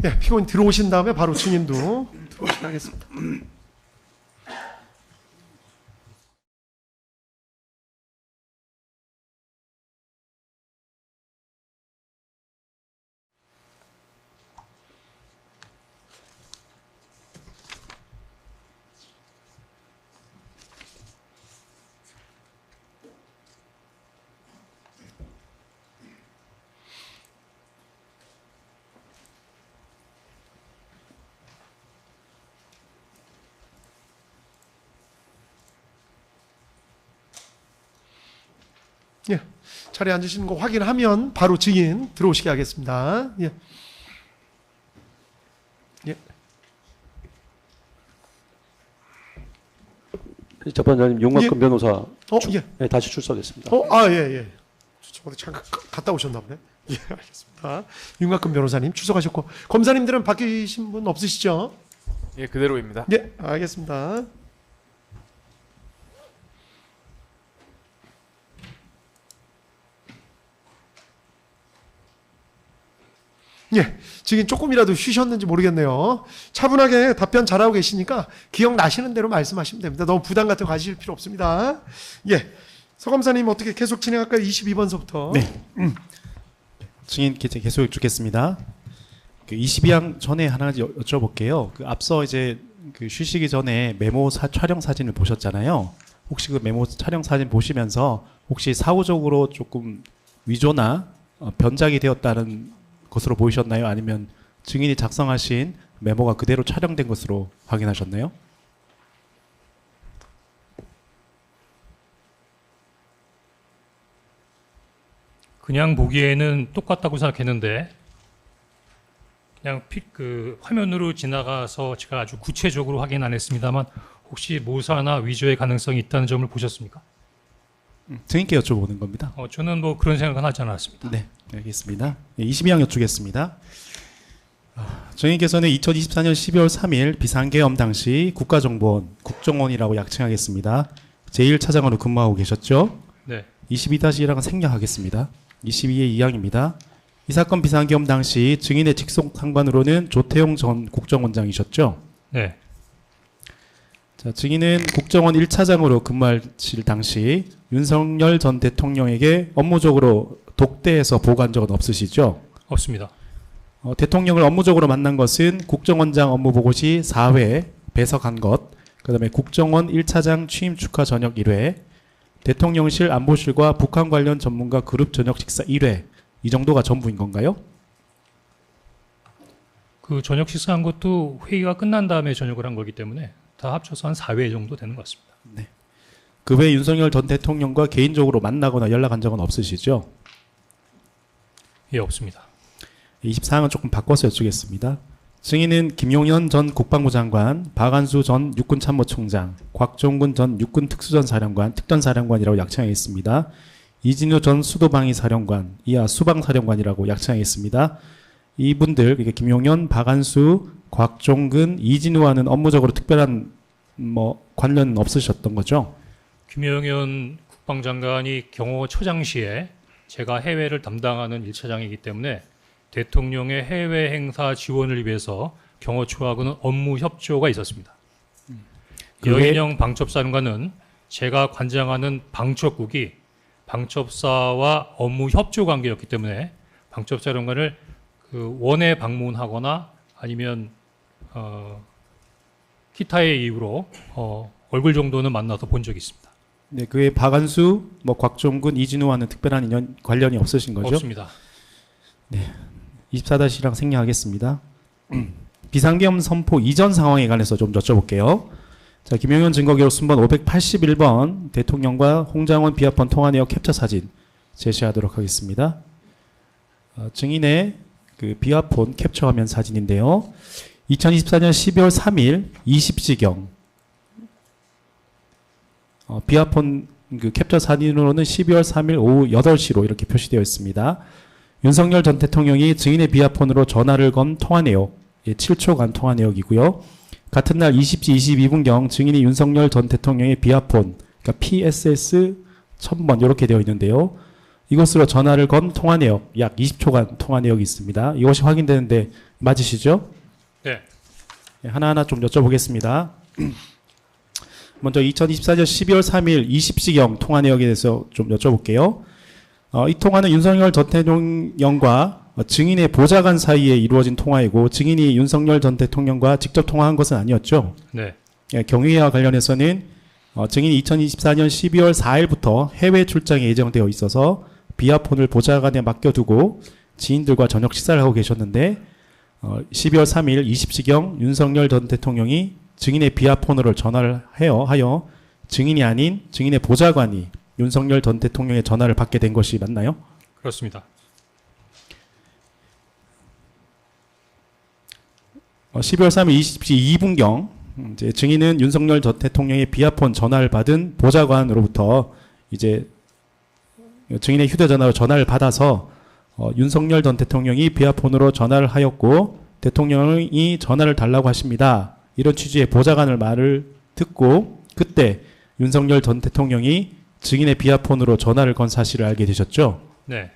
예, 피고인 들어오신 다음에 바로 증인도 들어오시게 하겠습니다. 예, 자리에 앉으시는 거 확인하면 바로 증인 들어오시게 하겠습니다. 예. 예. 재판장님 윤곽근 예. 변호사 예. 네, 다시 출석했습니다. 예, 예. 어디 잠깐 갔다 오셨나 보네. 예, 알겠습니다. 윤곽근 변호사님 출석하셨고, 검사님들은 바뀌신 분 없으시죠? 예, 그대로입니다. 예, 알겠습니다. 예, 지금 조금이라도 쉬셨는지 모르겠네요. 차분하게 답변 잘하고 계시니까 기억나시는 대로 말씀하시면 됩니다. 너무 부담 갖고 가실 필요 없습니다. 예, 서 검사님 어떻게 계속 진행할까요? 22번서부터. 네. 증인 계속 여쭙겠습니다. 그 22항 전에 하나 여쭤볼게요. 그 앞서 이제 그 쉬시기 전에 메모 촬영 사진을 보셨잖아요. 혹시 그 메모 촬영 사진 보시면서 혹시 사후적으로 조금 위조나 변작이 되었다는 것으로 보이셨나요? 아니면 증인이 작성하신 메모가 그대로 촬영된 것으로 확인하셨나요? 그냥 보기에는 똑같다고 생각했는데 그냥 그 화면으로 지나가서 제가 아주 구체적으로 확인 안 했습니다만 혹시 모사나 위조의 가능성이 있다는 점을 보셨습니까? 증인께 여쭤보는 겁니다. 저는 뭐 그런 생각은 하지 않았습니다. 네, 알겠습니다. 22항 여쭙겠습니다. 증인께서는 2024년 12월 3일 비상계엄 당시 국가정보원, 국정원이라고 약칭하겠습니다. 제1차장으로 근무하고 계셨죠? 네. 22-1항은 생략하겠습니다. 22의 2항입니다. 이 사건 비상계엄 당시 증인의 직속 상관으로는 조태용 전 국정원장이셨죠? 네. 자, 증인은 국정원 1차장으로 근무하실 당시 윤석열 전 대통령에게 업무적으로 독대해서 보고한 적은 없으시죠? 없습니다. 대통령을 업무적으로 만난 것은 국정원장 업무 보고 시 4회 배석한 것, 그 다음에 국정원 1차장 취임 축하 저녁 1회, 대통령실 안보실과 북한 관련 전문가 그룹 저녁 식사 1회, 이 정도가 전부인 건가요? 그 저녁 식사한 것도 회의가 끝난 다음에 저녁을 한 거기 때문에 다 합쳐서 한 4회 정도 되는 것 같습니다. 네. 그 외에 윤석열 전 대통령과 개인적으로 만나거나 연락한 적은 없으시죠? 예, 없습니다. 24항은 조금 바꿔서 여쭙겠습니다. 증인은 김용현 전 국방부 장관, 박안수 전 육군참모총장, 곽종근 전 육군 특수전사령관, 특전사령관이라고 약칭하겠습니다. 이진우 전 수도방위사령관, 이하 수방사령관이라고 약칭하겠습니다. 이분들, 그러니까 김용현, 박안수, 곽종근, 이진우와는 업무적으로 특별한 관련은 없으셨던 거죠? 김영현 국방장관이 경호처장 시에 제가 해외를 담당하는 1차장이기 때문에 대통령의 해외 행사 지원을 위해서 경호처하고는 업무 협조가 있었습니다. 여인영 방첩사령관은 제가 관장하는 방첩국이 방첩사와 업무 협조 관계였기 때문에 방첩사령관을 그 원에 방문하거나 아니면 기타의 이유로 얼굴 정도는 만나서 본 적이 있습니다. 네, 그에 박안수, 곽종근, 이진우와는 특별한 관련이 없으신 거죠? 없습니다. 네, 24-1항 생략하겠습니다. 비상계엄 선포 이전 상황에 관해서 좀 여쭤볼게요. 자, 김용현 증거기록 순번 581번 대통령과 홍장원 비아폰 통화 내역 캡처 사진 제시하도록 하겠습니다. 증인의 그 비아폰 캡처 화면 사진인데요. 2024년 12월 3일 20시경 비아폰 그 캡처 사진으로는 12월 3일 오후 8시로 이렇게 표시되어 있습니다. 윤석열 전 대통령이 증인의 비아폰으로 전화를 건 통화 내역, 7초간 통화 내역이고요. 같은 날 20시 22분경 증인이 윤석열 전 대통령의 비아폰, 그러니까 PSS 1000번 이렇게 되어 있는데요. 이곳으로 전화를 건 통화 내역 약 20초간 통화 내역이 있습니다. 이것이 확인되는데 맞으시죠? 네. 예, 하나하나 좀 여쭤보겠습니다. 먼저 2024년 12월 3일 20시경 통화 내역에 대해서 좀 여쭤볼게요. 이 통화는 윤석열 전 대통령과 증인의 보좌관 사이에 이루어진 통화이고 증인이 윤석열 전 대통령과 직접 통화한 것은 아니었죠. 네. 예, 경위와 관련해서는 증인이 2024년 12월 4일부터 해외 출장이 예정되어 있어서 비아폰을 보좌관에 맡겨두고 지인들과 저녁 식사를 하고 계셨는데 12월 3일 20시경 윤석열 전 대통령이 증인의 비아폰으로 전화를 하여 증인이 아닌 증인의 보좌관이 윤석열 전 대통령의 전화를 받게 된 것이 맞나요? 그렇습니다. 12월 3일 20시 2분경 이제 증인은 윤석열 전 대통령의 비아폰 전화를 받은 보좌관으로부터 이제 증인의 휴대전화로 전화를 받아서 윤석열 전 대통령이 비아폰으로 전화를 하였고 대통령이 전화를 달라고 하십니다. 이런 취지의 보좌관의 말을 듣고 그때 윤석열 전 대통령이 증인의 비아폰으로 전화를 건 사실을 알게 되셨죠. 네.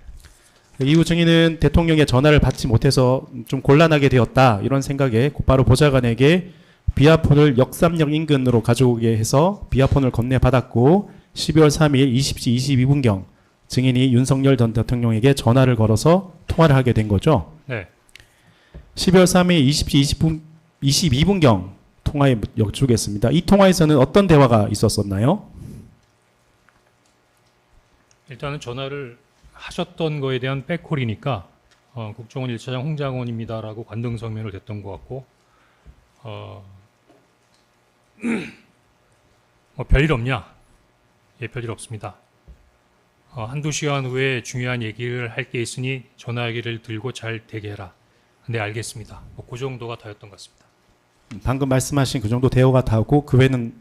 이후 증인은 대통령의 전화를 받지 못해서 좀 곤란하게 되었다 이런 생각에 곧바로 보좌관에게 비아폰을 역삼역 인근으로 가져오게 해서 비아폰을 건네받았고 12월 3일 20시 22분경 증인이 윤석열 전 대통령에게 전화를 걸어서 통화를 하게 된 거죠. 네. 12월 3일 20시 22분경 통화에 여쭈겠습니다. 이 통화에서는 어떤 대화가 있었었나요? 일단은 전화를 하셨던 거에 대한 백콜이니까 국정원 1차장 홍장원입니다라고 관등 성명을 댔던 것 같고 뭐 별일 없냐? 예, 별일 없습니다. 한두 시간 후에 중요한 얘기를 할 게 있으니 전화기를 들고 잘 대기해라. 네, 알겠습니다. 그 정도가 다였던 것 같습니다. 방금 말씀하신 그 정도 대화가 다고 그 외에는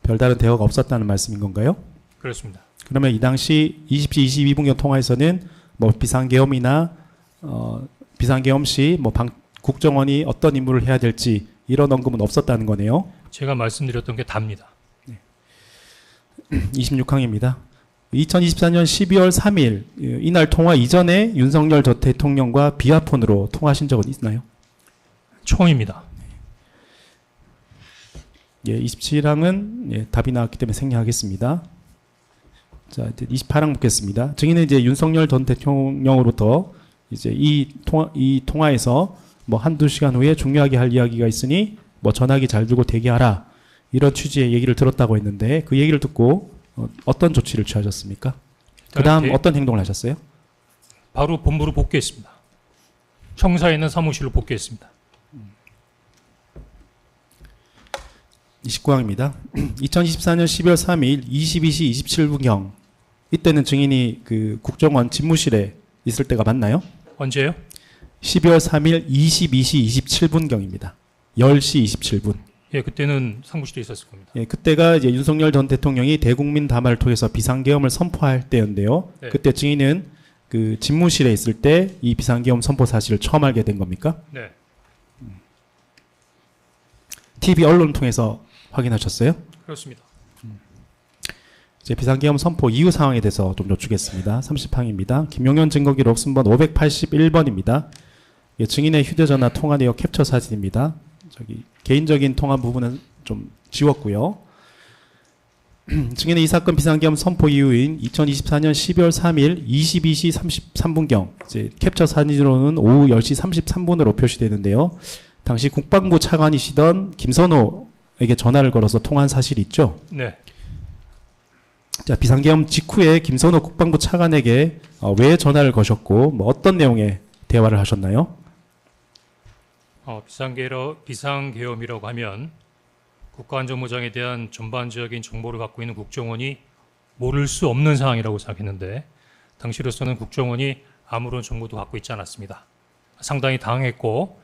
별다른 대화가 없었다는 말씀인 건가요? 그렇습니다. 그러면 이 당시 20시 22분경 통화에서는 뭐 비상계엄이나 비상계엄 시 뭐 국정원이 어떤 임무를 해야 될지 이런 언급은 없었다는 거네요. 제가 말씀드렸던 게 답니다. 26항입니다. 2024년 12월 3일 이날 통화 이전에 윤석열 전 대통령과 비아폰으로 통화하신 적은 있나요? 처음입니다. 예, 27항은 예, 답이 나왔기 때문에 생략하겠습니다. 자, 28항 묻겠습니다. 증인은 이제 윤석열 전 대통령으로부터 이제 이 통화에서 뭐 한두 시간 후에 중요하게 할 이야기가 있으니 뭐 전화기 잘 들고 대기하라. 이런 취지의 얘기를 들었다고 했는데 그 얘기를 듣고 어떤 조치를 취하셨습니까? 그 다음 어떤 행동을 하셨어요? 바로 본부로 복귀했습니다. 청사에 있는 사무실로 복귀했습니다. 29항입니다. 2024년 12월 3일 22시 27분경 이때는 증인이 그 국정원 집무실에 있을 때가 맞나요? 언제요? 12월 3일 22시 27분경입니다. 10시 27분. 예, 그때는 사무실에 있었을 겁니다. 예, 그때가 이제 윤석열 전 대통령이 대국민 담화를 통해서 비상계엄을 선포할 때였는데요. 네. 그때 증인은 그 집무실에 있을 때 이 비상계엄 선포 사실을 처음 알게 된 겁니까? 네. TV 언론 통해서 확인하셨어요? 그렇습니다. 이제 비상계엄 선포 이후 상황에 대해서 좀 여쭈겠습니다. 30항입니다. 김용현 증거기록 순번 581번입니다. 예, 증인의 휴대전화 통화 내역 캡처 사진입니다. 저기 개인적인 통화 부분은 좀 지웠고요. 증인의 이 사건 비상계엄 선포 이후인 2024년 12월 3일 22시 33분경 이제 캡처 사진으로는 오후 10시 33분으로 표시되는데요. 당시 국방부 차관이시던 김선호에게 전화를 걸어서 통화한 사실이 있죠. 네. 자, 비상계엄 직후에 김선호 국방부 차관에게 왜 전화를 거셨고 뭐 어떤 내용의 대화를 하셨나요? 비상계엄이라고 하면 국가안전보장에 대한 전반적인 정보를 갖고 있는 국정원이 모를 수 없는 상황이라고 생각했는데 당시로서는 국정원이 아무런 정보도 갖고 있지 않았습니다. 상당히 당황했고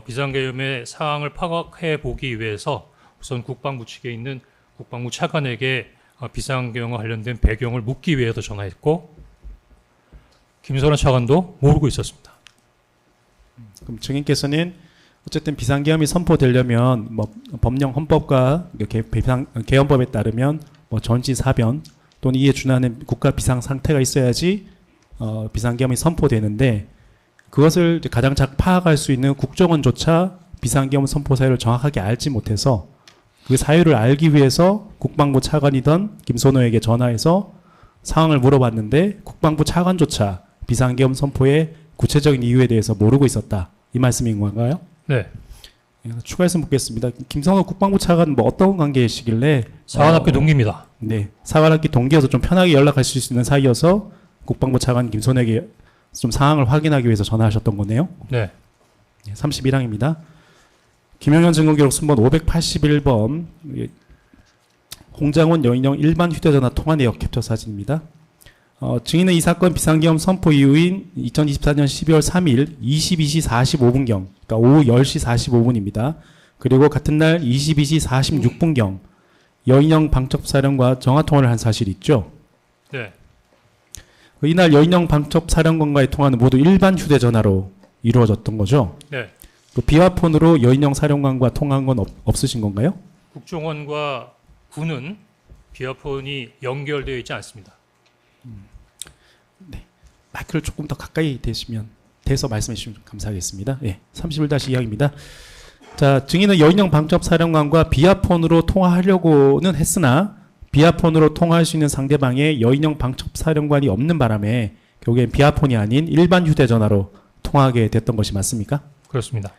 비상계엄의 상황을 파악해 보기 위해서 우선 국방부 측에 있는 국방부 차관에게 비상계엄과 관련된 배경을 묻기 위해서 전화했고 김선호 차관도 모르고 있었습니다. 그럼 증인께서는 어쨌든 비상계엄이 선포되려면 뭐 법령 헌법과 계엄법에 따르면 뭐 전지사변 또는 이에 준하는 국가 비상 상태가 있어야지 비상계엄이 선포되는데 그것을 이제 가장 잘 파악할 수 있는 국정원조차 비상계엄 선포 사유를 정확하게 알지 못해서 그 사유를 알기 위해서 국방부 차관이던 김선호에게 전화해서 상황을 물어봤는데 국방부 차관조차 비상계엄 선포의 구체적인 이유에 대해서 모르고 있었다. 이 말씀인 건가요? 네. 추가해서 묻겠습니다. 김선호 국방부 차관 뭐 어떤 관계이시길래 사관학교 동기입니다. 네, 사관학기 동기여서 좀 편하게 연락하실 수 있는 사이여서 국방부 차관 김선호에게 좀 상황을 확인하기 위해서 전화하셨던 거네요. 네. 31항입니다. 김영현 증거기록 순번 581번 홍장원 여인영 일반 휴대전화 통화 내역 캡처 사진입니다. 증인은 이 사건 비상계엄 선포 이후인 2024년 12월 3일 22시 45분경, 그러니까 오후 10시 45분입니다. 그리고 같은 날 22시 46분경 여인영 방첩사령과 전화통화를 한 사실이 있죠. 네. 이날 여인영 방첩사령관과의 통화는 모두 일반 휴대전화로 이루어졌던 거죠. 네. 그 비화폰으로 여인영 사령관과 통화한 건 없으신 건가요? 국정원과 군은 비화폰이 연결되어 있지 않습니다. 마이크를 조금 더 가까이 대서 말씀해 주시면 감사하겠습니다. 예, 31-2항입니다. 자, 증인은 여인영 방첩사령관과 비화폰으로 통화하려고는 했으나 비화폰으로 통화할 수 있는 상대방에 여인영 방첩사령관이 없는 바람에 결국엔 비화폰이 아닌 일반 휴대전화로 통화하게 됐던 것이 맞습니까? 그렇습니다.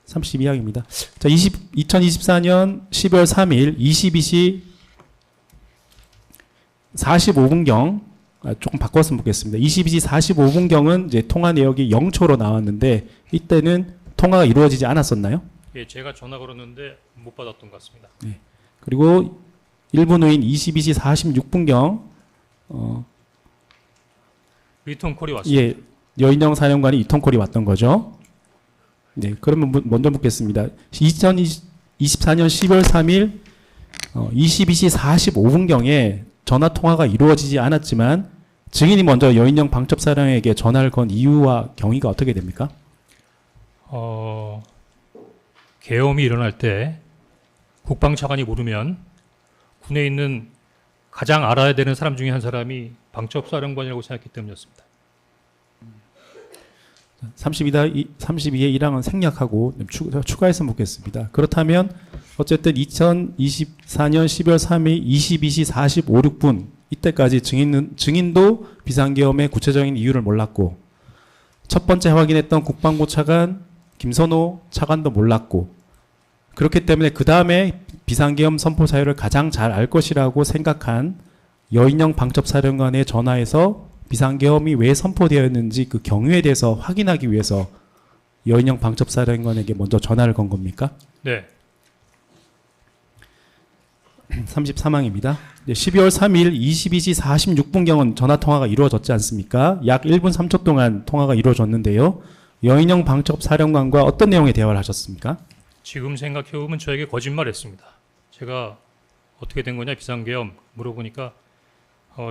32항입니다. 자, 2024년 12월 3일 22시 45분경 조금 바꿔서 묻겠습니다. 22시 45분경은 이제 통화 내역이 0초로 나왔는데 이때는 통화가 이루어지지 않았었나요? 예, 제가 전화 걸었는데 못 받았던 것 같습니다. 그리고 1분 후인 22시 46분경 리턴콜이 왔습니다. 예, 여인영 사령관이 이통콜이 왔던 거죠. 네, 그러면 먼저 묻겠습니다. 2024년 12월 3일 22시 45분경에 전화 통화가 이루어지지 않았지만 증인이 먼저 여인영 방첩사령에게 전화를 건 이유와 경위가 어떻게 됩니까? 계엄이 일어날 때 국방차관이 모르면 군에 있는 가장 알아야 되는 사람 중에 한 사람이 방첩사령관이라고 생각했기 때문이었습니다. 32의 1항은 생략하고 추가해서 묻겠습니다. 그렇다면 어쨌든 2024년 12월 3일 22시 45, 6분 이때까지 증인도 비상계엄의 구체적인 이유를 몰랐고 첫 번째 확인했던 국방부 차관 김선호 차관도 몰랐고 그렇기 때문에 그 다음에 비상계엄 선포 사유를 가장 잘 알 것이라고 생각한 여인영 방첩사령관에 전화해서 비상계엄이 왜 선포되었는지 그 경위에 대해서 확인하기 위해서 여인영 방첩사령관에게 먼저 전화를 건 겁니까? 네. 33항입니다. 12월 3일 22시 46분경은 전화통화가 이루어졌지 않습니까? 약 1분 3초 동안 통화가 이루어졌는데요. 여인영 방첩사령관과 어떤 내용의 대화를 하셨습니까? 지금 생각해보면 저에게 거짓말했습니다. 제가 어떻게 된 거냐 비상계엄 물어보니까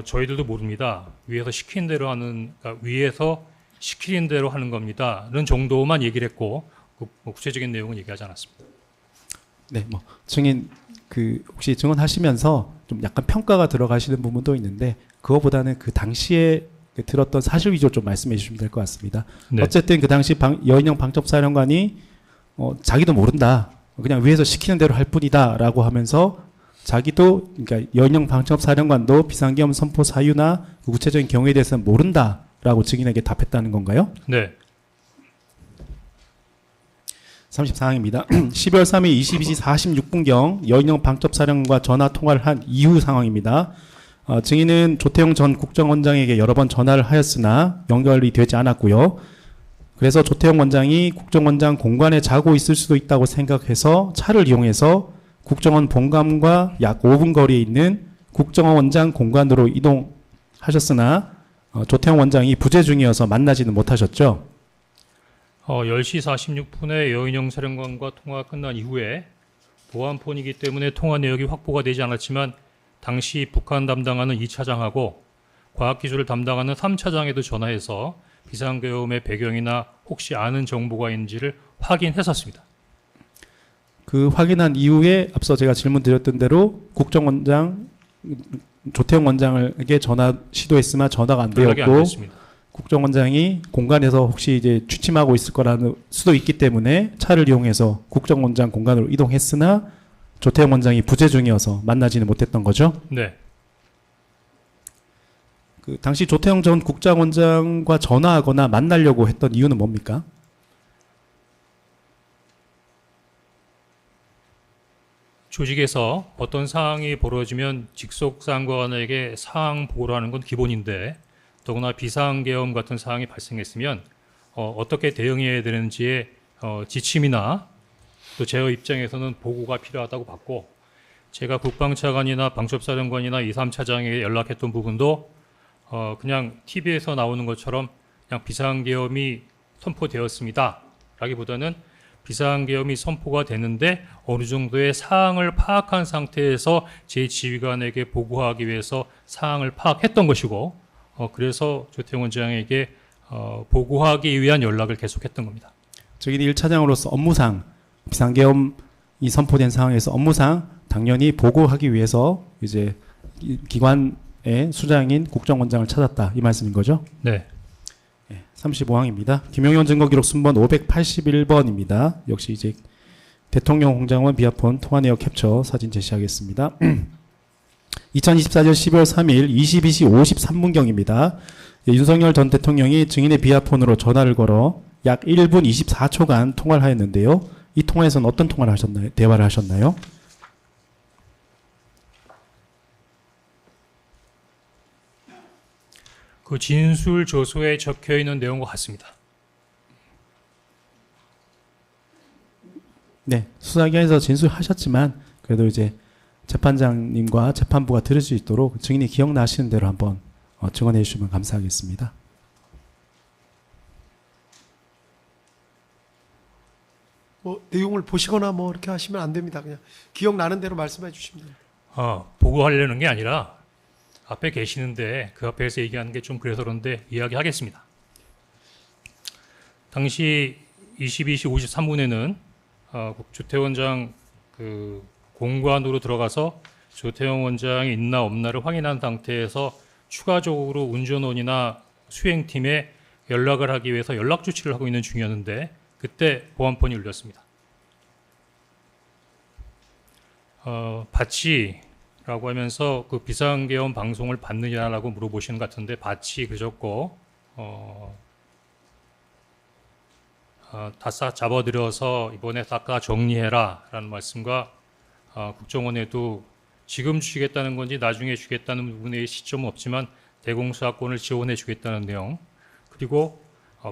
저희들도 모릅니다. 위에서 시킨 대로 위에서 시키는 대로 하는 겁니다.는 정도만 얘기를 했고 구체적인 내용은 얘기하지 않았습니다. 네, 뭐 증인 혹시 증언하시면서 좀 약간 평가가 들어가시는 부분도 있는데 그거보다는 그 당시에 들었던 사실 위주로 좀 말씀해 주시면 될 것 같습니다. 네. 어쨌든 그 당시 여인영 방첩사령관이 자기도 모른다. 그냥 위에서 시키는 대로 할 뿐이다라고 하면서 자기도 그러니까 여인영 방첩사령관도 비상계엄 선포 사유나 그 구체적인 경우에 대해서는 모른다라고 증인에게 답했다는 건가요? 네. 34항입니다. 12월 3일 22시 46분경 여인영 방첩사령관과 전화 통화를 한 이후 상황입니다. 증인은 조태용 전 국정원장에게 여러 번 전화를 하였으나 연결이 되지 않았고요. 그래서 조태용 원장이 국정원장 공관에 자고 있을 수도 있다고 생각해서 차를 이용해서 국정원 본관과 약 5분 거리에 있는 국정원장 공관으로 이동하셨으나 조태용 원장이 부재 중이어서 만나지는 못하셨죠. 10시 46분에 여인영 사령관과 통화가 끝난 이후에 보안폰이기 때문에 통화 내역이 확보가 되지 않았지만 당시 북한 담당하는 2차장하고 과학기술을 담당하는 3차장에도 전화해서 비상계엄의 배경이나 혹시 아는 정보가 있는지를 확인했었습니다. 그 확인한 이후에 앞서 제가 질문 드렸던 대로 국정원장 조태용 원장에게 전화 시도했으나 전화가 안 연락이 안 되었고 됐습니다. 국정원장이 공간에서 혹시 이제 취침하고 있을 거라는 수도 있기 때문에 차를 이용해서 국정원장 공간으로 이동했으나 조태용 원장이 부재 중이어서 만나지는 못했던 거죠. 네. 그 당시 조태용 전 국정원장과 전화하거나 만나려고 했던 이유는 뭡니까? 조직에서 어떤 사항이 벌어지면 직속 상관에게 사항 보고를 하는 건 기본인데 더구나 비상계엄 같은 사항이 발생했으면 어떻게 대응해야 되는지의 지침이나 또 제 입장에서는 보고가 필요하다고 봤고 제가 국방차관이나 방첩사령관이나 2, 3차장에게 연락했던 부분도 그냥 TV에서 나오는 것처럼 그냥 비상계엄이 선포되었습니다. 라기보다는 비상계엄이 선포가 되는데 어느 정도의 사항을 파악한 상태에서 제 지휘관에게 보고하기 위해서 사항을 파악했던 것이고 그래서 조태용 원장에게 보고하기 위한 연락을 계속했던 겁니다. 저희는 1차장으로서 업무상 비상계엄이 선포된 상황에서 업무상 당연히 보고하기 위해서 이제 기관의 수장인 국정원장을 찾았다 이 말씀인 거죠? 네. 35항입니다. 김용현 증거기록 순번 581번입니다. 역시 이제 대통령 홍장원 비아폰 통화 내역 캡처 사진 제시하겠습니다. 2024년 12월 3일 22시 53분경입니다. 윤석열 전 대통령이 증인의 비아폰으로 전화를 걸어 약 1분 24초간 통화를 하였는데요. 이 통화에서는 어떤 통화를 하셨나요? 대화를 하셨나요? 그 진술 조서에 적혀 있는 내용과 같습니다. 네, 수사기관에서 진술하셨지만 그래도 이제 재판장님과 재판부가 들을 수 있도록 증인이 기억나시는 대로 한번 증언해 주시면 감사하겠습니다. 뭐 내용을 보시거나 뭐 이렇게 하시면 안 됩니다. 그냥 기억나는 대로 말씀해 주시면 돼요. 보고하려는 게 아니라 앞에 계시는데 그 앞에서 얘기하는 게 좀 그래서 그런데 이야기하겠습니다. 당시 22시 53분에는 조태용 원장 그 공관으로 들어가서 조태용 원장이 있나 없나를 확인한 상태에서 추가적으로 운전원이나 수행팀에 연락을 하기 위해서 연락 조치를 하고 있는 중이었는데 그때 보안폰이 울렸습니다. 받지라고 하면서 그 비상계엄 방송을 받느냐라고 물어보시는 것 같은데 받지 그졌고 다 잡아들여서 이번에 닦아 정리해라 라는 말씀과 국정원에도 지금 주시겠다는 건지 나중에 주겠다는 부분의 시점은 없지만 대공수사권을 지원해 주겠다는 내용 그리고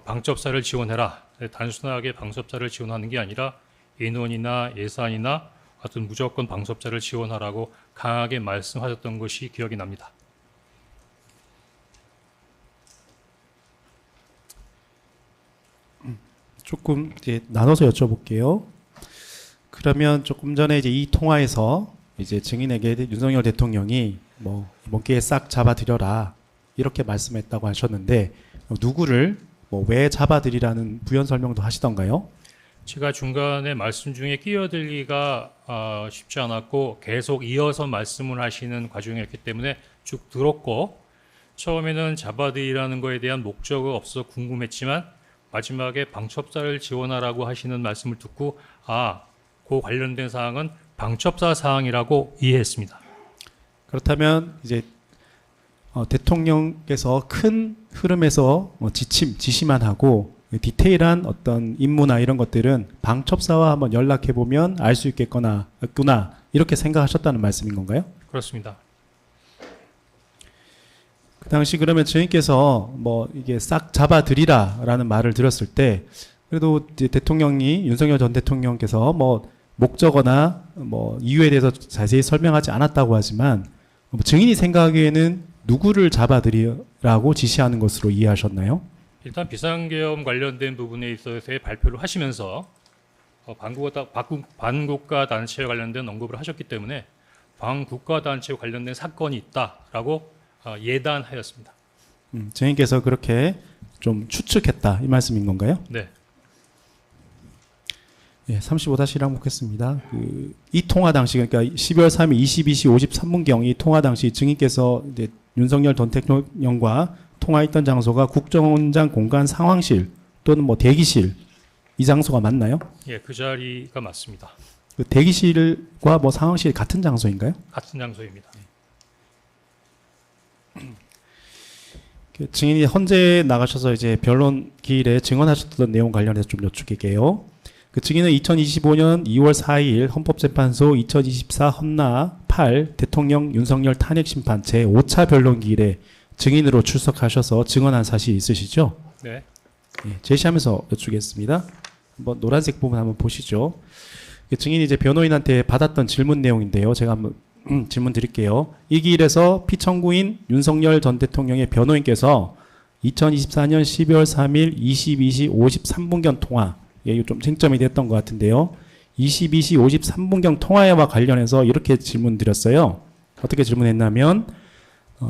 방첩사를 지원해라. 단순하게 방첩사를 지원하는 게 아니라 인원이나 예산이나 하여튼 무조건 방첩사를 지원하라고 강하게 말씀하셨던 것이 기억이 납니다. 조금 이제 나눠서 여쭤볼게요. 그러면 조금 전에 이제 이 통화에서 이제 증인에게 윤석열 대통령이 뭐 이번 기회에 싹 잡아들여라 이렇게 말씀했다고 하셨는데 누구를 뭐 왜 잡아들이라는 부연 설명도 하시던가요? 제가 중간에 말씀 중에 끼어들기가 쉽지 않았고 계속 이어서 말씀을 하시는 과정이었기 때문에 쭉 들었고 처음에는 잡아들이라는 거에 대한 목적은 없어 궁금했지만 마지막에 방첩사를 지원하라고 하시는 말씀을 듣고 그 관련된 사항은 방첩사 사항이라고 이해했습니다. 그렇다면 이제 대통령께서 큰 흐름에서 지시만 하고 디테일한 어떤 임무나 이런 것들은 방첩사와 한번 연락해 보면 알 수 있겠구나 이렇게 생각하셨다는 말씀인 건가요? 그렇습니다. 그 당시 그러면 증인께서 뭐 이게 싹 잡아들이라라는 말을 들었을 때 그래도 이제 대통령이 윤석열 전 대통령께서 뭐 목적어나 뭐 이유에 대해서 자세히 설명하지 않았다고 하지만 증인이 생각하기에는 누구를 잡아들이라고 지시하는 것으로 이해하셨나요? 일단 비상계엄 관련된 부분에 있어서의 발표를 하시면서 반국가 단체에 관련된 언급을 하셨기 때문에 반국가 단체에 관련된 사건이 있다라고 예단하였습니다. 증인께서 그렇게 좀 추측했다 이 말씀인 건가요? 네. 예, 35-1 보겠습니다. 이 통화 당시, 그러니까 12월 3일 22시 53분경 이 통화 당시 증인께서 이제 윤석열 전 대통령과 통화했던 장소가 국정원장 공간 상황실 또는 뭐 대기실 이 장소가 맞나요? 예, 그 자리가 맞습니다. 그 대기실과 뭐 상황실 같은 장소인가요? 같은 장소입니다. 그 증인이 헌재 나가셔서 이제 변론 기일에 증언하셨던 내용 관련해서 좀 여쭙게요. 그 증인은 2025년 2월 4일 헌법재판소 2024 헌나 8 대통령 윤석열 탄핵 심판 제5차 변론 기일에 증인으로 출석하셔서 증언한 사실이 있으시죠? 네. 예, 제시하면서 여쭙겠습니다. 한번 노란색 부분 한번 보시죠. 그 증인이 이제 변호인한테 받았던 질문 내용인데요. 제가 한번 질문 드릴게요. 이 기일에서 피청구인 윤석열 전 대통령의 변호인께서 2024년 12월 3일 22시 53분경 통화, 예, 이거 좀 쟁점이 됐던 것 같은데요. 22시 53분경 통화와 관련해서 이렇게 질문 드렸어요. 어떻게 질문했냐면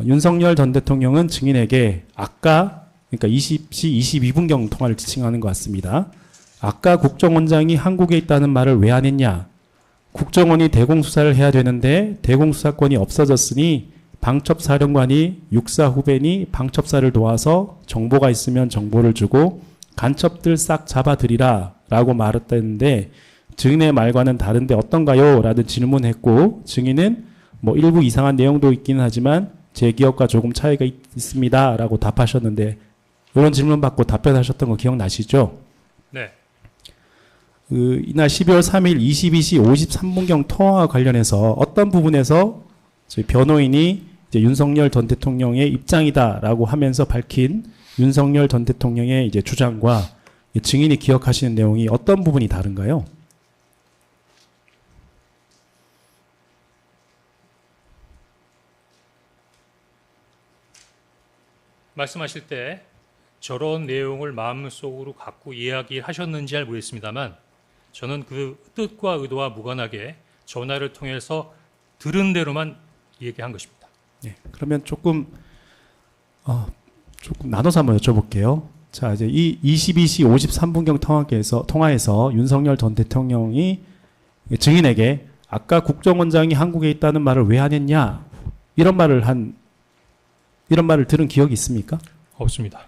윤석열 전 대통령은 증인에게 아까 그러니까 20시 22분경 통화를 지칭하는 것 같습니다. 아까 국정원장이 한국에 있다는 말을 왜 안 했냐? 국정원이 대공수사를 해야 되는데 대공수사권이 없어졌으니 방첩사령관이 육사 후배니 방첩사를 도와서 정보가 있으면 정보를 주고 간첩들 싹 잡아들이라 라고 말했다는데 증인의 말과는 다른데 어떤가요? 라는 질문했고 증인은 뭐 일부 이상한 내용도 있기는 하지만 제 기억과 조금 차이가 있습니다 라고 답하셨는데 이런 질문 받고 답변하셨던 거 기억나시죠? 네. 이날 12월 3일 22시 53분경 통화와 관련해서 어떤 부분에서 저희 변호인이 이제 윤석열 전 대통령의 입장이다라고 하면서 밝힌 윤석열 전 대통령의 이제 주장과 증인이 기억하시는 내용이 어떤 부분이 다른가요? 말씀하실 때 저런 내용을 마음속으로 갖고 이야기하셨는지 잘 모르겠습니다만 저는 그 뜻과 의도와 무관하게 전화를 통해서 들은 대로만 얘기한 것입니다. 네, 그러면 조금 나눠서 한번 여쭤볼게요. 자, 이제 이 22시 53분경 통화에서 윤석열 전 대통령이 증인에게 아까 국정원장이 한국에 있다는 말을 왜 안 했냐? 이런 말을 들은 기억이 있습니까? 없습니다.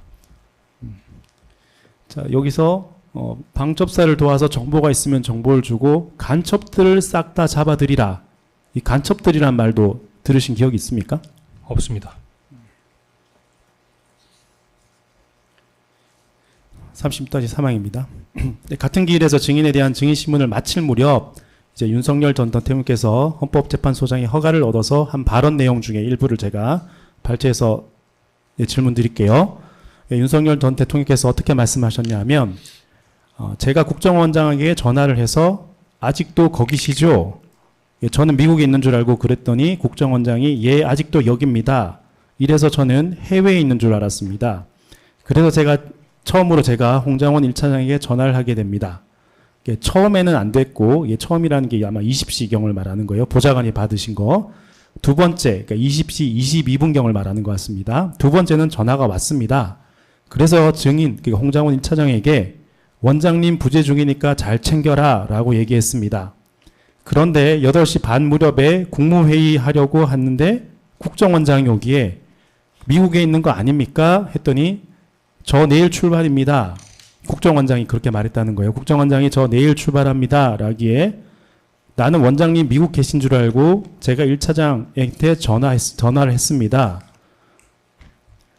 자, 여기서 방첩사를 도와서 정보가 있으면 정보를 주고 간첩들을 싹 다 잡아들이라. 이 간첩들이란 말도 들으신 기억이 있습니까? 없습니다. 30도지 사망입니다. 같은 기일에서 증인에 대한 증인 신문을 마칠 무렵 이제 윤석열 전 대통령께서 헌법재판소장의 허가를 얻어서 한 발언 내용 중에 일부를 제가 발췌해서 질문 드릴게요. 윤석열 전 대통령께서 어떻게 말씀하셨냐면 제가 국정원장에게 전화를 해서 아직도 거기시죠? 저는 미국에 있는 줄 알고 그랬더니 국정원장이 예 아직도 여기입니다. 이래서 저는 해외에 있는 줄 알았습니다. 그래서 처음으로 제가 홍장원 1차장에게 전화를 하게 됩니다. 처음에는 안 됐고 처음이라는 게 아마 20시경을 말하는 거예요. 보좌관이 받으신 거. 두 번째, 그러니까 20시 22분경을 말하는 것 같습니다. 두 번째는 전화가 왔습니다. 그래서 증인, 그러니까 홍장원 1차장에게 원장님 부재 중이니까 잘 챙겨라 라고 얘기했습니다. 그런데 8시 반 무렵에 국무회의 하려고 하는데 국정원장이 오기에 미국에 있는 거 아닙니까? 했더니 저 내일 출발입니다. 국정원장이 그렇게 말했다는 거예요. 국정원장이 저 내일 출발합니다. 라기에 나는 원장님 미국 계신 줄 알고 제가 1차장한테 전화를 했습니다.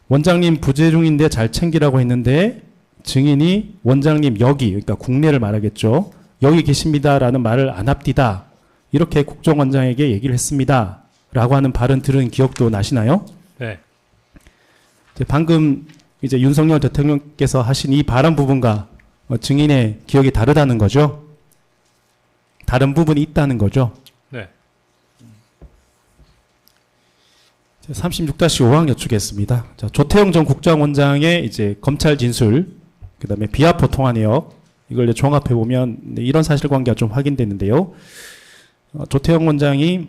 원장님 부재 중인데 잘 챙기라고 했는데 증인이 원장님 여기, 그러니까 국내를 말하겠죠. 여기 계십니다라는 말을 안 합디다. 이렇게 국정원장에게 얘기를 했습니다. 라고 하는 발언 들은 기억도 나시나요? 네. 방금 이제 윤석열 대통령께서 하신 이 발언 부분과 증인의 기억이 다르다는 거죠. 다른 부분이 있다는 거죠. 네. 36-5항 여쭙겠습니다. 자, 조태영 전 국정원장의 이제 검찰 진술, 그 다음에 비아포 통화 내역, 이걸 이제 종합해 보면 이런 사실관계가 좀 확인됐는데요. 조태영 원장이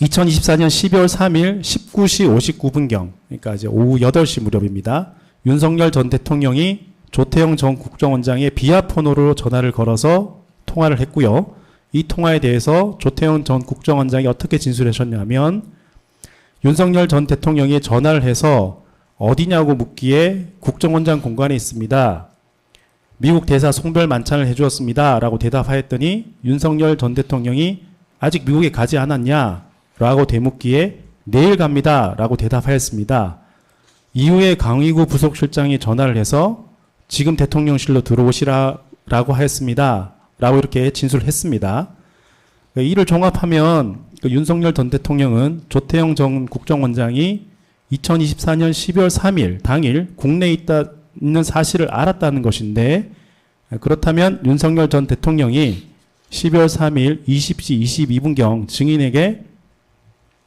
2024년 12월 3일 19시 59분경, 그러니까 이제 오후 8시 무렵입니다. 윤석열 전 대통령이 조태영 전 국정원장의 비아폰으로 전화를 걸어서 통화를 했고요. 이 통화에 대해서 조태훈 전 국정원장이 어떻게 진술하셨냐면 윤석열 전 대통령이 전화를 해서 어디냐고 묻기에 국정원장 공간에 있습니다. 미국 대사 송별 만찬을 해주었습니다. 라고 대답하였더니 윤석열 전 대통령이 아직 미국에 가지 않았냐? 라고 되묻기에 내일 갑니다. 라고 대답하였습니다. 이후에 강의구 부속실장이 전화를 해서 지금 대통령실로 들어오시라고 하였습니다. 라고 이렇게 진술을 했습니다. 이를 종합하면 윤석열 전 대통령은 조태영 전 국정원장이 2024년 12월 3일 당일 국내에 있는 사실을 알았다는 것인데 그렇다면 윤석열 전 대통령이 12월 3일 20시 22분경 증인에게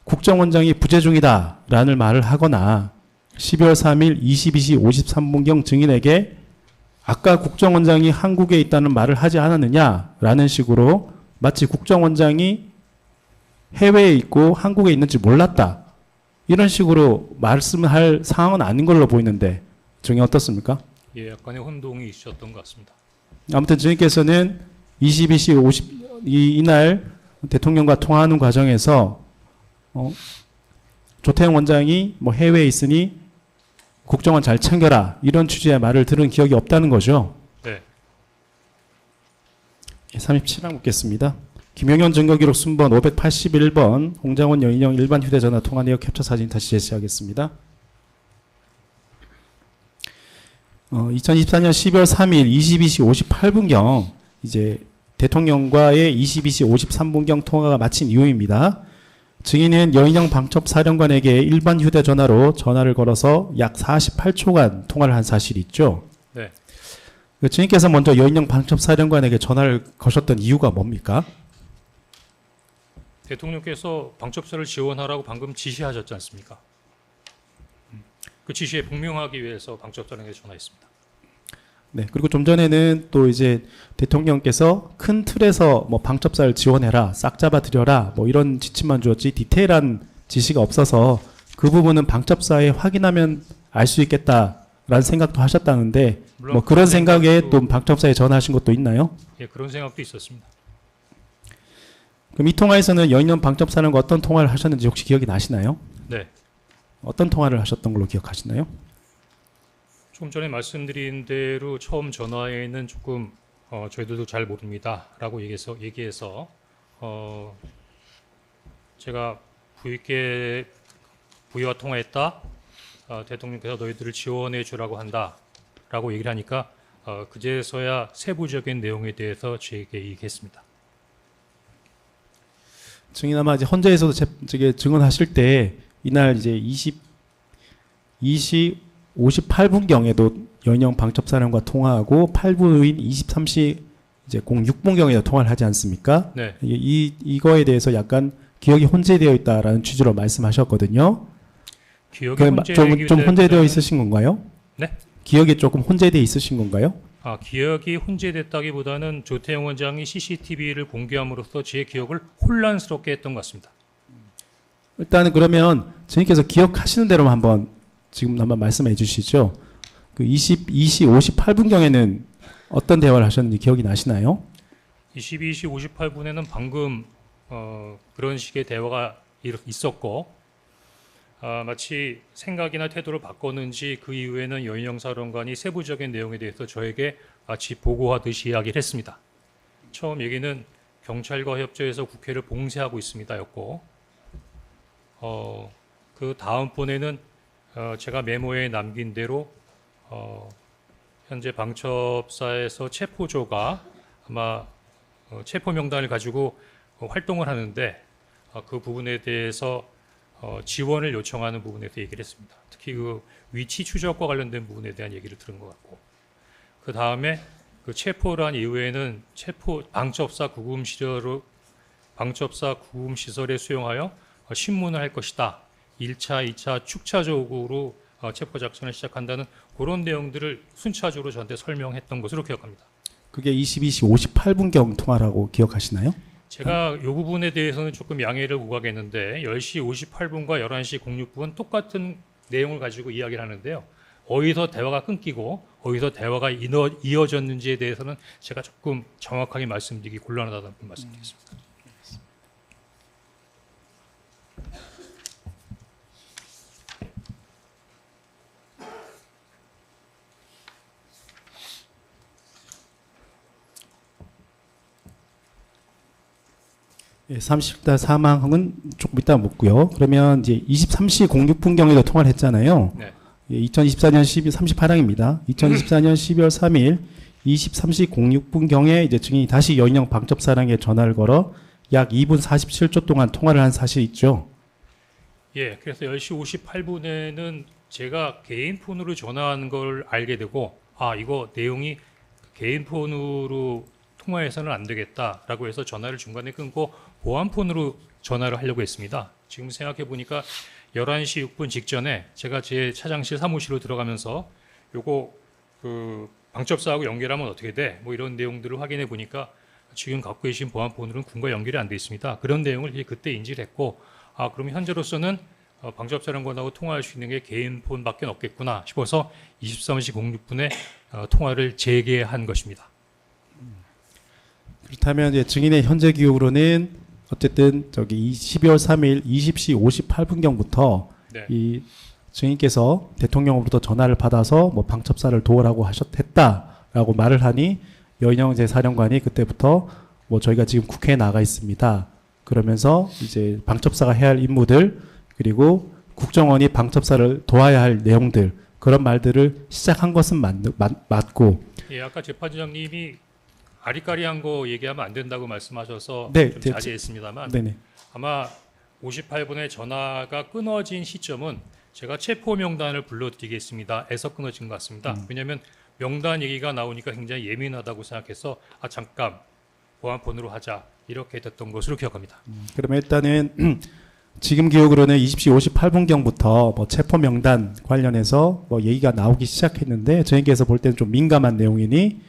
국정원장이 부재 중이다 라는 말을 하거나 12월 3일 22시 53분경 증인에게 아까 국정원장이 한국에 있다는 말을 하지 않았느냐라는 식으로 마치 국정원장이 해외에 있고 한국에 있는지 몰랐다. 이런 식으로 말씀할 상황은 아닌 걸로 보이는데 증인 어떻습니까? 예, 약간의 혼동이 있었던 것 같습니다. 아무튼 증인께서는 22시 50 이날 대통령과 통화하는 과정에서 조태영 원장이 뭐 해외에 있으니 국정원 잘 챙겨라 이런 취지의 말을 들은 기억이 없다는 거죠. 네. 37항 묻겠습니다. 김영현 증거기록 순번 581번 홍장원 여인영 일반 휴대전화 통화 내역 캡처 사진 다시 제시하겠습니다. 2024년 12월 3일 22시 58분경 이제 대통령과의 22시 53분경 통화가 마친 이후입니다. 증인은 여인영 방첩사령관에게 일반 휴대전화로 전화를 걸어서 약 48초간 통화를 한 사실이 있죠. 네. 증인께서 먼저 여인영 방첩사령관에게 전화를 거셨던 이유가 뭡니까? 대통령께서 방첩사를 지원하라고 방금 지시하셨지 않습니까? 그 지시에 복명하기 위해서 방첩사령에게 전화했습니다. 네. 그리고 좀 전에는 또 이제 대통령께서 큰 틀에서 뭐 방첩사를 지원해라, 싹 잡아들여라, 뭐 이런 지침만 주었지 디테일한 지시가 없어서 그 부분은 방첩사에 확인하면 알 수 있겠다라는 생각도 하셨다는데 뭐 그런 생각에 또 방첩사에 전화하신 것도 있나요? 예, 그런 생각도 있었습니다. 그럼 이 통화에서는 여인영 방첩사령과 어떤 통화를 하셨는지 혹시 기억이 나시나요? 네. 어떤 통화를 하셨던 걸로 기억하시나요? 조금 전에 말씀드린 대로 처음 전화에는 조금 저희들도 잘 모릅니다라고 얘기해서 제가 부위와 통화했다. 대통령께서 너희들을 지원해 주라고 한다라고 얘기를 하니까 그제서야 세부적인 내용에 대해서 저에게 얘기했습니다. 증인 아마 이제 헌재에서도 증언하실 때 이날 이제 2시 58분경에도 여인영 방첩사령과 통화하고 8분 후인 23시 이제 06분경에도 통화를 하지 않습니까? 네. 이거에 대해서 약간 기억이 혼재되어 있다라는 취지로 말씀하셨거든요. 기억이 좀 혼재되어 있으신 건가요? 네? 기억이 조금 혼재되어 있으신 건가요? 기억이 혼재됐다기보다는 조태영 원장이 CCTV를 공개함으로써 제 기억을 혼란스럽게 했던 것 같습니다. 일단은 그러면 증인께서 기억하시는 대로만 지금 한번 말씀해 주시죠. 그 22시 58분경에는 어떤 대화를 하셨는지 기억이 나시나요? 22시 58분에는 방금 그런 식의 대화가 있었고 마치 생각이나 태도를 바꿨는지 그 이후에는 여인영 사령관이 세부적인 내용에 대해서 저에게 마치 보고하듯이 이야기를 했습니다. 처음 얘기는 경찰과 협조해서 국회를 봉쇄하고 있습니다였고 그 다음번에는 제가 메모에 남긴 대로 현재 방첩사에서 체포조가 아마 체포 명단을 가지고 활동을 하는데 그 부분에 대해서 지원을 요청하는 부분에 대해서 얘기를 했습니다. 특히 그 위치 추적과 관련된 부분에 대한 얘기를 들은 것 같고 그 다음에 그 체포를 한 이후에는 방첩사 구금 시설에 수용하여 신문을 할 것이다. 1차, 2차 축차적으로 체포 작전을 시작한다는 그런 내용들을 순차적으로 저한테 설명했던 것으로 기억합니다. 그게 22시 58분경 통화라고 기억하시나요? 제가 이 부분에 대해서는 조금 양해를 구하겠는데 10시 58분과 11시 06분 똑같은 내용을 가지고 이야기를 하는데요. 어디서 대화가 끊기고 어디서 대화가 이어졌는지에 대해서는 제가 조금 정확하게 말씀드리기 곤란하다는 말씀드리겠습니다. 예, 30대 사망은 조금 이따 묻고요. 그러면 이제 23시 06분경에도 통화를 했잖아요. 네. 예, 2024년 38항입니다. 2024년 12월 3일 23시 06분경에 이제 증인이 다시 여인영 방첩사령에 전화를 걸어 약 2분 47초 동안 통화를 한 사실이 있죠. 예, 그래서 10시 58분에는 제가 개인 폰으로 전화한 걸 알게 되고, 아, 이거 내용이 개인 폰으로 통화해서는 안 되겠다라고 해서 전화를 중간에 끊고 보안 폰으로 전화를 하려고 했습니다. 지금 생각해 보니까 11시 6분 직전에 제가 제 차장실 사무실로 들어가면서 요거 그 방첩사하고 연결하면 어떻게 돼? 뭐 이런 내용들을 확인해 보니까 지금 갖고 계신 보안 폰으로는 군과 연결이 안 돼 있습니다. 그런 내용을 그때 인지를 했고, 아, 그럼 현재로서는 방첩사령관하고 통화할 수 있는 게 개인 폰밖에 없겠구나 싶어서 23시 06분에 통화를 재개한 것입니다. 그렇다면 이제 증인의 현재 기억으로는 어쨌든 저기 12월 3일 20시 58분경부터 네. 이 증인께서 대통령으로부터 전화를 받아서 뭐 방첩사를 도우라고 했다라고 말을 하니 여인영 제4령관이 그때부터 뭐 저희가 지금 국회에 나가 있습니다. 그러면서 이제 방첩사가 해야 할 임무들 그리고 국정원이 방첩사를 도와야 할 내용들 그런 말들을 시작한 것은 맞고 예, 아까 재판장님이 아리까리한 거 얘기하면 안 된다고 말씀하셔서 네, 좀 네, 자제했습니다만 네네. 아마 58분에 전화가 끊어진 시점은 제가 체포 명단을 불러드리겠습니다. 에서 끊어진 것 같습니다. 왜냐하면 명단 얘기가 나오니까 굉장히 예민하다고 생각해서 아 잠깐 보안폰으로 하자 이렇게 됐던 것으로 기억합니다. 그러면 일단은 지금 기억으로는 20시 58분경부터 뭐 체포 명단 관련해서 뭐 얘기가 나오기 시작했는데 저희께서 볼 때는 좀 민감한 내용이니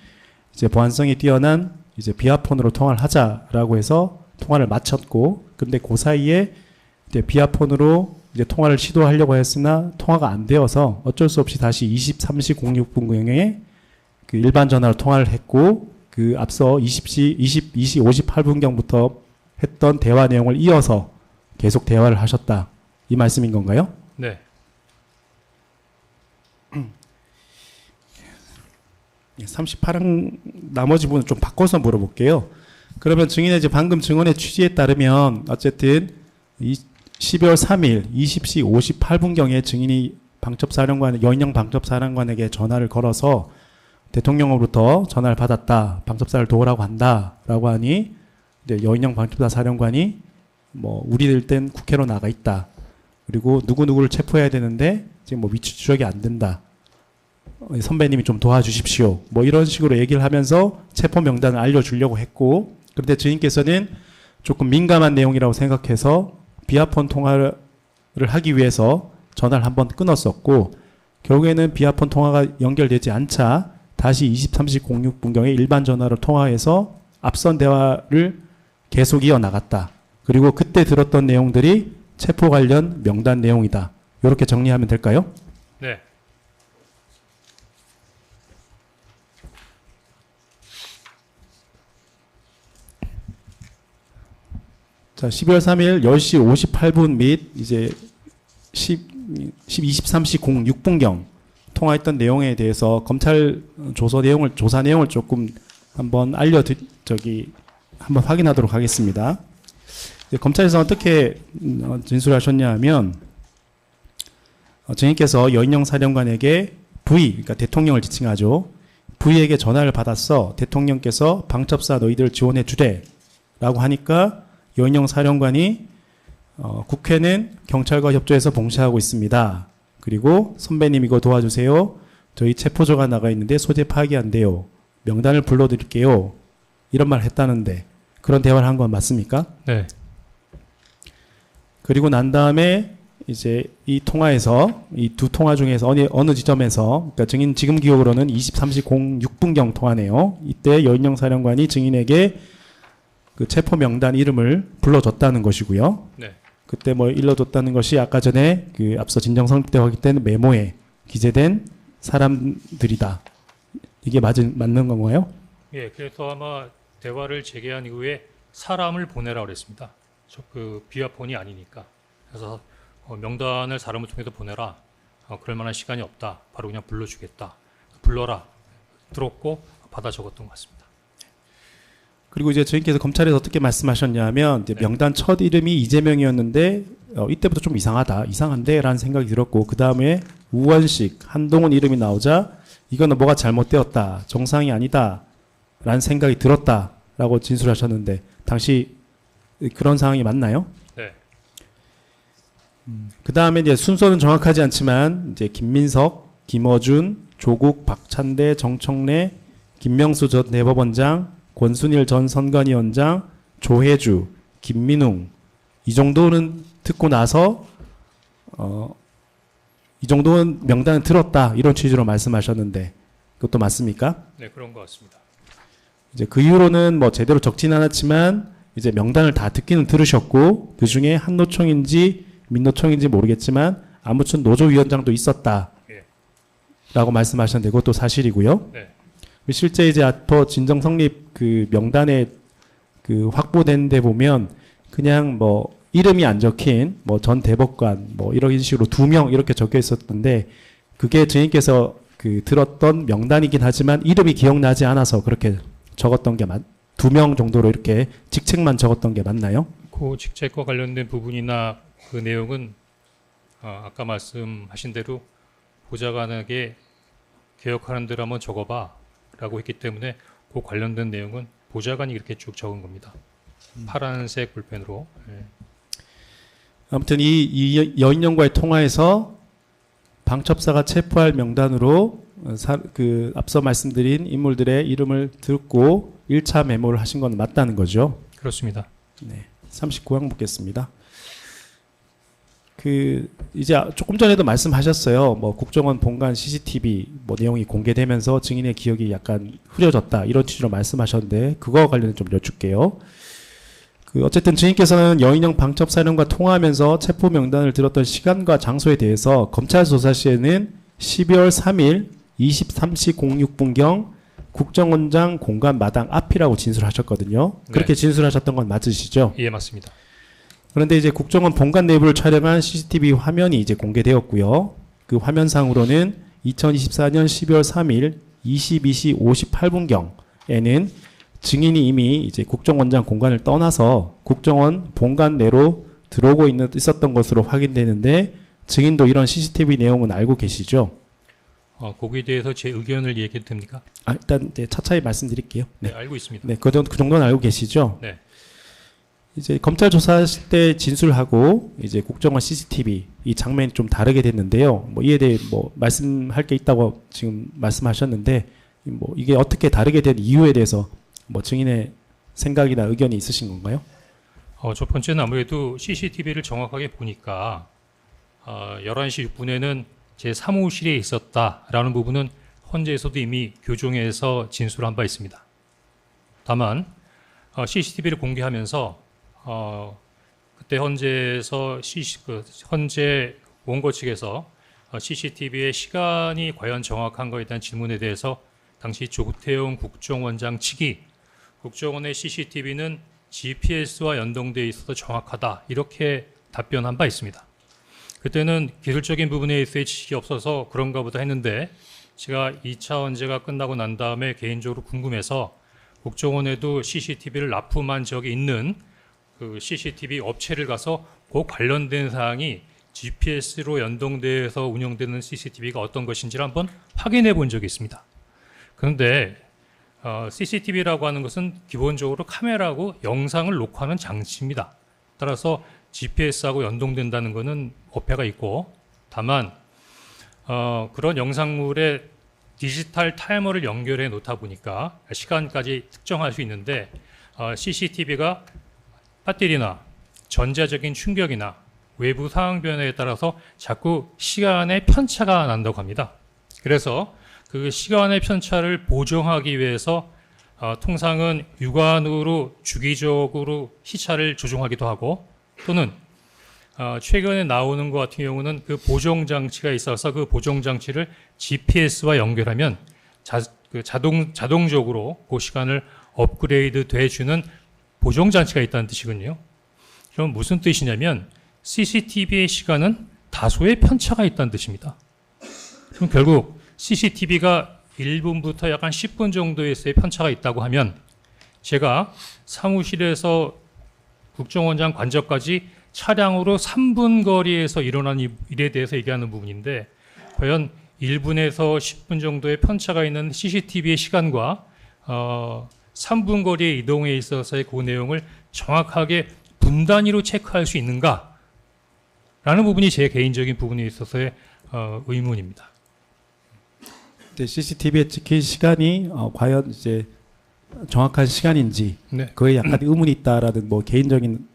이제 보안성이 뛰어난 이제 비아폰으로 통화를 하자라고 해서 통화를 마쳤고 근데 그 사이에 이제 비아폰으로 이제 통화를 시도하려고 했으나 통화가 안 되어서 어쩔 수 없이 다시 23시 06분경에 그 일반 전화로 통화를 했고 그 앞서 20시 58분경부터 했던 대화 내용을 이어서 계속 대화를 하셨다. 이 말씀인 건가요? 네. 38항 나머지 부분 좀 바꿔서 물어볼게요. 그러면 증인의 이제 방금 증언의 취지에 따르면 어쨌든 12월 3일 20시 58분경에 증인이 방첩사령관 여인영 방첩사령관에게 전화를 걸어서 대통령으로부터 전화를 받았다. 방첩사를 도우라고 한다라고 하니 이제 여인영 방첩사령관이 뭐 우리들 땐 국회로 나가 있다. 그리고 누구누구를 체포해야 되는데 지금 뭐 위치 추적이 안 된다. 선배님이 좀 도와주십시오. 뭐 이런 식으로 얘기를 하면서 체포 명단을 알려주려고 했고 그런데 증인께서는 조금 민감한 내용이라고 생각해서 비아폰 통화를 하기 위해서 전화를 한번 끊었었고 결국에는 비아폰 통화가 연결되지 않자 다시 23시 06분경에 일반 전화로 통화해서 앞선 대화를 계속 이어나갔다. 그리고 그때 들었던 내용들이 체포 관련 명단 내용이다. 이렇게 정리하면 될까요? 네. 자, 12월 3일 10시 58분 및 이제 23시 06분경 통화했던 내용에 대해서 검찰 조사 내용을 조금 한번 한번 확인하도록 하겠습니다. 검찰에서 어떻게 진술하셨냐 하면 증인께서 여인영 사령관에게 그러니까 대통령을 지칭하죠. V에게 전화를 받았어. 대통령께서 방첩사 너희들 지원해 주래. 라고 하니까 여인영 사령관이 국회는 경찰과 협조해서 봉쇄하고 있습니다. 그리고 선배님 이거 도와주세요. 저희 체포조가 나가 있는데 소재 파악이 안 돼요. 명단을 불러드릴게요. 이런 말 했다는데 그런 대화를 한 건 맞습니까? 네. 그리고 난 다음에 이제 이 통화에서 이 두 통화 중에서 어느 지점에서 그러니까 증인 지금 기억으로는 23시 06분경 통화네요. 이때 여인영 사령관이 증인에게 그 체포 명단 이름을 불러줬다는 것이고요. 네. 그때 뭐 일러줬다는 것이 아까 전에 그 앞서 진정성 때 확인된 메모에 기재된 사람들이다. 이게 맞는 건가요? 예, 그래서 아마 대화를 재개한 이후에 사람을 보내라고 그랬습니다. 그 비화폰이 아니니까. 그래서 명단을 사람을 통해서 보내라. 그럴 만한 시간이 없다. 바로 그냥 불러주겠다. 불러라. 들었고 받아 적었던 것 같습니다. 그리고 이제 저희께서 검찰에서 어떻게 말씀하셨냐면 이제 네. 명단 첫 이름이 이재명이었는데 이때부터 좀 이상한데라는 생각이 들었고 그 다음에 우원식, 한동훈 이름이 나오자 이거는 뭐가 잘못되었다, 정상이 아니다라는 생각이 들었다라고 진술하셨는데 당시 그런 상황이 맞나요? 네. 그 다음에 이제 순서는 정확하지 않지만 이제 김민석, 김어준, 조국, 박찬대, 정청래, 김명수 전 대법원장, 권순일 전 선관위원장, 조혜주, 김민웅 이 정도는 듣고 나서 이 정도는 명단을 들었다 이런 취지로 말씀하셨는데 그것도 맞습니까? 네, 그런 것 같습니다. 이제 그 이후로는 뭐 제대로 적진 않았지만 이제 명단을 다 듣기는 들으셨고 그 중에 한노총인지 민노총인지 모르겠지만 아무튼 노조위원장도 있었다라고 예. 말씀하셨는데 그것도 사실이고요. 네. 실제 이제 앞으로 진정 성립 그 명단에 그 확보된 데 보면 그냥 뭐 이름이 안 적힌 뭐 전 대법관 뭐 이런 식으로 2명 이렇게 적혀 있었던데 그게 증인께서 그 들었던 명단이긴 하지만 이름이 기억나지 않아서 그렇게 적었던 게 2명 정도로 이렇게 직책만 적었던 게 맞나요? 그 직책과 관련된 부분이나 그 내용은 아까 말씀하신 대로 보좌관에게 개혁하는 대로 한번 적어봐라고 했기 때문에 그 관련된 내용은 보좌관이 이렇게 쭉 적은 겁니다. 파란색 볼펜으로. 예. 아무튼 이 여인영과의 통화에서 방첩사가 체포할 명단으로 그 앞서 말씀드린 인물들의 이름을 듣고 1차 메모를 하신 건 맞다는 거죠. 그렇습니다. 네. 39항 보겠습니다. 그 이제 조금 전에도 말씀하셨어요. 뭐 국정원 본관 CCTV 뭐 내용이 공개되면서 증인의 기억이 약간 흐려졌다 이런 취지로 말씀하셨는데 그거와 관련해 좀 여쭙게요. 그 어쨌든 증인께서는 여인영 방첩사령과 통화하면서 체포 명단을 들었던 시간과 장소에 대해서 검찰 조사 시에는 12월 3일 23시 06분경 국정원장 공간 마당 앞이라고 진술하셨거든요. 그렇게 네. 진술하셨던 건 맞으시죠? 예, 맞습니다. 그런데 이제 국정원 본관 내부를 촬영한 CCTV 화면이 이제 공개되었고요. 그 화면상으로는 2024년 12월 3일 22시 58분경에는 증인이 이미 이제 국정원장 공간을 떠나서 국정원 본관 내로 들어오고 있었던 것으로 확인되는데 증인도 이런 CCTV 내용은 알고 계시죠? 거기에 대해서 제 의견을 얘기해도 됩니까? 일단 이제 차차히 말씀드릴게요. 네, 알고 있습니다. 네, 그 정도는 알고 계시죠? 네. 이제 검찰 조사하실 때 진술하고 이제 국정원 CCTV 이 장면이 좀 다르게 됐는데요. 뭐 이에 대해 뭐 말씀할 게 있다고 지금 말씀하셨는데 뭐 이게 어떻게 다르게 된 이유에 대해서 뭐 증인의 생각이나 의견이 있으신 건가요? 첫 번째는 아무래도 CCTV를 정확하게 보니까 11시 6분에는 제 사무실에 있었다라는 부분은 헌재에서도 이미 교정에서 진술한 바 있습니다. 다만 CCTV를 공개하면서 그때 헌재에서 헌재 원고 측에서 CCTV의 시간이 과연 정확한 거에 대한 질문에 대해서 당시 조태용 국정원장 측이 국정원의 CCTV는 GPS와 연동되어 있어서 정확하다 이렇게 답변한 바 있습니다. 그때는 기술적인 부분에 있어서 지식이 없어서 그런가 보다 했는데 제가 2차 헌재가 끝나고 난 다음에 개인적으로 궁금해서 국정원에도 CCTV를 납품한 적이 있는 그 CCTV 업체를 가서 그 관련된 사항이 GPS로 연동돼서 운영되는 CCTV가 어떤 것인지를 한번 확인해 본 적이 있습니다. 그런데 CCTV라고 하는 것은 기본적으로 카메라하고 영상을 녹화하는 장치입니다. 따라서 GPS하고 연동된다는 것은 어폐가 있고 다만 그런 영상물에 디지털 타이머를 연결해 놓다 보니까 시간까지 특정할 수 있는데 CCTV가 배터리나 전자적인 충격이나 외부 상황 변화에 따라서 자꾸 시간의 편차가 난다고 합니다. 그래서 그 시간의 편차를 보정하기 위해서 통상은 육안으로 주기적으로 시차를 조정하기도 하고 또는 최근에 나오는 것 같은 경우는 그 보정 장치가 있어서 그 보정 장치를 GPS와 연결하면 자동적으로 그 시간을 업그레이드 돼주는 보정 장치가 있다는 뜻이거든요. 그럼 무슨 뜻이냐면 CCTV의 시간은 다소의 편차가 있다는 뜻입니다. 그럼 결국 CCTV가 1분부터 약간 10분 정도에서의 편차가 있다고 하면 제가 사무실에서 국정원장 관저까지 차량으로 3분 거리에서 일어난 일에 대해서 얘기하는 부분인데 과연 1분에서 10분 정도의 편차가 있는 CCTV의 시간과 3분 거리의 이동에 있어서의 그 내용을 정확하게 분 단위로 체크할 수 있는가? 라는 부분이 제 개인적인 부분에 있어서의 의문입니다. CCTV에 찍힌 시간이 과연 이제 정확한 시간인지 네. 그에 약간 의문이 있다라는 뭐 개인적인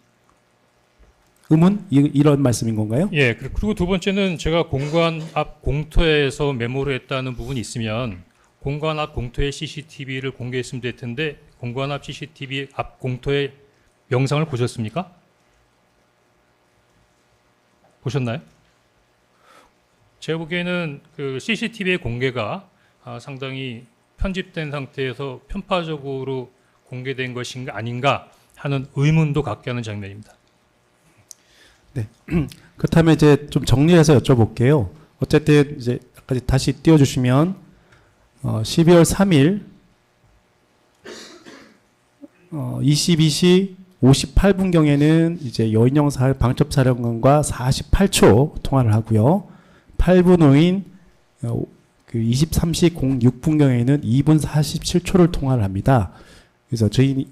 의문 이런 말씀인 건가요? 예. 그리고 두 번째는 제가 공간 앞 공터에서 메모를 했다는 부분이 있으면 공간 앞 공터의 CCTV를 공개했으면 될 텐데 공간 앞 CCTV 앞 공터의 영상을 보셨습니까? 보셨나요? 제가 보기에는 그 CCTV의 공개가 상당히 편집된 상태에서 편파적으로 공개된 것인가 아닌가 하는 의문도 갖게 하는 장면입니다. 네. 그렇다면 이제 좀 정리해서 여쭤볼게요. 어쨌든 이제 다시 띄워주시면 12월 3일 22시 58분경에는 이제 여인영 방첩사령관과 48초 통화를 하고요. 8분 후인 그 23시 06분경에는 2분 47초를 통화를 합니다. 그래서 저희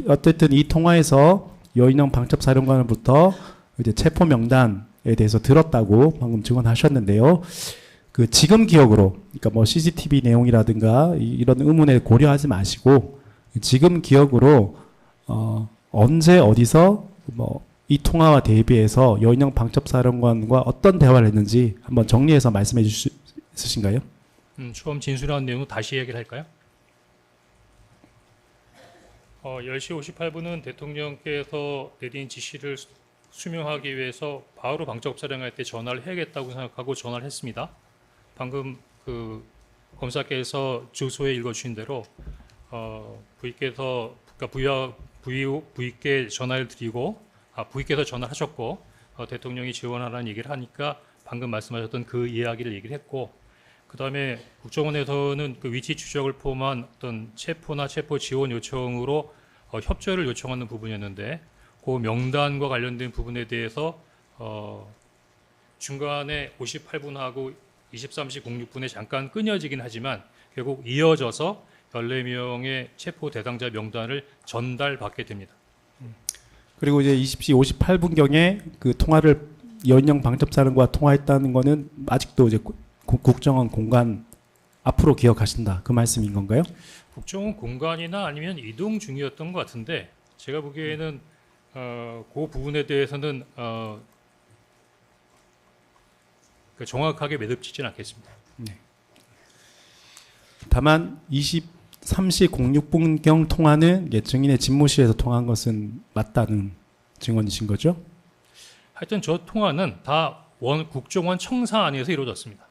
어쨌든 이 통화에서 여인영 방첩사령관으로부터 이제 체포 명단에 대해서 들었다고 방금 증언하셨는데요. 그 지금 기억으로, 그러니까 뭐 CCTV 내용이라든가 이런 의문에 고려하지 마시고 지금 기억으로 언제 어디서 뭐 이 통화와 대비해서 여인영 방첩사령관과 어떤 대화를 했는지 한번 정리해서 말씀해 주실 수 있으신가요? 처음 진술한 내용을 다시 얘기를 할까요? 10시 58분은 대통령께서 내린 지시를 수명하기 위해서 바로 방첩사령관한테 전화를 해야겠다고 생각하고 전화를 했습니다. 방금 그 검사께서 주소에 읽어주신 대로 부의께서 그러니까 부의께 전화를 드리고 부의께서 전화를 하셨고 대통령이 지원하라는 얘기를 하니까 방금 말씀하셨던 그 이야기를 얘기를 했고 그 다음에 국정원에서는 그 위치 추적을 포함한 어떤 체포나 체포 지원 요청으로 협조를 요청하는 부분이었는데 그 명단과 관련된 부분에 대해서 중간에 58분하고 23시 06분에 잠깐 끊어지긴 하지만 결국 이어져서 14명의 체포 대상자 명단을 전달받게 됩니다. 그리고 이제 20시 58분경에 그 통화를 여인영 방첩사령관과 통화했다는 거는 아직도 이제 국정원 공간 앞으로 기억하신다 그 말씀인 건가요? 국정원 공간이나 아니면 이동 중이었던 것 같은데 제가 보기에는 그 부분에 대해서는 정확하게 매듭짓지는 않겠습니다. 네. 다만 23시 06분경 통화는 증인의 집무실에서 통화한 것은 맞다는 증언이신 거죠? 하여튼 저 통화는 다 국정원 청사 안에서 이루어졌습니다.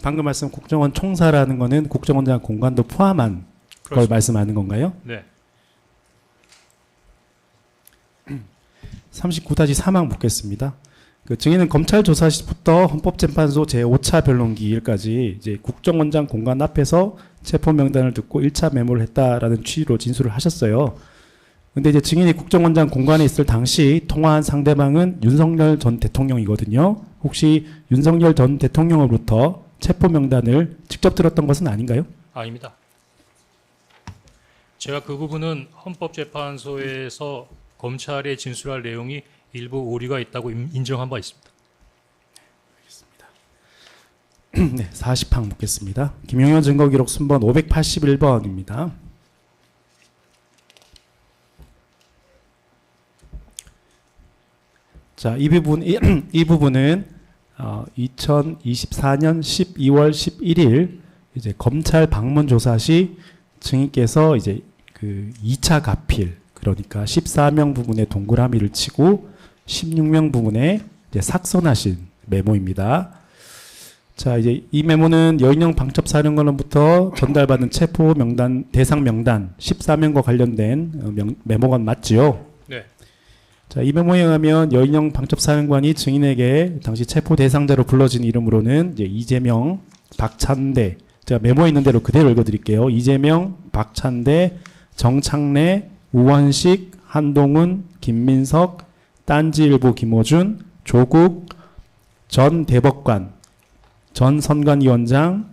방금 말씀 국정원 총사라는 거는 국정원장 공간도 포함한 그렇습니다. 걸 말씀하는 건가요? 네. 39-3항 묻겠습니다. 그 증인은 검찰 조사 시부터 헌법재판소 제5차 변론기일까지 이제 국정원장 공간 앞에서 체포 명단을 듣고 1차 메모를 했다라는 취지로 진술을 하셨어요. 근데 이제 증인이 국정원장 공간에 있을 당시 통화한 상대방은 윤석열 전 대통령이거든요. 혹시 윤석열 전 대통령으로부터 체포 명단을 직접 들었던 것은 아닌가요? 아닙니다. 제가 그 부분은 헌법재판소에서 검찰에 진술할 내용이 일부 오류가 있다고 인정한 바 있습니다. 네, 40항 묻겠습니다. 김용현 증거기록 순번 581번입니다. 자, 이 부분은 2024년 12월 11일 이제 검찰 방문 조사 시 증인께서 이제 그 2차 가필 그러니까 14명 부분에 동그라미를 치고 16명 부분에 이제 삭선하신 메모입니다. 자, 이제 이 메모는 여인영 방첩사령관으로부터 전달받은 체포 명단 대상 명단 14명과 관련된 메모가 맞지요? 네. 자, 이 메모에 의하면 여인영 방첩사령관이 증인에게 당시 체포 대상자로 불러진 이름으로는 이제 이재명, 박찬대, 제가 메모에 있는 대로 그대로 읽어드릴게요. 이재명, 박찬대, 정창래, 우원식, 한동훈, 김민석, 딴지일보 김호준, 조국, 전 대법관, 전 선관위원장,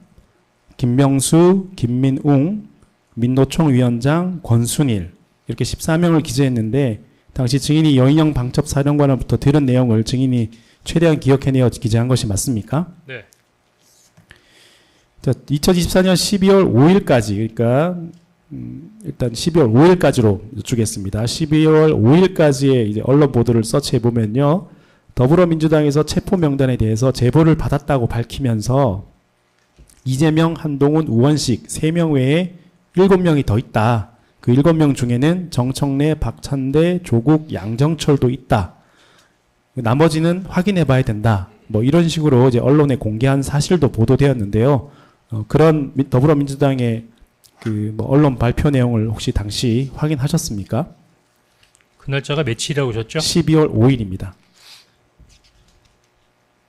김명수, 김민웅, 민노총 위원장, 권순일 이렇게 14명을 기재했는데 당시 증인이 여인영 방첩사령관으로부터 들은 내용을 증인이 최대한 기억해내어 기재한 것이 맞습니까? 네. 자, 2024년 12월 5일까지 그러니까 일단 12월 5일까지로 여쭈겠습니다. 12월 5일까지의 이제 언론 보도를 서치해 보면요. 더불어민주당에서 체포 명단에 대해서 제보를 받았다고 밝히면서 이재명, 한동훈, 우원식 3명 외에 7명이 더 있다. 그 7명 중에는 정청래, 박찬대, 조국, 양정철도 있다. 나머지는 확인해 봐야 된다. 뭐 이런 식으로 이제 언론에 공개한 사실도 보도되었는데요. 그런 더불어민주당의 그 뭐 언론 발표 내용을 혹시 당시 확인하셨습니까? 그 날짜가 며칠이라고 하셨죠? 12월 5일입니다.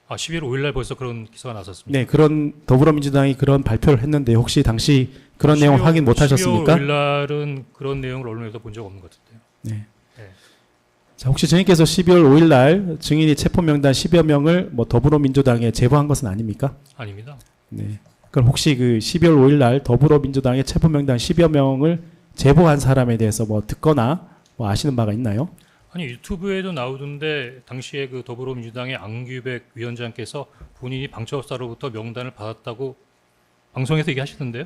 아, 11월 5일 날 벌써 그런 기사가 나섰습니다. 네, 그런 더불어민주당이 그런 발표를 했는데 혹시 당시 그런 내용을 확인 못 하셨습니까? 12월 5일 날은 그런 내용을 언론에서 본 적 없는 것 같은데요. 네. 네. 자, 혹시 증인께서 12월 5일 날 증인이 체포 명단 10여 명을 뭐 더불어민주당에 제보한 것은 아닙니까? 아닙니다. 네. 그럼 혹시 그 12월 5일 날 더불어민주당의 체포 명단 10여 명을 제보한 사람에 대해서 뭐 듣거나 뭐 아시는 바가 있나요? 아니 유튜브에도 나오던데 당시에 그 더불어민주당의 안규백 위원장께서 본인이 방첩사로부터 명단을 받았다고 방송에서 얘기하시던데요.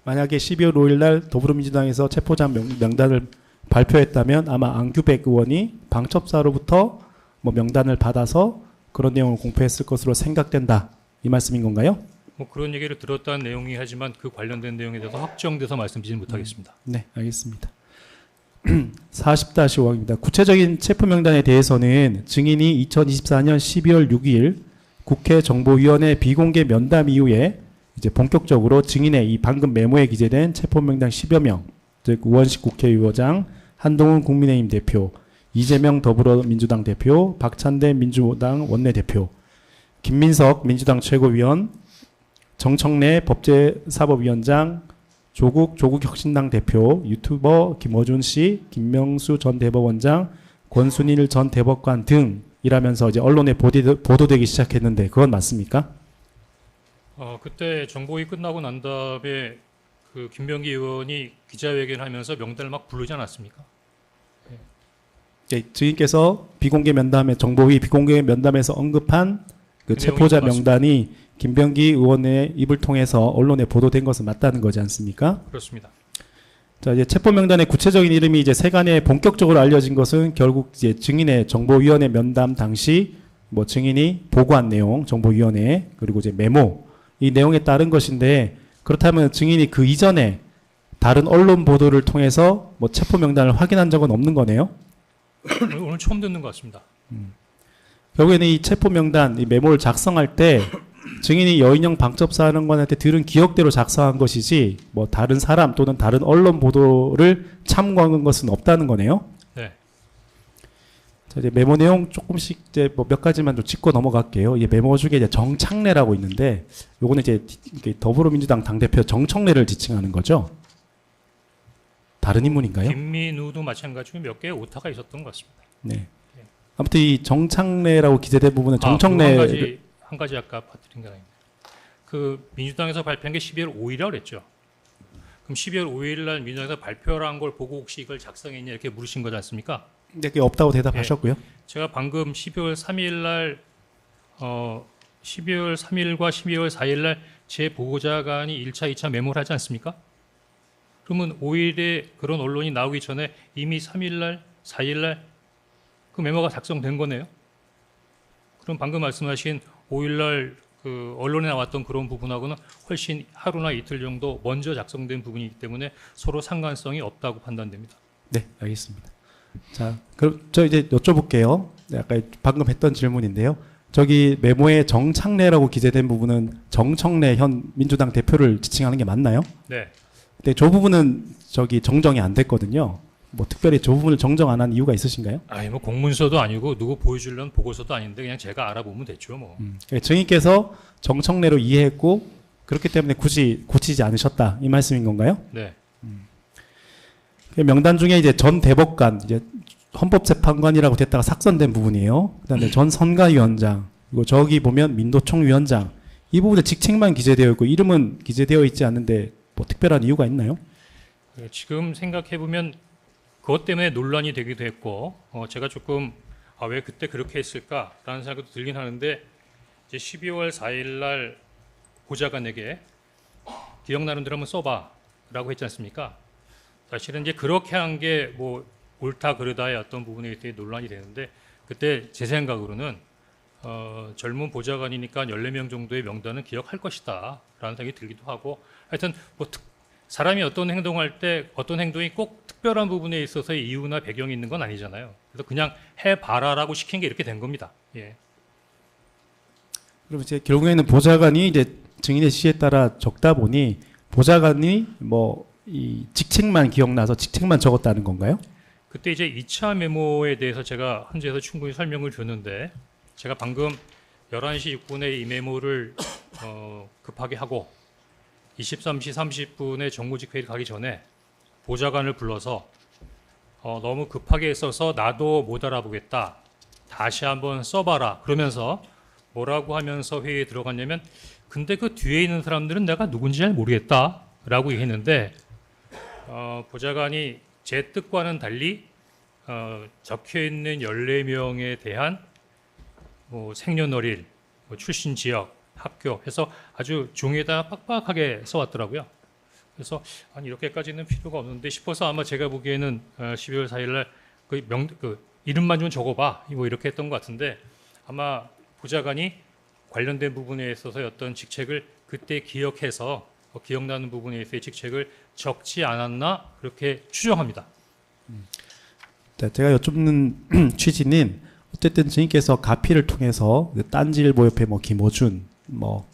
만약에 12월 5일 날 더불어민주당에서 체포자 명단을 발표했다면 아마 안규백 의원이 방첩사로부터 뭐 명단을 받아서 그런 내용을 공표했을 것으로 생각된다. 이 말씀인 건가요? 뭐 그런 얘기를 들었다는 내용이 하지만 그 관련된 내용에 대해서 확정돼서 말씀드리지 못하겠습니다. 네, 알겠습니다. 40-5항입니다. 구체적인 체포 명단에 대해서는 증인이 2024년 12월 6일 국회 정보위원회 비공개 면담 이후에 이제 본격적으로 증인의 이 방금 메모에 기재된 체포 명단 10여 명, 즉 우원식 국회의원장, 한동훈 국민의힘 대표, 이재명 더불어민주당 대표, 박찬대 민주당 원내대표, 김민석 민주당 최고위원, 정청래 법제사법위원장, 조국 혁신당 대표, 유튜버 김어준 씨, 김명수 전 대법원장, 권순일 전 대법관 등이라면서 이제 언론에 보도되기 시작했는데 그건 맞습니까? 그때 정보위 끝나고 난 다음에 그 김병기 의원이 기자회견하면서 명단을 막 부르지 않았습니까? 네, 증인께서 비공개 면담에 정보위 비공개 면담에서 언급한 그 체포자 명단이 김병기 의원의 입을 통해서 언론에 보도된 것은 맞다는 거지 않습니까? 그렇습니다. 자, 이제 체포 명단의 구체적인 이름이 이제 세간에 본격적으로 알려진 것은 결국 이제 증인의 정보위원회 면담 당시 뭐 증인이 보고한 내용, 정보위원회 그리고 이제 메모 이 내용에 따른 것인데 그렇다면 증인이 그 이전에 다른 언론 보도를 통해서 뭐 체포 명단을 확인한 적은 없는 거네요. 오늘 처음 듣는 것 같습니다. 결국에는 이 체포 명단, 이 메모를 작성할 때 증인이 여인영 방첩사령관한테 들은 기억대로 작성한 것이지 뭐 다른 사람 또는 다른 언론 보도를 참고한 것은 없다는 거네요. 네. 자, 이제 메모 내용 조금씩 이제 뭐 몇 가지만 좀 짚고 넘어갈게요. 이 메모 중에 이제 정창래라고 있는데 요거는 이제 더불어민주당 당대표 정청래를 지칭하는 거죠. 다른 인물인가요? 김민우도 마찬가지로 몇 개의 오타가 있었던 것 같습니다. 네. 아무튼 이 정창래라고 기재된 부분은 그리고 정청래 한 가지 아까 빠뜨린 게 아닙니다. 그 민주당에서 발표한 게 12월 5일이라고 그랬죠. 그럼 12월 5일 날 민주당에서 발표를 한 걸 보고 혹시 이걸 작성했냐 이렇게 물으신 거지 않습니까? 네, 그게 없다고 대답하셨고요. 제가 방금 12월 3일 날 12월 3일과 12월 4일 날 제 보고자관이 1차, 2차 메모를 하지 않습니까? 그러면 5일에 그런 언론이 나오기 전에 이미 3일 날, 4일 날 그 메모가 작성된 거네요. 그럼 방금 말씀하신 5일 날 그 언론에 나왔던 그런 부분하고는 훨씬 하루나 이틀 정도 먼저 작성된 부분이기 때문에 서로 상관성이 없다고 판단됩니다. 네, 알겠습니다. 자, 그럼 저 이제 여쭤볼게요. 아까 방금 했던 질문인데요. 저기 메모에 정창래라고 기재된 부분은 정청래 현 민주당 대표를 지칭하는 게 맞나요? 네. 근데 저 부분은 저기 정정이 안 됐거든요. 뭐 특별히 저 부분을 정정 안 한 이유가 있으신가요? 아니 뭐 공문서도 아니고 누구 보여주려는 보고서도 아닌데 그냥 제가 알아보면 됐죠 뭐. 증인께서 정청래로 이해했고 그렇기 때문에 굳이 고치지 않으셨다 이 말씀인 건가요? 네. 명단 중에 이제 전 대법관, 이제 헌법재판관이라고 됐다가 삭선된 부분이에요. 그다음에 전 선가위원장, 그리고 저기 보면 민노총위원장 이 부분에 직책만 기재되어 있고 이름은 기재되어 있지 않는데 뭐 특별한 이유가 있나요? 지금 생각해 보면 그것 때문에 논란이 되기도 했고 제가 조금 왜 그때 그렇게 했을까라는 생각도 들긴 하는데 이제 12월 4일 날 보좌관에게 기억나는 대로 한번 써봐라고 했지 않습니까? 사실은 이제 그렇게 한 게 뭐 옳다 그르다의 어떤 부분에 대해 논란이 되는데 그때 제 생각으로는 젊은 보좌관이니까 14명 정도의 명단은 기억할 것이다 라는 생각이 들기도 하고 하여튼 뭐 사람이 어떤 행동할 때 어떤 행동이 꼭 특별한 부분에 있어서의 이유나 배경이 있는 건 아니잖아요. 그래서 그냥 해봐라라고 시킨 게 이렇게 된 겁니다. 예. 그럼 이제 결국에는 보좌관이 이제 증인의 지시에 따라 적다 보니 보좌관이 뭐 이 직책만 기억나서 직책만 적었다는 건가요? 그때 이제 2차 메모에 대해서 제가 헌재에서 충분히 설명을 줬는데 제가 방금 11시 6분에 이 메모를 급하게 하고 23시 30분에 정무직 회의를 가기 전에 보좌관을 불러서 너무 급하게 했어서 나도 못 알아보겠다. 다시 한번 써봐라. 그러면서 뭐라고 하면서 회의에 들어갔냐면 근데 그 뒤에 있는 사람들은 내가 누군지 잘 모르겠다라고 얘기했는데 보좌관이 제 뜻과는 달리 적혀있는 14명에 대한 뭐 생년월일, 뭐 출신 지역, 학교 해서 아주 종이에다 빡빡하게 써왔더라고요. 그래서 아니 이렇게까지는 필요가 없는데 싶어서 아마 제가 보기에는 12월 4일날 그 이름만 좀 적어봐 뭐 이렇게 했던 것 같은데 아마 보좌관이 관련된 부분에 있어서의 어떤 직책을 그때 기억해서 기억나는 부분에 있어서의 직책을 적지 않았나 그렇게 추정합니다. 제가 여쭙는 취지는 어쨌든 증인께서 가피를 통해서 딴지일보 옆에 뭐 김호준, 뭐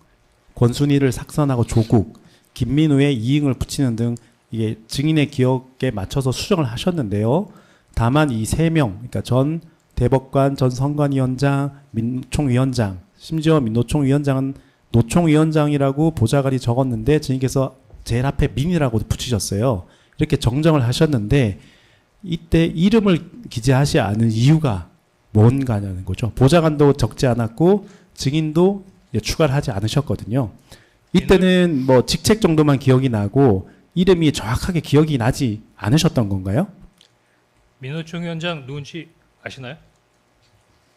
권순희를 삭선하고 조국, 김민우의 이응을 붙이는 등 이게 증인의 기억에 맞춰서 수정을 하셨는데요. 다만 이 세 명, 그러니까 전 대법관, 전 선관위원장, 민노총위원장, 심지어 민노총위원장은 노총위원장이라고 보좌관이 적었는데 증인께서 제일 앞에 민이라고 붙이셨어요. 이렇게 정정을 하셨는데 이때 이름을 기재하지 않은 이유가 뭔가냐는 거죠. 보좌관도 적지 않았고 증인도 추가를 하지 않으셨거든요. 이때는 뭐 직책 정도만 기억이 나고 이름이 정확하게 기억이 나지 않으셨던 건가요? 민노총 위원장 누군지 아시나요?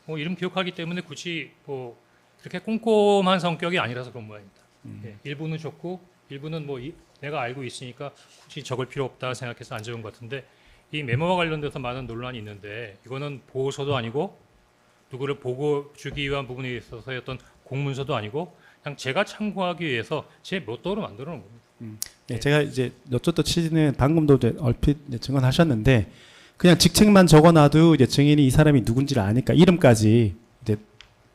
뭐 이름 기억하기 때문에 굳이 뭐 그렇게 꼼꼼한 성격이 아니라서 그런 모양입니다. 예, 일부는 적고 일부는 뭐 내가 알고 있으니까 굳이 적을 필요 없다 생각해서 안 적은 것 같은데 이 메모와 관련돼서 많은 논란이 있는데 이거는 보고서도 아니고 누구를 보고 주기 위한 부분에 있어서의 어떤 공문서도 아니고 그냥 제가 참고하기 위해서 제 묘도로 만들어 놓은 겁니다. 네, 제가 이제 여쭙던 취지는 방금도 이제 얼핏 이제 증언하셨는데 그냥 직책만 적어놔도 이제 증인이 이 사람이 누군지를 아니까 이름까지 이제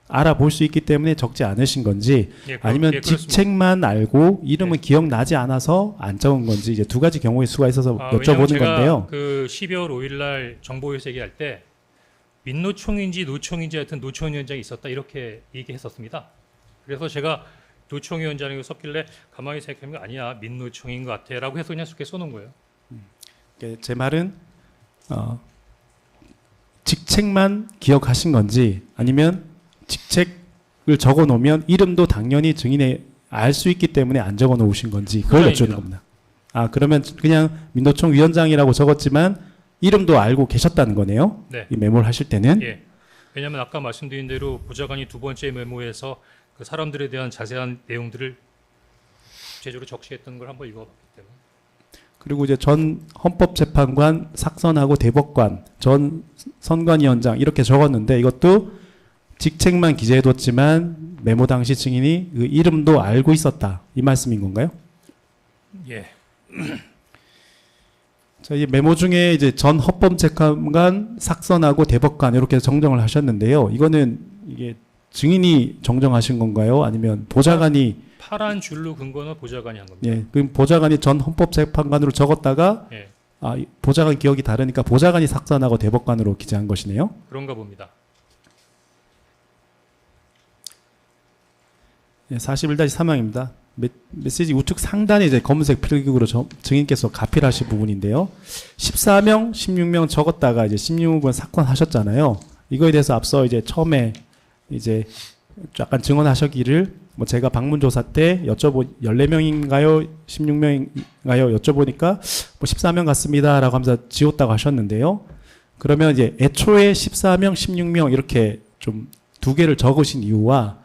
알아볼 수 있기 때문에 적지 않으신 건지 아니면 직책만 알고 이름은 기억나지 않아서 안 적은 건지 이제 두 가지 경우의 수가 있어서 여쭤보는 제가 건데요. 그 12월 5일 날 정보유세 얘기할 때 민노총인지 노총인지 하여튼 노총위원장이 있었다 이렇게 얘기했었습니다. 그래서 제가 노총위원장이고 썼길래 가만히 생각해보면 아니야 민노총인 것 같아라고 해서 그냥 쉽게 써놓은 거예요. 제 말은 직책만 기억하신 건지 아니면 직책을 적어 놓으면 이름도 당연히 증인이 알 수 있기 때문에 안 적어 놓으신 건지 그걸 여쭈는 겁니다. 그러면 그냥 민노총 위원장이라고 적었지만 이름도 알고 계셨다는 거네요. 네. 이 메모를 하실 때는. 예. 왜냐하면 아까 말씀드린 대로 보좌관이 두 번째 메모에서 그 사람들에 대한 자세한 내용들을 구체적으로 적시했던 걸 한번 읽어봤기 때문에. 그리고 이제 전 헌법재판관 삭선하고 대법관, 전 선관위원장 이렇게 적었는데 이것도 직책만 기재해뒀지만 메모 당시 증인이 그 이름도 알고 있었다 이 말씀인 건가요? 예. 자, 이 메모 중에 이제 전 헌법재판관, 삭선하고 대법관 이렇게 정정을 하셨는데요. 이거는 이게 증인이 정정하신 건가요? 아니면 보좌관이 파란 줄로 근거는 보좌관이 한 겁니다. 예, 그럼 보좌관이 전 헌법재판관으로 적었다가 예, 보좌관 기억이 다르니까 보좌관이 삭선하고 대법관으로 기재한 것이네요. 그런가 봅니다. 예, 41-3항입니다. 메시지 우측 상단에 이제 검은색 필기구로 증인께서 가필하신 부분인데요. 14명, 16명 적었다가 이제 16번 사건하셨잖아요. 이거에 대해서 앞서 이제 처음에 이제 약간 증언하셨기를 뭐 제가 방문조사 때 14명인가요? 16명인가요? 여쭤보니까 뭐 14명 같습니다라고 하면서 지웠다고 하셨는데요. 그러면 이제 애초에 14명, 16명 이렇게 좀 두 개를 적으신 이유와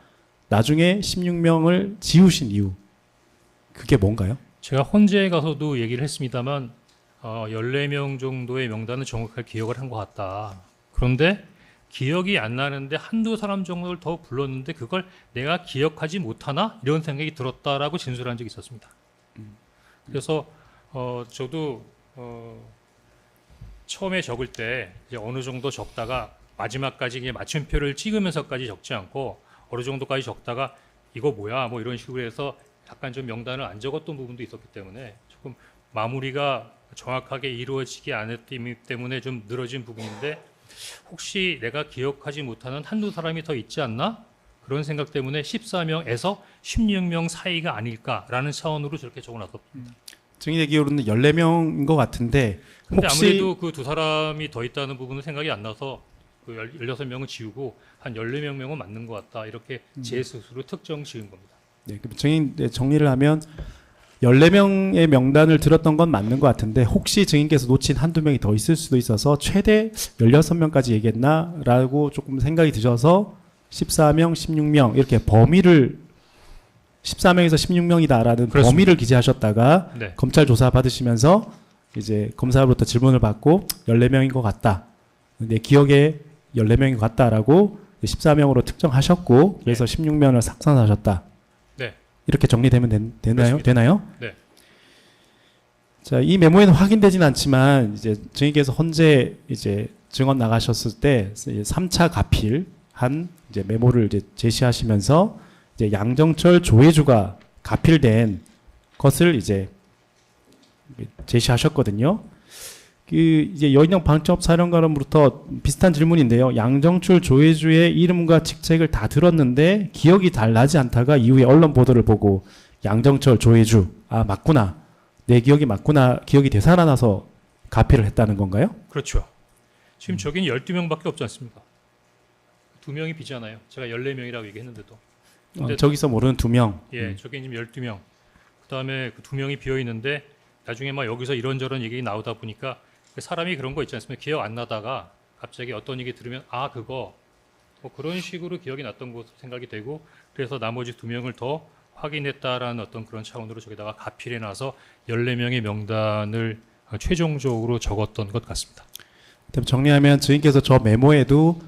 나중에 16명을 지우신 이유, 그게 뭔가요? 제가 헌재에 가서도 얘기를 했습니다만 14명 정도의 명단은 정확하게 기억을 한 것 같다. 그런데 기억이 안 나는데 한두 사람 정도를 더 불렀는데 그걸 내가 기억하지 못하나? 이런 생각이 들었다라고 진술한 적이 있었습니다. 그래서 저도 처음에 적을 때 이제 어느 정도 적다가 마지막까지 이게 맞춤표를 찍으면서까지 적지 않고 어느 정도까지 적다가 이거 뭐야 뭐 이런 식으로 해서 약간 좀 명단을 안 적었던 부분도 있었기 때문에 조금 마무리가 정확하게 이루어지지 않았기 때문에 좀 늘어진 부분인데 혹시 내가 기억하지 못하는 한두 사람이 더 있지 않나? 그런 생각 때문에 14명에서 16명 사이가 아닐까라는 차원으로 저렇게 적어놨었습니다. 증인의 기억으로는 14명인 것 같은데 근데 혹시 아무래도 그 두 사람이 더 있다는 부분은 생각이 안 나서 그 16명은 지우고 한 14명은 맞는 것 같다. 이렇게 제 스스로 특정 지은 겁니다. 네, 그럼 증인 정리를 하면 14명의 명단을 들었던 건 맞는 것 같은데 혹시 증인께서 놓친 한두 명이 더 있을 수도 있어서 최대 16명까지 얘기했나라고 조금 생각이 드셔서 14명, 16명 이렇게 범위를 14명에서 16명이다라는 그렇습니다. 범위를 기재하셨다가 네. 검찰 조사 받으시면서 이제 검사로부터 질문을 받고 14명인 것 같다. 내 기억에 14명인 것 같다라고 14명으로 특정하셨고 그래서 16명을 삭선하셨다. 네. 이렇게 정리되면 되나요? 그렇습니다. 되나요? 네. 자, 이 메모에는 확인되진 않지만 이제 증인께서 헌재 이제 증언 나가셨을 때 3차 가필한 이제 메모를 이제 제시하시면서 이제 양정철 조혜주가 가필된 것을 이제 제시하셨거든요. 그 이제 여인영 방첩 사령관으로부터 비슷한 질문인데요. 양정철 조혜주의 이름과 직책을 다 들었는데 기억이 잘 나지 않다가 이후에 언론 보도를 보고 양정철 조혜주 맞구나. 내 기억이 맞구나. 기억이 되살아나서 가필을 했다는 건가요? 그렇죠. 지금 저긴 12명밖에 없지 않습니까? 2명이 비잖아요. 제가 14명이라고 얘기했는데도. 근데 저기서 모르는 2명. 예, 저게 지금 12명. 그다음에 그 2명이 비어 있는데 나중에 막 여기서 이런저런 얘기 나오다 보니까 사람이 그런 거 있지 않습니까? 기억 안 나다가 갑자기 어떤 얘기 들으면 그거 뭐 그런 식으로 기억이 났던 것으로 생각이 되고 그래서 나머지 2명을 더 확인했다라는 어떤 그런 차원으로 저기다가 가필해 놔서 14명의 명단을 최종적으로 적었던 것 같습니다. 정리하면 증인께서 저 메모에도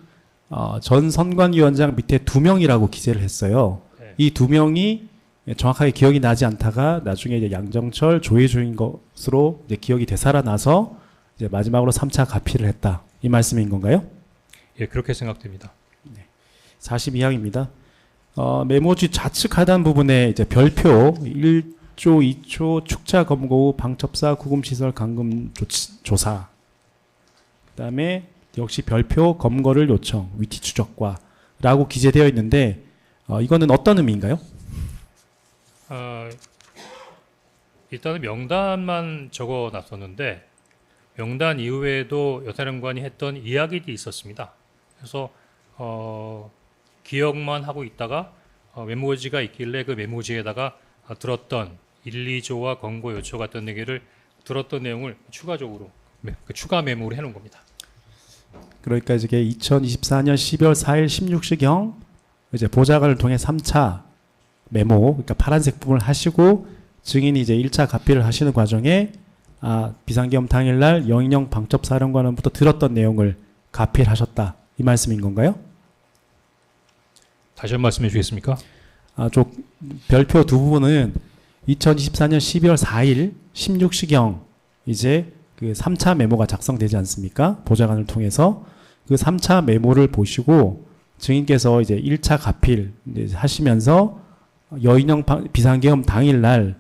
전 선관위원장 밑에 2명이라고 기재를 했어요. 네. 이 2명이 정확하게 기억이 나지 않다가 나중에 이제 양정철 조혜주인 것으로 이제 기억이 되살아나서 이제 마지막으로 3차 가필을 했다. 이 말씀인 건가요? 예, 그렇게 생각됩니다. 42항입니다. 메모지 좌측 하단 부분에 이제 별표 1조, 2초 축차 검거 후 방첩사 구금시설 감금 조사. 그다음에 역시 별표 검거를 요청 위치 추적과라고 기재되어 있는데 이거는 어떤 의미인가요? 일단은 명단만 적어놨었는데 명단 이후에도 여사령관이 했던 이야기들이 있었습니다. 그래서 기억만 하고 있다가 메모지가 있길래 그 메모지에다가 들었던 1, 2조와 권고 요청 같은 얘기를 들었던 내용을 추가적으로 추가 메모를 해놓은 겁니다. 그러니까 이게 2024년 12월 4일 16시경 이제 보좌관을 통해 3차 메모, 그러니까 파란색 부분을 하시고 증인이 이제 1차 가필을 하시는 과정에 비상계엄 당일날 영인영 방첩사령관으로부터 들었던 내용을 가필하셨다. 이 말씀인 건가요? 다시 한 번 말씀해 주겠습니까? 별표 2부분은 2024년 12월 4일 16시경 이제 그 3차 메모가 작성되지 않습니까? 보좌관을 통해서 그 3차 메모를 보시고 증인께서 이제 1차 가필 이제 하시면서 여인영 비상계엄 당일날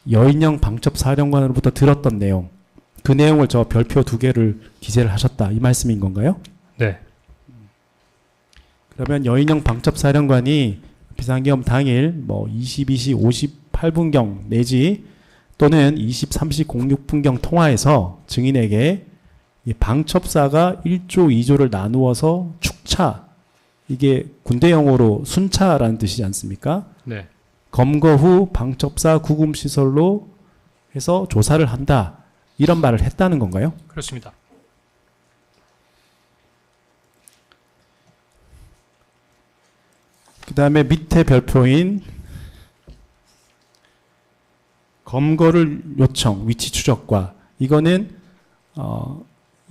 여인영 방첩사령관으로부터 들었던 내용, 그 내용을 저 별표 2개를 기재를 하셨다 이 말씀인 건가요? 네. 그러면 여인영 방첩사령관이 비상계엄 당일 뭐 22시 58분경 내지 또는 23시 06분경 통화해서 증인에게 이 방첩사가 1조 2조를 나누어서 축차, 이게 군대 용어로 순차라는 뜻이지 않습니까? 네. 검거 후 방첩사 구금시설로 해서 조사를 한다. 이런 말을 했다는 건가요? 그렇습니다. 그 다음에 밑에 별표인 검거를 요청, 위치 추적과 이거는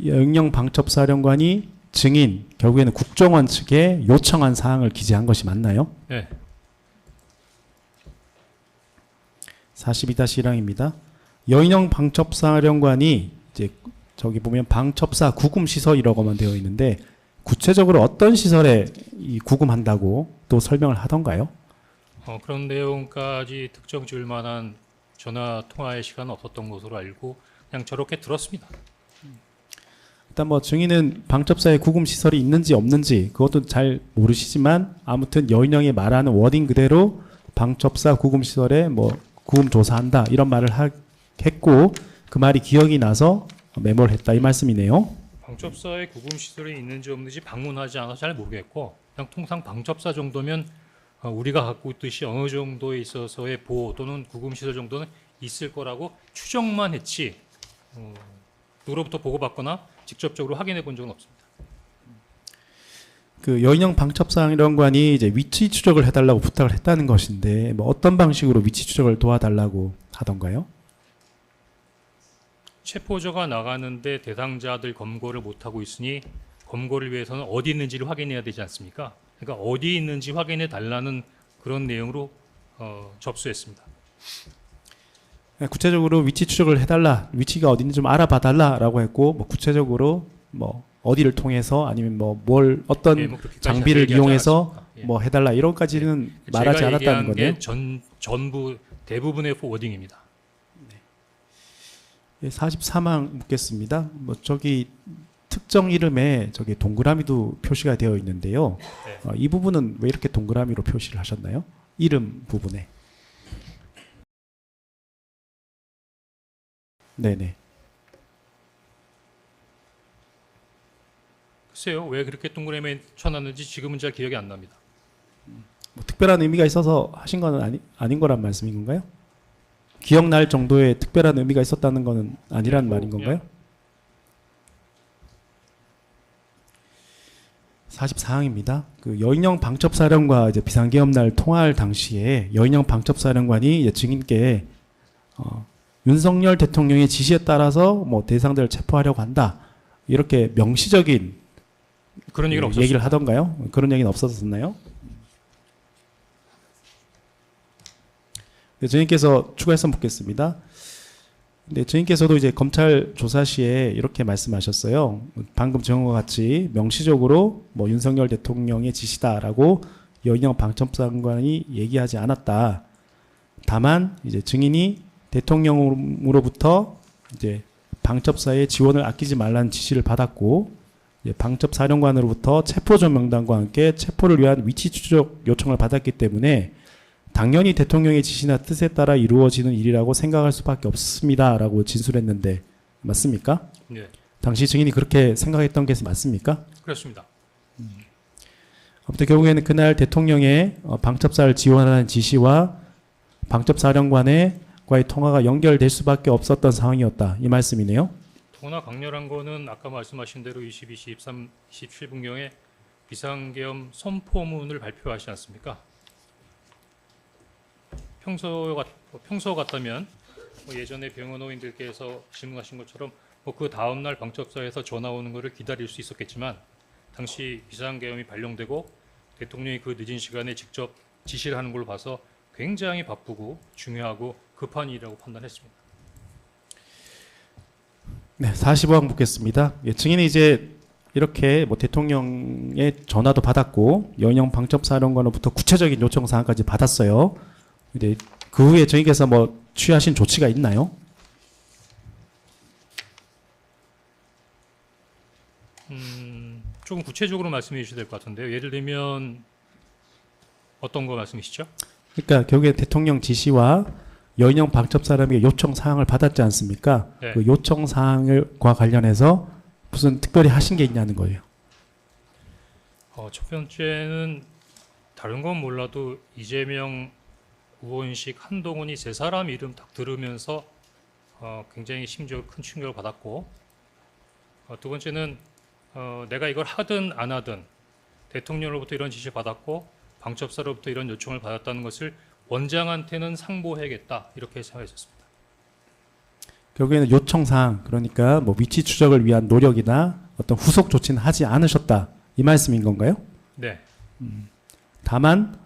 영영 방첩사령관이 증인, 결국에는 국정원 측에 요청한 사항을 기재한 것이 맞나요? 네. 42-1항입니다. 여인영 방첩사령관이 이제 저기 보면 방첩사 구금 시설이라고만 되어 있는데 구체적으로 어떤 시설에 이 구금한다고 또 설명을 하던가요? 그런 내용까지 특정 지을 만한 전화 통화의 시간은 없었던 것으로 알고 그냥 저렇게 들었습니다. 일단 뭐 증인은 방첩사에 구금 시설이 있는지 없는지 그것도 잘 모르시지만 아무튼 여인영이 말하는 워딩 그대로 방첩사 구금 시설에 뭐 구금 조사한다 이런 말을 했고 그 말이 기억이 나서 메모를 했다 이 말씀이네요. 방첩사에 구금 시설이 있는지 없는지 방문하지 않아서 잘 모르겠고 그냥 통상 방첩사 정도면 우리가 갖고 있듯이 어느 정도에 있어서의 보호 또는 구금 시설 정도는 있을 거라고 추정만 했지 누구로부터 보고받거나 직접적으로 확인해 본 적은 없습니다. 그 여인영 방첩사령관이 이제 위치 추적을 해달라고 부탁을 했다는 것인데 뭐 어떤 방식으로 위치 추적을 도와달라고 하던가요? 체포자가 나가는데 대상자들 검거를 못하고 있으니 검거를 위해서는 어디 있는지를 확인해야 되지 않습니까? 그러니까 어디 있는지 확인해 달라는 그런 내용으로 접수했습니다. 구체적으로 위치 추적을 해달라, 위치가 어딘지 좀 알아봐달라라고 했고 뭐 구체적으로 뭐 어디를 통해서 아니면 뭐 뭘 어떤 예, 뭐 그렇게까지 장비를 자세히 얘기하지 이용해서 않았습니다. 예. 뭐 해달라 이런까지는 말하지 제가 않았다는 얘기한 거네요. 게 전부 대부분의 워딩입니다. 43항 묻겠습니다. 뭐 저기 특정 이름에 저기 동그라미도 표시가 되어 있는데요. 네. 이 부분은 왜 이렇게 동그라미로 표시를 하셨나요? 이름 부분에. 네네. 글쎄요, 왜 그렇게 동그라미에 쳐놨는지 지금은 잘 기억이 안 납니다. 뭐 특별한 의미가 있어서 하신 건 아닌 거란 말씀인 건가요? 기억날 정도의 특별한 의미가 있었다는 거는 아니란 말인 건가요? 44항입니다. 그 여인영 방첩사령과 이제 비상계엄 날 통화할 당시에 여인영 방첩사령관이 이제 증인께 윤석열 대통령의 지시에 따라서 뭐 대상자를 체포하려고 한다 이렇게 명시적인 그런 얘기는 없었어요. 얘기를 하던가요? 그런 얘기는 없었었나요? 네, 증인께서 추가해서 묻겠습니다. 네, 증인께서도 이제 검찰 조사 시에 이렇게 말씀하셨어요. 방금 증언과 같이 명시적으로 뭐 윤석열 대통령의 지시다라고 여인영 방첩사령관이 얘기하지 않았다. 다만 이제 증인이 대통령으로부터 이제 방첩사의 지원을 아끼지 말라는 지시를 받았고 이제 방첩사령관으로부터 체포조 명단과 함께 체포를 위한 위치 추적 요청을 받았기 때문에 당연히 대통령의 지시나 뜻에 따라 이루어지는 일이라고 생각할 수밖에 없습니다라고 진술했는데 맞습니까? 네, 당시 증인이 그렇게 생각했던 게 맞습니까? 그렇습니다. 아무튼 결국에는 그날 대통령의 방첩사를 지원하는 지시와 방첩사령관과의 통화가 연결될 수밖에 없었던 상황이었다 이 말씀이네요. 더구나 강렬한 거는 아까 말씀하신 대로 22시 23, 27분경에 비상계엄 선포문을 발표하시지 않습니까? 평소 같다면 뭐 예전에 병원의원님들께서 질문하신 것처럼 뭐 그 다음 날 방첩사에서 전화 오는 것을 기다릴 수 있었겠지만 당시 비상계엄이 발령되고 대통령이 그 늦은 시간에 직접 지시를 하는 걸 봐서 굉장히 바쁘고 중요하고 급한 일이라고 판단했습니다. 네, 45항 묻겠습니다. 예, 증인이 이제 이렇게 뭐 대통령의 전화도 받았고 여인영 방첩사령관으로부터 구체적인 요청 사항까지 받았어요. 근데 그 후에 증인께서 뭐 취하신 조치가 있나요? 조금 구체적으로 말씀해 주셔야 될 것 같은데요. 예를 들면 어떤 거 말씀이시죠? 그러니까 결국에 대통령 지시와 여인영 방첩사령의 요청 사항을 받았지 않습니까? 네. 그 요청 사항과 관련해서 무슨 특별히 하신 게 있냐는 거예요. 첫 번째는 다른 건 몰라도 이재명, 우원식, 한동훈이 세 사람 이름 딱 들으면서 굉장히 심지어 큰 충격을 받았고, 두 번째는 내가 이걸 하든 안 하든 대통령으로부터 이런 지시를 받았고 방첩사로부터 이런 요청을 받았다는 것을 원장한테는 상보해야겠다 이렇게 생각했었습니다. 결국에는 요청사항, 그러니까 뭐 위치 추적을 위한 노력이나 어떤 후속 조치는 하지 않으셨다 이 말씀인 건가요? 네, 다만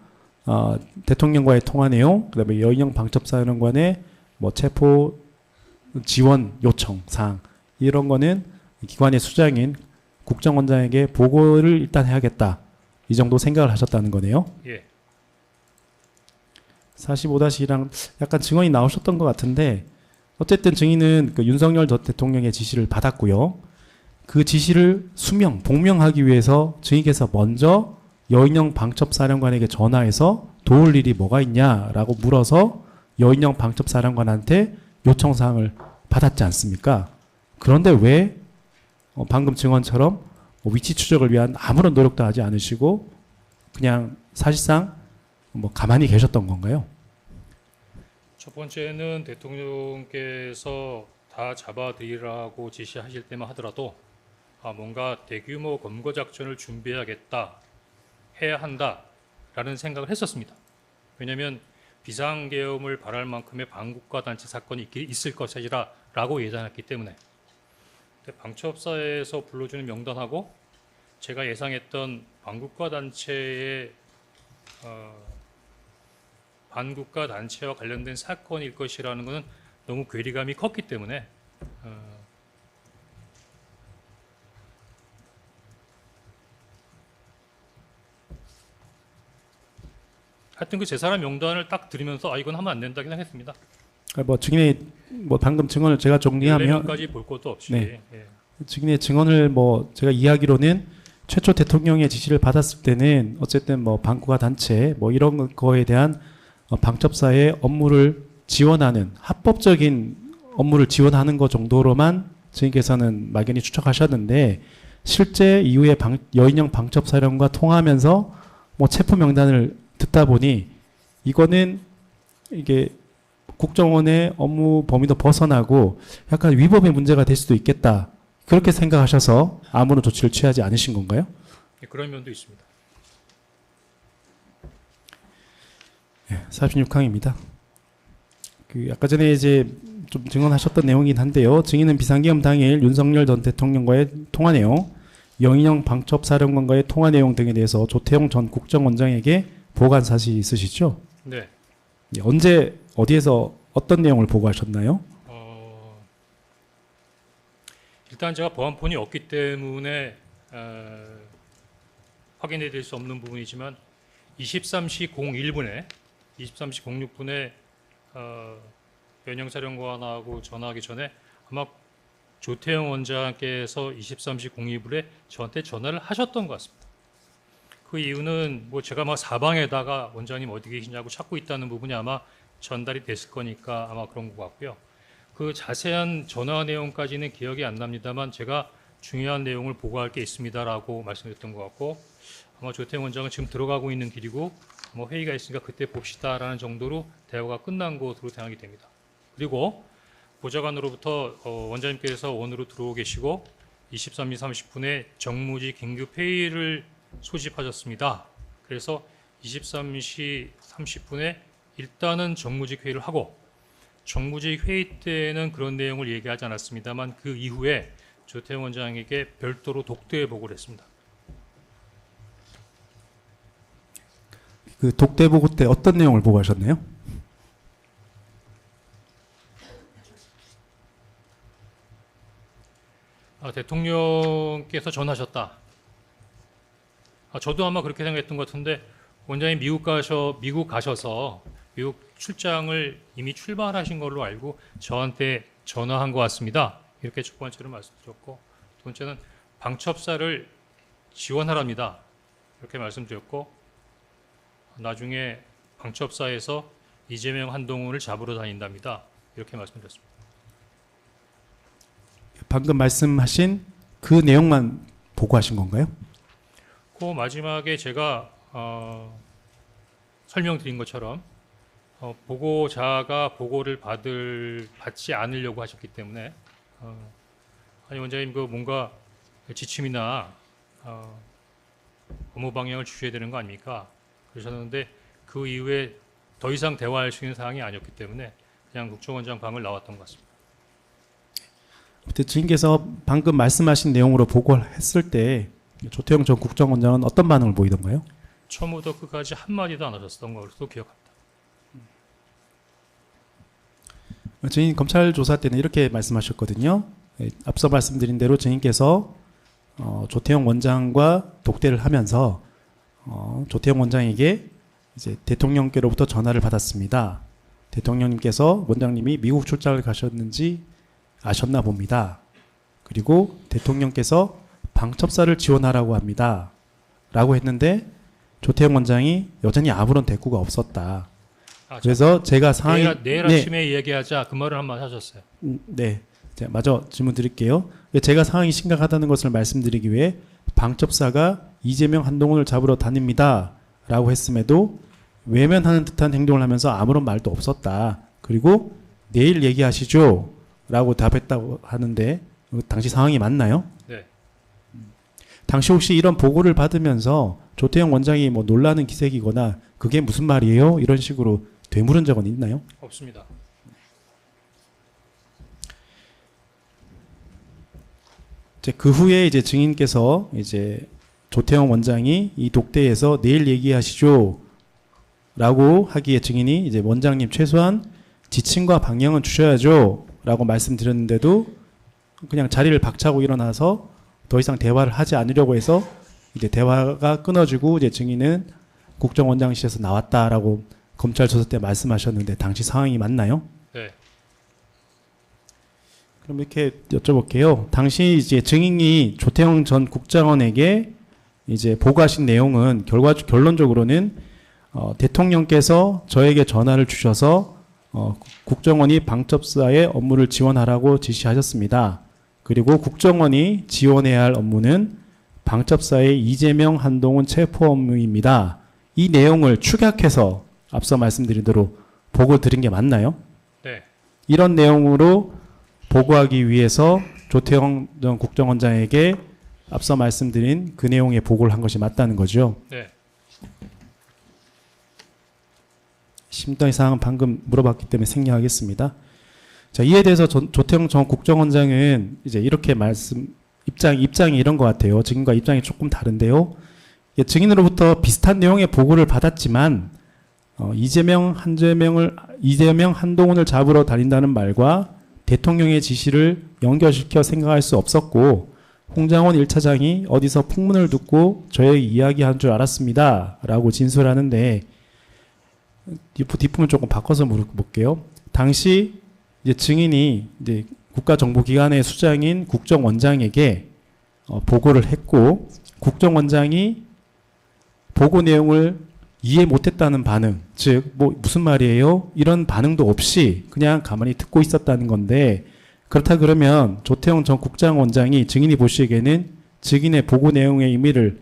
대통령과의 통화 내용, 그다음에 여인영 방첩사령관의 뭐 체포 지원 요청 사항 이런 거는 기관의 수장인 국정원장에게 보고를 일단 해야겠다 이 정도 생각을 하셨다는 거네요. 예, 45-1랑 약간 증언이 나오셨던 것 같은데 어쨌든 증인은 그 윤석열 전 대통령의 지시를 받았고요. 그 지시를 복명하기 위해서 증인께서 먼저 여인영 방첩사령관에게 전화해서 도울 일이 뭐가 있냐라고 물어서 여인영 방첩사령관한테 요청사항을 받았지 않습니까? 그런데 왜 방금 증언처럼 위치 추적을 위한 아무런 노력도 하지 않으시고 그냥 사실상 뭐 가만히 계셨던 건가요? 첫 번째는 대통령께서 다 잡아들이라고 지시하실 때만 하더라도 뭔가 대규모 검거 작전을 준비해야겠다, 해야 한다라는 생각을 했었습니다. 왜냐하면 비상계엄을 발할 만큼의 반국가 단체 사건이 있을 것이라고 예상했기 때문에. 방첩사에서 불러주는 명단하고 제가 예상했던 반국가 단체의 반국가 단체와 관련된 사건일 것이라는 것은 너무 괴리감이 컸기 때문에 하여튼 그 세 사람 명단을 딱 들으면서 이건 하면 안 된다 생각했습니다. 뭐 증인의 뭐 방금 증언을 제가 정리하면 14명까지 볼 것도 없이. 네. 예. 증인의 증언을 뭐 제가 이해하기로는 최초 대통령의 지시를 받았을 때는 어쨌든 뭐 반국가 단체 뭐 이런 거에 대한 방첩사의 업무를 지원하는 합법적인 업무를 지원하는 것 정도로만 증인께서는 막연히 추측하셨는데 실제 이후에 여인영 방첩사령과 통화하면서 뭐 체포 명단을 듣다 보니 이거는 이게 국정원의 업무 범위도 벗어나고 약간 위법의 문제가 될 수도 있겠다. 그렇게 생각하셔서 아무런 조치를 취하지 않으신 건가요? 예, 그런 면도 있습니다. 46항입니다. 그 아까 전에 이제 좀 증언하셨던 내용이긴 한데요. 증인은 비상계엄 당일 윤석열 전 대통령과의 통화 내용, 여인영 방첩사령관과의 통화 내용 등에 대해서 조태용 전 국정원장에게 보고한 사실이 있으시죠? 네. 언제 어디에서 어떤 내용을 보고하셨나요? 일단 제가 보안폰이 없기 때문에 확인해 드릴 수 없는 부분이지만 23시 01분에 23시 06분에 연영사령관하고 전화하기 전에 아마 조태영 원장께서 23시 02분에 저한테 전화를 하셨던 것 같습니다. 그 이유는 뭐 제가 막 사방에다가 원장님 어디 계시냐고 찾고 있다는 부분이 아마 전달이 됐을 거니까 아마 그런 것 같고요. 그 자세한 전화 내용까지는 기억이 안 납니다만 제가 중요한 내용을 보고할 게 있습니다라고 말씀드렸던 것 같고 아마 조태영 원장은 지금 들어가고 있는 길이고 뭐 회의가 있으니까 그때 봅시다라는 정도로 대화가 끝난 것으로 생각이 됩니다. 그리고 보좌관으로부터 원장님께서 원으로 들어오고 계시고 23시 30분에 정무직 긴급 회의를 소집하셨습니다. 그래서 23시 30분에 일단은 정무직 회의를 하고 정무직 회의 때는 그런 내용을 얘기하지 않았습니다만 그 이후에 조태영 원장에게 별도로 독대 보고를 했습니다. 그 독대 보고 때 어떤 내용을 보고하셨나요? 대통령께서 전하셨다. 저도 아마 그렇게 생각했던 것 같은데 원장님 미국 가셔서 미국 출장을 이미 출발하신 걸로 알고 저한테 전화한 것 같습니다. 이렇게 첫 번째로 말씀드렸고 두 번째는 방첩사를 지원하랍니다. 이렇게 말씀드렸고 나중에 방첩사에서 이재명 한동훈을 잡으러 다닌답니다. 이렇게 말씀드렸습니다. 방금 말씀하신 그 내용만 보고하신 건가요? 그 마지막에 제가 설명드린 것처럼 보고자가 보고를 받지 않으려고 하셨기 때문에 아니 원장님 그 뭔가 지침이나 업무 방향을 주셔야 되는 거 아닙니까? 그러셨는데 그 이후에 더 이상 대화할 수 있는 사항이 아니었기 때문에 그냥 국정원장 방을 나왔던 것 같습니다. 증인께서 방금 말씀하신 내용으로 보고를 했을 때 조태영 전 국정원장은 어떤 반응을 보이던가요? 처음부터 끝까지 한마디도 안 하셨던 걸로 기억합니다. 증인 검찰 조사 때는 이렇게 말씀하셨거든요. 앞서 말씀드린 대로 증인께서 조태영 원장과 독대를 하면서 조태영 원장에게 이제 대통령께로부터 전화를 받았습니다. 대통령님께서 원장님이 미국 출장을 가셨는지 아셨나 봅니다. 그리고 대통령께서 방첩사를 지원하라고 합니다. 라고 했는데 조태영 원장이 여전히 아무런 대꾸가 없었다. 그래서 제가 상황이 내일 아침에 얘기하자 그 말을 한번 하셨어요. 네, 제가 마저 질문 드릴게요. 제가 상황이 심각하다는 것을 말씀드리기 위해 방첩사가 이재명 한동훈을 잡으러 다닙니다. 라고 했음에도 외면하는 듯한 행동을 하면서 아무런 말도 없었다. 그리고 내일 얘기하시죠. 라고 답했다고 하는데 당시 상황이 맞나요? 네. 당시 혹시 이런 보고를 받으면서 조태영 원장이 뭐 놀라는 기색이거나 그게 무슨 말이에요? 이런 식으로 되물은 적은 있나요? 없습니다. 이제 그 후에 이제 증인께서 이제 조태영 원장이 이 독대에서 내일 얘기하시죠. 라고 하기에 증인이 이제 원장님 최소한 지침과 방향은 주셔야죠. 라고 말씀드렸는데도 그냥 자리를 박차고 일어나서 더 이상 대화를 하지 않으려고 해서 이제 대화가 끊어지고 이제 증인은 국정원장실에서 나왔다라고 검찰 조사 때 말씀하셨는데 당시 상황이 맞나요? 네. 그럼 이렇게 여쭤볼게요. 당시 이제 증인이 조태영 전 국장원에게 이제 보고하신 내용은 결론적으로는 대통령께서 저에게 전화를 주셔서 국정원이 방첩사의 업무를 지원하라고 지시하셨습니다. 그리고 국정원이 지원해야 할 업무는 방첩사의 이재명 한동훈 체포 업무입니다. 이 내용을 축약해서 앞서 말씀드린 대로 보고 드린 게 맞나요? 네. 이런 내용으로 보고하기 위해서 조태영 전 국정원장에게 앞서 말씀드린 그 내용의 보고를 한 것이 맞다는 거죠. 네. 심도의 사항은 방금 물어봤기 때문에 생략하겠습니다. 자, 이에 대해서 조태영 전 국정원장은 이제 이렇게 입장이 이런 것 같아요. 증인과 입장이 조금 다른데요. 증인으로부터 비슷한 내용의 보고를 받았지만 이재명 한동훈을 잡으러 다닌다는 말과 대통령의 지시를 연결시켜 생각할 수 없었고 홍장원 1차장이 어디서 풍문을 듣고 저에게 이야기한 줄 알았습니다. 라고 진술하는데 뒷부분 조금 바꿔서 물어볼게요. 당시 이제 증인이 이제 국가정보기관의 수장인 국정원장에게 보고를 했고 국정원장이 보고 내용을 이해 못했다는 반응, 즉 뭐 무슨 말이에요? 이런 반응도 없이 그냥 가만히 듣고 있었다는 건데 그렇다 그러면 조태영 전 국정원장이 증인이 보시기에는 증인의 보고 내용의 의미를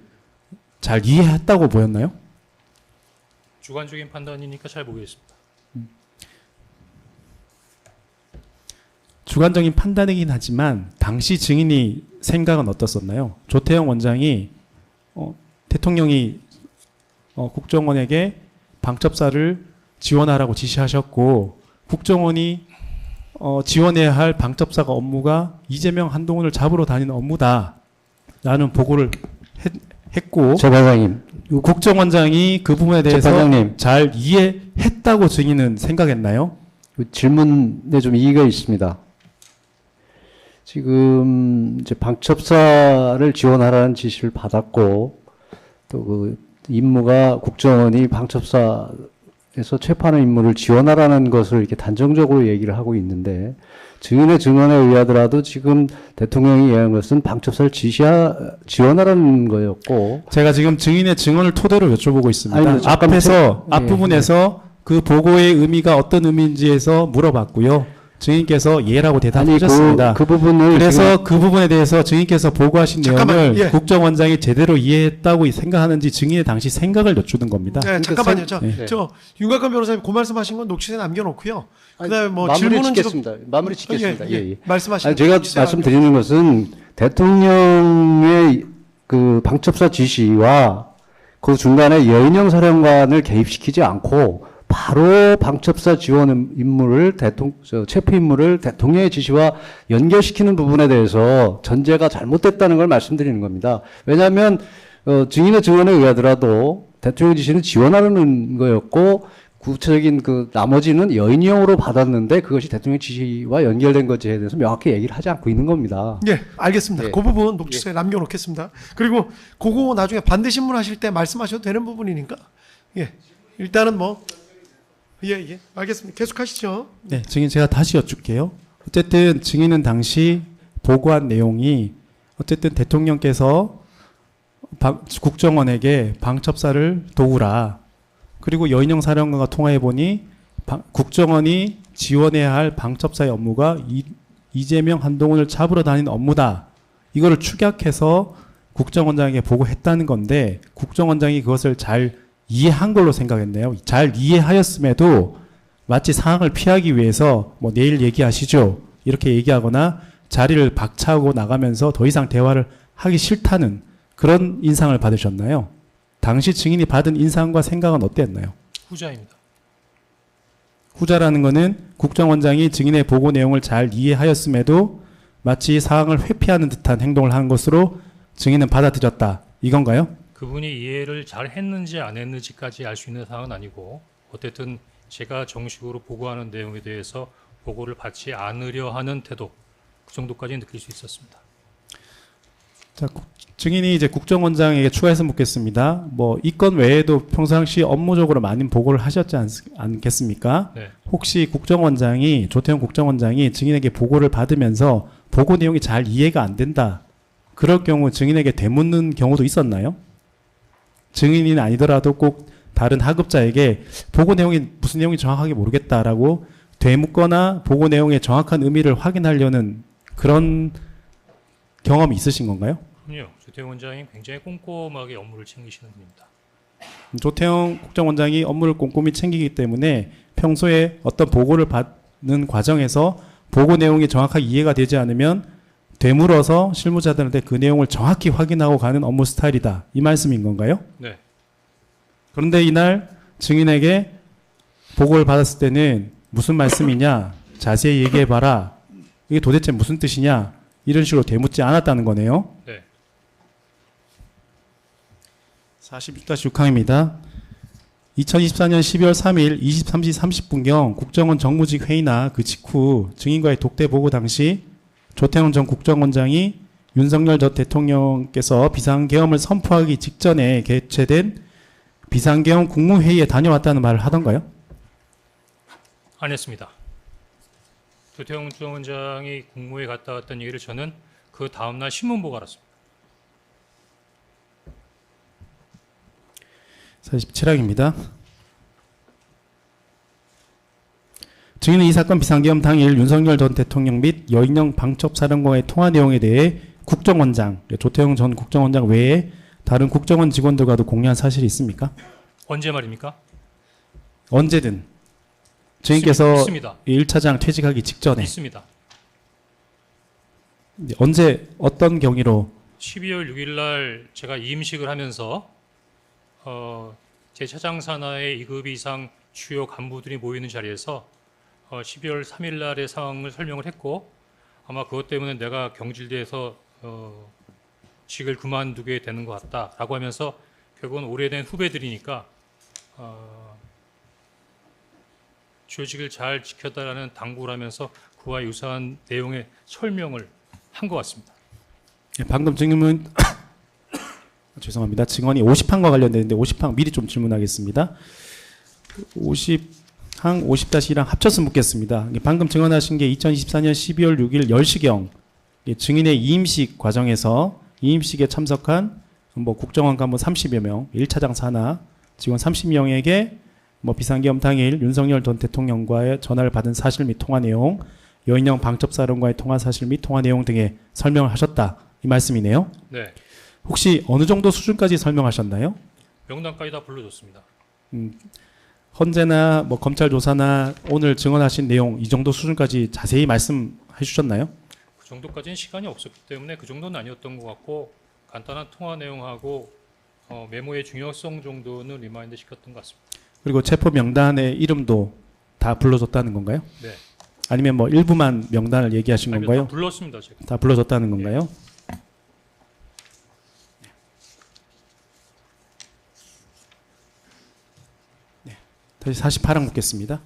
잘 이해했다고 보였나요? 주관적인 판단이니까 잘 모르겠습니다. 주관적인 판단이긴 하지만 당시 증인이 생각은 어떻었나요? 조태영 원장이 대통령이 국정원에게 방첩사를 지원하라고 지시하셨고 국정원이 지원해야 할 방첩사가 업무가 이재명 한동훈을 잡으러 다니는 업무다라는 보고를 했고 재판장님, 국정원장이 그 부분에 대해서 재판장님. 잘 이해했다고 증인은 생각했나요? 질문에 좀 이의가 있습니다. 지금 이제 방첩사를 지원하라는 지시를 받았고 또 그 임무가 국정원이 방첩사에서 체포하는 임무를 지원하라는 것을 이렇게 단정적으로 얘기를 하고 있는데 증인의 증언에 의하더라도 지금 대통령이 얘기한 것은 방첩사를 지원하라는 거였고 제가 지금 증인의 증언을 토대로 여쭤보고 있습니다. 아니, 잠깐 앞에서 예, 앞부분에서 그 보고의 의미가 어떤 의미인지에서 물어봤고요. 증인께서 예라고 대답하셨습니다. 그 부분을 그래서 그 부분에 대해서 증인께서 보고하신 잠깐만요. 내용을 예. 국정원장이 제대로 이해했다고 생각하는지 증인의 당시 생각을 여쭈는 겁니다. 네, 잠깐만요. 네. 저 윤곽한 변호사님 그 말씀하신 건 녹취에 남겨놓고요. 그다음에 뭐 마무리 질문은 짓겠습니다. 마무리 짓겠습니다. 예. 말씀하시는 아니, 제가 말씀드리는 것은 대통령의 그 방첩사 지시와 그 중간에 여인영 사령관을 개입시키지 않고 바로 방첩사 지원 임무를 체포 임무를 대통령의 지시와 연결시키는 부분에 대해서 전제가 잘못됐다는 걸 말씀드리는 겁니다. 왜냐하면 증인의 증언에 의하더라도 대통령 지시는 지원하는 거였고 구체적인 그 나머지는 여인용으로 받았는데 그것이 대통령 지시와 연결된 것에 대해서 명확히 얘기를 하지 않고 있는 겁니다. 예, 알겠습니다. 예. 그 부분 녹취서에 남겨놓겠습니다. 그리고 그거 나중에 반대 신문하실 때 말씀하셔도 되는 부분이니까 예, 일단은 뭐 예, 알겠습니다. 계속하시죠. 네, 증인 제가 다시 여쭐게요. 어쨌든 증인은 당시 보고한 내용이 어쨌든 대통령께서 국정원에게 방첩사를 도우라. 그리고 여인영 사령관과 통화해 보니 국정원이 지원해야 할 방첩사의 업무가 이재명, 한동훈을 잡으러 다니는 업무다. 이거를 축약해서 국정원장에게 보고했다는 건데 국정원장이 그것을 잘 이해한 걸로 생각했네요. 잘 이해하였음에도 마치 상황을 피하기 위해서 뭐 내일 얘기하시죠. 이렇게 얘기하거나 자리를 박차고 나가면서 더 이상 대화를 하기 싫다는 그런 인상을 받으셨나요? 당시 증인이 받은 인상과 생각은 어땠나요? 후자입니다. 후자라는 거는 국정원장이 증인의 보고 내용을 잘 이해하였음에도 마치 상황을 회피하는 듯한 행동을 한 것으로 증인은 받아들였다. 이건가요? 그분이 이해를 잘 했는지 안 했는지까지 알 수 있는 사항은 아니고 어쨌든 제가 정식으로 보고하는 내용에 대해서 보고를 받지 않으려 하는 태도 그 정도까지 느낄 수 있었습니다. 자, 증인이 이제 국정원장에게 추가해서 묻겠습니다. 뭐 이 건 외에도 평상시 업무적으로 많은 보고를 하셨지 않겠습니까? 네. 혹시 국정원장이 조태용 국정원장이 증인에게 보고를 받으면서 보고 내용이 잘 이해가 안 된다. 그럴 경우 증인에게 되묻는 경우도 있었나요? 증인이 아니더라도 꼭 다른 하급자에게 보고 내용이 무슨 내용인지 정확하게 모르겠다라고 되묻거나 보고 내용의 정확한 의미를 확인하려는 그런 경험이 있으신 건가요? 그럼요. 조태용 원장이 굉장히 꼼꼼하게 업무를 챙기시는 분입니다. 조태용 국정원장이 업무를 꼼꼼히 챙기기 때문에 평소에 어떤 보고를 받는 과정에서 보고 내용이 정확하게 이해가 되지 않으면 되물어서 실무자들한테 그 내용을 정확히 확인하고 가는 업무 스타일이다. 이 말씀인 건가요? 네. 그런데 이날 증인에게 보고를 받았을 때는 무슨 말씀이냐? 자세히 얘기해봐라. 이게 도대체 무슨 뜻이냐? 이런 식으로 되묻지 않았다는 거네요. 네. 46-6항입니다. 2024년 12월 3일 23시 30분경 국정원 정무직 회의나 그 직후 증인과의 독대 보고 당시 조태용 전 국정원장이 윤석열 전 대통령께서 비상계엄을 선포하기 직전에 개최된 비상계엄 국무회의에 다녀왔다는 말을 하던가요? 안 했습니다. 조태용 국정원장이 국무회에 갔다 왔다는 얘기를 저는 그 다음날 신문 보고 알았습니다. 47항입니다. 증인은 이 사건 비상계엄 당일 윤석열 전 대통령 및 여인영 방첩사령관의 통화 내용에 대해 국정원장, 조태용 전 국정원장 외에 다른 국정원 직원들과도 공유한 사실이 있습니까? 언제 말입니까? 언제든 증인께서 있습니다. 1차장 퇴직하기 직전에 있습니다. 언제 어떤 경위로 12월 6일 날 제가 임식을 하면서 제 차장 산하의 2급 이상 주요 간부들이 모이는 자리에서 12월 3일 날의 상황을 설명을 했고 아마 그것 때문에 내가 경질돼서 직을 그만두게 되는 것 같다라고 하면서 결국은 오래된 후배들이니까 조직을 잘 지켜달라는 당부를 하면서 그와 유사한 내용의 설명을 한 것 같습니다. 예, 방금 증인은 죄송합니다. 증언이 50항과 관련되는데 50항 미리 좀 질문하겠습니다. 50항 50-1항 합쳐서 묻겠습니다. 방금 증언하신 게 2024년 12월 6일 10시경 증인의 이임식 과정에서 이임식에 참석한 뭐 국정원 간부 30여 명, 1차장 산하 직원 30명에게 뭐 비상계엄 당일 윤석열 전 대통령과의 전화를 받은 사실 및 통화 내용, 여인영 방첩사령과의 통화 사실 및 통화 내용 등의 설명을 하셨다. 이 말씀이네요. 네, 혹시 어느 정도 수준까지 설명하셨나요? 명단까지 다 불러줬습니다. 헌재나 뭐 검찰 조사나 오늘 증언하신 내용 이 정도 수준까지 자세히 말씀해 주셨나요? 그 정도까지는 시간이 없었기 때문에 그 정도는 아니었던 것 같고 간단한 통화 내용하고 메모의 중요성 정도는 리마인드 시켰던 것 같습니다. 그리고 체포 명단의 이름도 다 불러줬다는 건가요? 네, 아니면 뭐 일부만 명단을 얘기하신 아니, 건가요? 다 불렀습니다. 제가. 다 불러줬다는 건가요? 네. 다시 48항 묻겠습니다.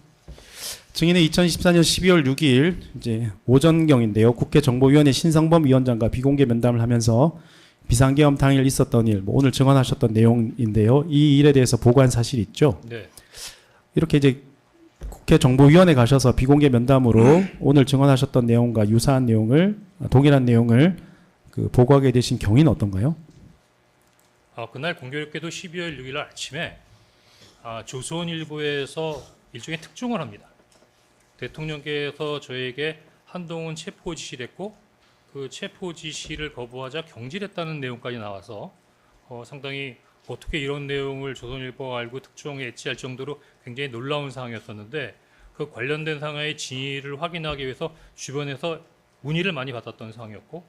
증인은 2014년 12월 6일 이제 오전경인데요. 국회 정보위원회 신성범 위원장과 비공개 면담을 하면서 비상계엄 당일 있었던 일, 뭐 오늘 증언하셨던 내용인데요. 이 일에 대해서 보고한 사실이 있죠. 네, 이렇게 이제 국회 정보위원회 가셔서 비공개 면담으로 오늘 증언하셨던 내용과 유사한 내용을 동일한 내용을 그 보고하게 되신 경위는 어떤가요? 그날 공교롭게도 12월 6일 아침에 조선일보에서 일종의 특종을 합니다. 대통령께서 저에게 한동훈 체포 지시를 했고 그 체포 지시를 거부하자 경질했다는 내용까지 나와서 상당히 어떻게 이런 내용을 조선일보가 알고 특종에 애치할 정도로 굉장히 놀라운 상황이었었는데 그 관련된 상황의 진위를 확인하기 위해서 주변에서 문의를 많이 받았던 상황이었고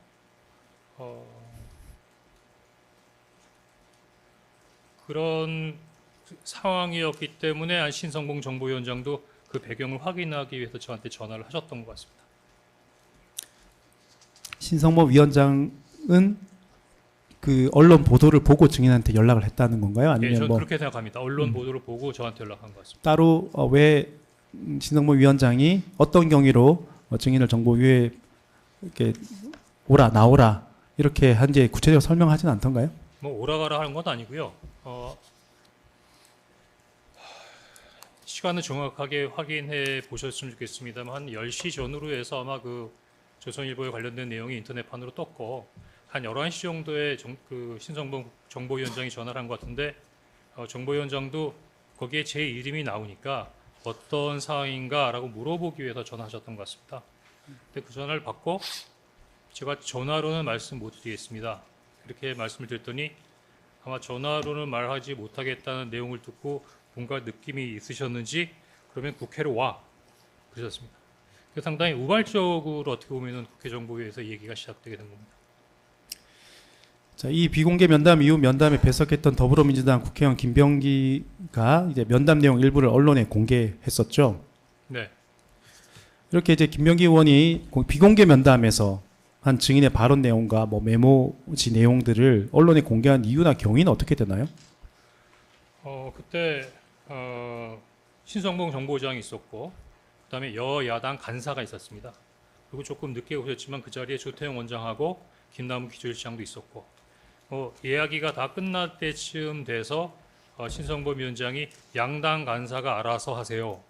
그런 상황이었기 때문에 안신성봉 정보위원장도 그 배경을 확인하기 위해서 저한테 전화를 하셨던 것 같습니다. 신성범 위원장은 그 언론 보도를 보고 증인한테 연락을 했다는 건가요? 예, 아니면 저는 뭐 그렇게 생각합니다. 언론 보도를 보고 저한테 연락한 것 같습니다. 따로 왜 신성범 위원장이 어떤 경위로 증인을 정보위에 이렇게 오라 나오라 이렇게 한지 구체적으로 설명하지는 않던가요? 뭐 오라가라 하는 건 아니고요. 시간을 정확하게 확인해 보셨으면 좋겠습니다만 한 10시 전후로 해서 아마 그 조선일보에 관련된 내용이 인터넷판으로 떴고 한 11시 정도에 그 신성범 정보위원장이 전화를 한 것 같은데 정보위원장도 거기에 제 이름이 나오니까 어떤 상황인가라고 물어보기 위해서 전화하셨던 것 같습니다. 근데 그 전화를 받고 제가 전화로는 말씀 못 드리겠습니다. 이렇게 말씀을 드렸더니 아마 전화로는 말하지 못하겠다는 내용을 듣고 뭔가 느낌이 있으셨는지 그러면 국회로 와 그러셨습니다. 상당히 우발적으로 어떻게 보면 국회 정보위에서 얘기가 시작되게 된 겁니다. 자, 이 비공개 면담 이후 면담에 배석했던 더불어민주당 국회의원 김병기가 이제 면담 내용 일부를 언론에 공개했었죠. 네. 이렇게 이제 김병기 의원이 비공개 면담에서 한 증인의 발언 내용과 뭐 메모지 내용들을 언론에 공개한 이유나 경위는 어떻게 되나요? 그때 신성봉 정보장이 있었고 그다음에 여야당 간사가 있었습니다. 그리고 조금 늦게 오셨지만 그 자리에 조태용 원장하고 김남우 기조실장도 있었고 이야기가 다 끝날 때쯤 돼서 신성범 위원장이 양당 간사가 알아서 하세요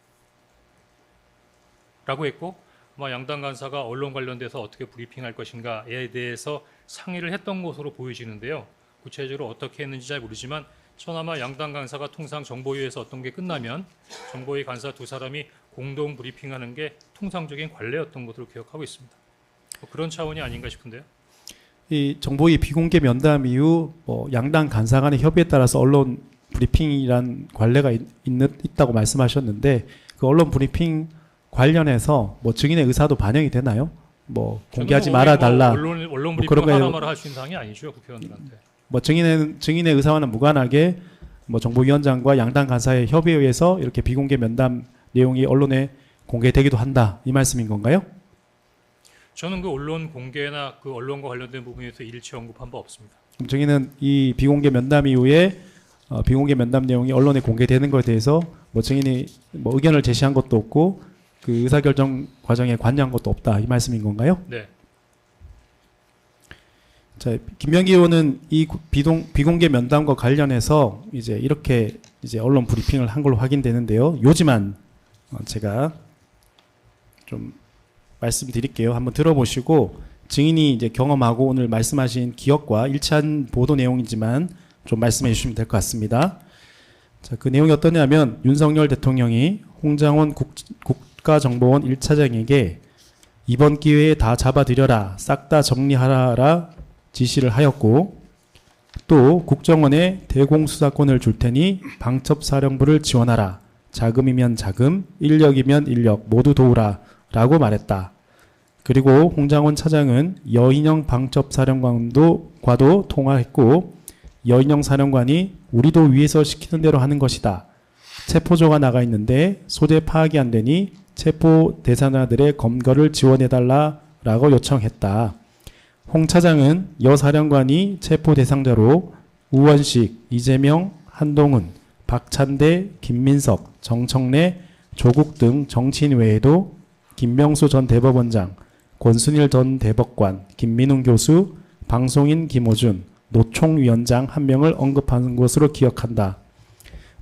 라고 했고 아마 양당 간사가 언론 관련돼서 어떻게 브리핑할 것인가에 대해서 상의를 했던 것으로 보여지는데요. 구체적으로 어떻게 했는지 잘 모르지만 저나마 양당 간사가 통상 정보위에서 어떤 게 끝나면 정보위 간사 두 사람이 공동 브리핑하는 게 통상적인 관례였던 것으로 기억하고 있습니다. 그런 차원이 아닌가 싶은데요. 이 정보위 비공개 면담 이후 뭐 양당 간사 간의 협의에 따라서 언론 브리핑이란 관례가 있다고 말씀하셨는데 그 언론 브리핑 관련해서 뭐 증인의 의사도 반영이 되나요? 뭐 공개하지 말아 달라. 언론 브리핑 그런 거에 하라 말아 할 수 있는 사항이 아니죠 국회의원들한테. 뭐 증인의 의사와는 무관하게 뭐 정보위원장과 양당 간사의 협의에 의해서 이렇게 비공개 면담 내용이 언론에 공개되기도 한다 이 말씀인 건가요? 저는 그 언론 공개나 그 언론과 관련된 부분에서 일체 언급한 바 없습니다. 그럼 증인은 이 비공개 면담 이후에 비공개 면담 내용이 언론에 공개되는 것에 대해서 뭐 증인이 뭐 의견을 제시한 것도 없고 그 의사결정 과정에 관여한 것도 없다 이 말씀인 건가요? 네. 자, 김명기 의원은 이 비공개 면담과 관련해서 이제 이렇게 이제 언론 브리핑을 한 걸로 확인되는데요. 요지만 제가 좀 말씀드릴게요. 한번 들어보시고 증인이 이제 경험하고 오늘 말씀하신 기억과 일치한 보도 내용이지만 좀 말씀해 주시면 될 것 같습니다. 자, 그 내용이 어떠냐면 윤석열 대통령이 홍장원 국가정보원 1차장에게 이번 기회에 다 잡아들여라, 싹 다 정리하라 지시를 하였고, 또 국정원에 대공수사권을 줄 테니 방첩사령부를 지원하라, 자금이면 자금, 인력이면 인력 모두 도우라 라고 말했다. 그리고 홍장원 차장은 여인영 방첩사령관과도 통화했고, 여인영 사령관이 우리도 위에서 시키는 대로 하는 것이다. 체포조가 나가 있는데 소재 파악이 안 되니 체포 대상자들의 검거를 지원해달라라고 요청했다. 홍 차장은 여 사령관이 체포 대상자로 우원식, 이재명, 한동훈, 박찬대, 김민석, 정청래, 조국 등 정치인 외에도 김명수 전 대법원장, 권순일 전 대법관, 김민웅 교수, 방송인 김호준, 노총위원장 한 명을 언급한 것으로 기억한다.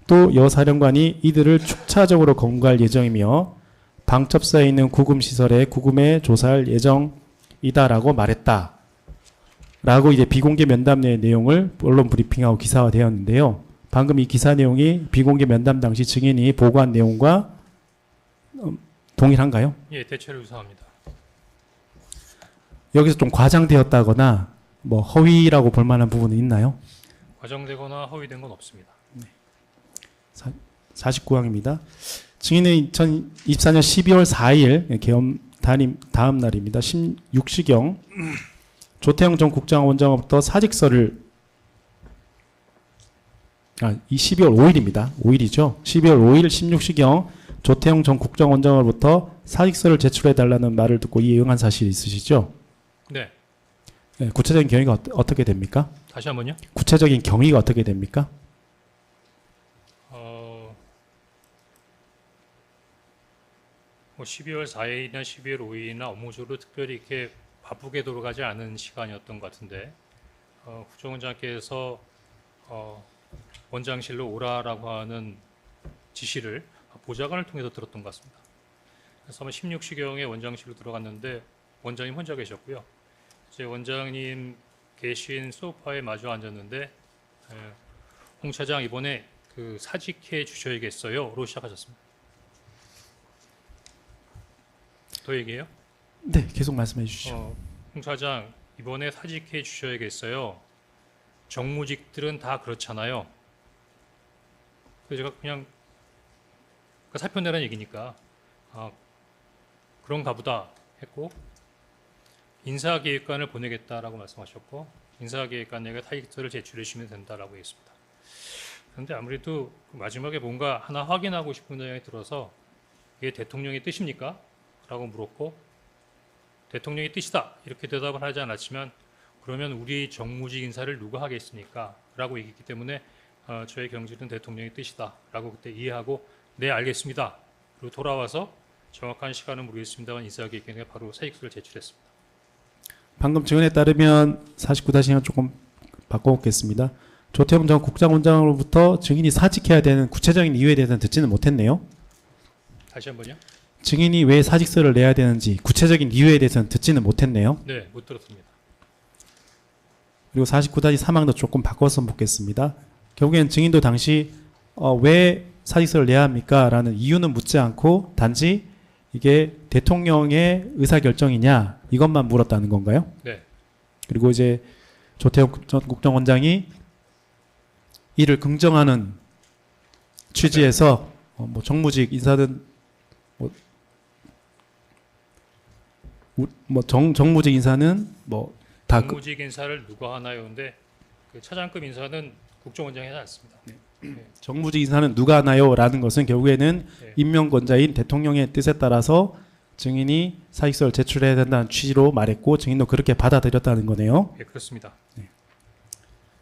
또 여 사령관이 이들을 축차적으로 검거할 예정이며 방첩사에 있는 구금시설에 구금해 조사할 예정이다라고 말했다. 라고 이제 비공개 면담 내 내용을 언론 브리핑하고 기사화되었는데요. 방금 이 기사 내용이 비공개 면담 당시 증인이 보고한 내용과 동일한가요? 예, 대체로 유사합니다. 여기서 좀 과장되었다거나 뭐 허위라고 볼 만한 부분은 있나요? 과장되거나 허위된 건 없습니다. 49항입니다. 증인은 2024년 12월 4일 계엄 다음 날입니다. 16시경 조태영 전 국정원장으로부터 사직서를 이 12월 5일입니다. 5일이죠. 12월 5일 16시경 조태영 전 국정원장으로부터 사직서를 제출해달라는 말을 듣고 이에 응한 사실이 있으시죠? 네. 네, 구체적인 경위가 어떻게 됩니까? 다시 한번요. 구체적인 경위가 어떻게 됩니까? 뭐 12월 4일이나 12월 5일이나 업무적으로 특별히 이렇게 바쁘게 돌아가지 않은 시간이었던 것 같은데 국정원장께서 원장실로 오라라고 하는 지시를 보좌관을 통해서 들었던 것 같습니다. 그래서 아마 16시경에 원장실로 들어갔는데 원장님 혼자 계셨고요. 이제 원장님 계신 소파에 마주 앉았는데 홍 차장 이번에 그 사직해 주셔야겠어요로 시작하셨습니다. 더 얘기해요? 네, 계속 말씀해 주시죠. 홍 차장 이번에 사직해 주셔야겠어요. 정무직들은 다 그렇잖아요. 그래서 제가 그냥 사표 내라는 얘기니까 그런가 보다 했고 인사계획관을 보내겠다라고 말씀하셨고 인사계획관에게 사직서를 제출해 주시면 된다라고 했습니다. 그런데 아무래도 마지막에 뭔가 하나 확인하고 싶은 내용이 들어서 이게 대통령의 뜻입니까? 라고 물었고 대통령의 뜻이다 이렇게 대답을 하지 않았지만 그러면 우리 정무직 인사를 누가 하겠습니까? 라고 얘기했기 때문에 저의 경질은 대통령의 뜻이다 라고 그때 이해하고 네 알겠습니다. 그리고 돌아와서 정확한 시간은 모르겠습니다만 인사계획관에 바로 사직서를 제출했습니다. 방금 증언에 따르면 49-1 조금 바꿔보겠습니다. 조태영 전 국정원장으로부터 증인이 사직해야 되는 구체적인 이유에 대해서는 듣지는 못했네요. 다시 한번요. 증인이 왜 사직서를 내야 되는지 구체적인 이유에 대해서는 듣지는 못했네요. 네, 못 들었습니다. 그리고 49-3항도 조금 바꿔서 보겠습니다. 결국엔 증인도 당시 왜 사직서를 내야 합니까? 라는 이유는 묻지 않고 단지 이게 대통령의 의사결정이냐 이것만 물었다는 건가요? 네. 그리고 이제 조태영 전 국정원장이 이를 긍정하는 취지에서 뭐 정무직 인사든 정무직 인사는 뭐 다 정무직 인사를 누가 하나요? 근데 그 차장급 인사는 국정원장이 하지 않습니다. 정무직 인사는 누가 하나요? 라는 것은 결국에는 네. 임명권자인 대통령의 뜻에 따라서 증인이 사직서를 제출해야 된다는 취지로 말했고 증인도 그렇게 받아들였다는 거네요. 네, 그렇습니다.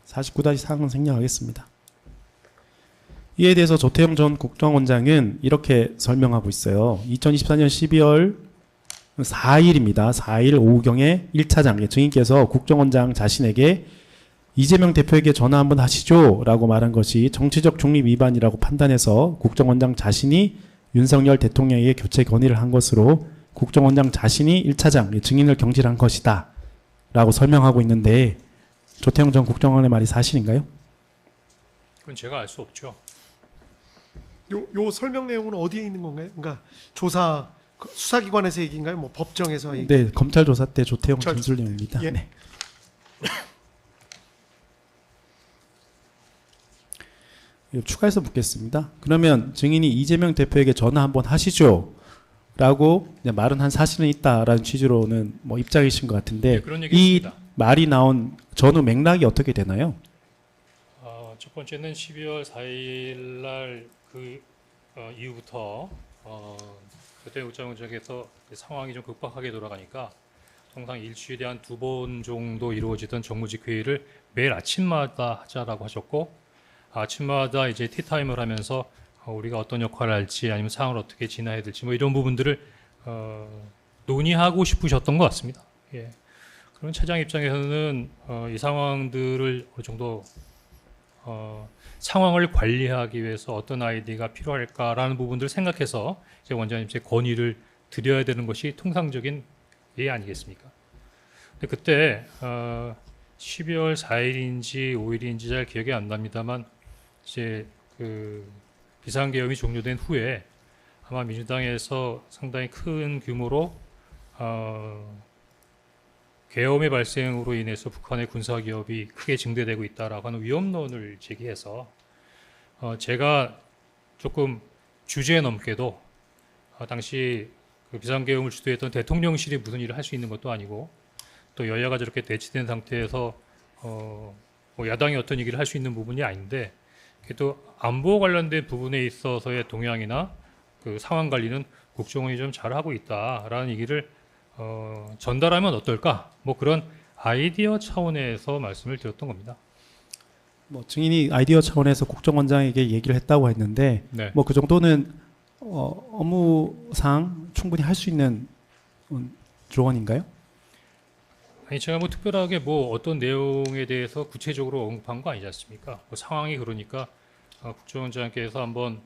49-4항은 생략하겠습니다. 이에 대해서 조태영 전 국정원장은 이렇게 설명하고 있어요. 2024년 12월 4일입니다. 4일 오후경에 1차장 증인께서 국정원장 자신에게 이재명 대표에게 전화 한번 하시죠 라고 말한 것이 정치적 중립 위반이라고 판단해서 국정원장 자신이 윤석열 대통령에게 교체 건의를 한 것으로 국정원장 자신이 1차장 증인을 경질한 것이다 라고 설명하고 있는데 조태용 전 국정원의 말이 사실인가요? 그건 제가 알 수 없죠. 요 설명 내용은 어디에 있는 건가요? 그러니까 조사 수사기관에서 얘기인가요? 뭐 법정에서 얘기? 네, 검찰 조사 때 조태용 검찰 진술 내용입니다. 예. 네. 이거 추가해서 묻겠습니다. 그러면 증인이 이재명 대표에게 전화 한번 하시죠 라고 그냥 말은 한 사실은 있다라는 취지로는 뭐 입장이신 것 같은데 네, 그런 얘기 이 했습니다. 말이 나온 전후 맥락이 어떻게 되나요? 첫 번째는 12월 4일 날그 이후부터 그때 국정원장에서 상황이 좀 급박하게 돌아가니까 통상 일주일에 한 2번 정도 이루어지던 정무직 회의를 매일 아침마다 하자라고 하셨고 아침마다 이제 티타임을 하면서 우리가 어떤 역할을 할지 아니면 상황을 어떻게 진화해야 될지 뭐 이런 부분들을 논의하고 싶으셨던 것 같습니다. 예. 그런 차장 입장에서는 이 상황들을 어느 정도 상황을 관리하기 위해서 어떤 아이디가 필요할까라는 부분들을 생각해서 이제 원장님께 건의를 드려야 되는 것이 통상적인 예 아니겠습니까? 근데 그때 12월 4일인지 5일인지 잘 기억이 안 납니다만 이제 그 비상계엄이 종료된 후에 아마 민주당에서 상당히 큰 규모로 계엄의 발생으로 인해서 북한의 군사기업이 크게 증대되고 있다라고 하는 위험론을 제기해서 제가 조금 주제 넘게도 당시 그 비상계엄을 주도했던 대통령실이 무슨 일을 할 수 있는 것도 아니고 또 여야가 저렇게 대치된 상태에서 뭐 야당이 어떤 얘기를 할 수 있는 부분이 아닌데 또 안보 관련된 부분에 있어서의 동향이나 그 상황 관리는 국정원이 좀 잘하고 있다라는 얘기를 전달하면 어떨까? 뭐 그런 아이디어 차원에서 말씀을 드렸던 겁니다. 뭐 증인이 아이디어 차원에서 국정원장에게 얘기를 했다고 했는데 네. 뭐 그 정도는 업무상 충분히 할 수 있는 조언인가요? 아니 제가 뭐 특별하게 뭐 어떤 내용에 대해서 구체적으로 언급한 거 아니지 않습니까? 뭐 상황이 그러니까 국정원장께서 한번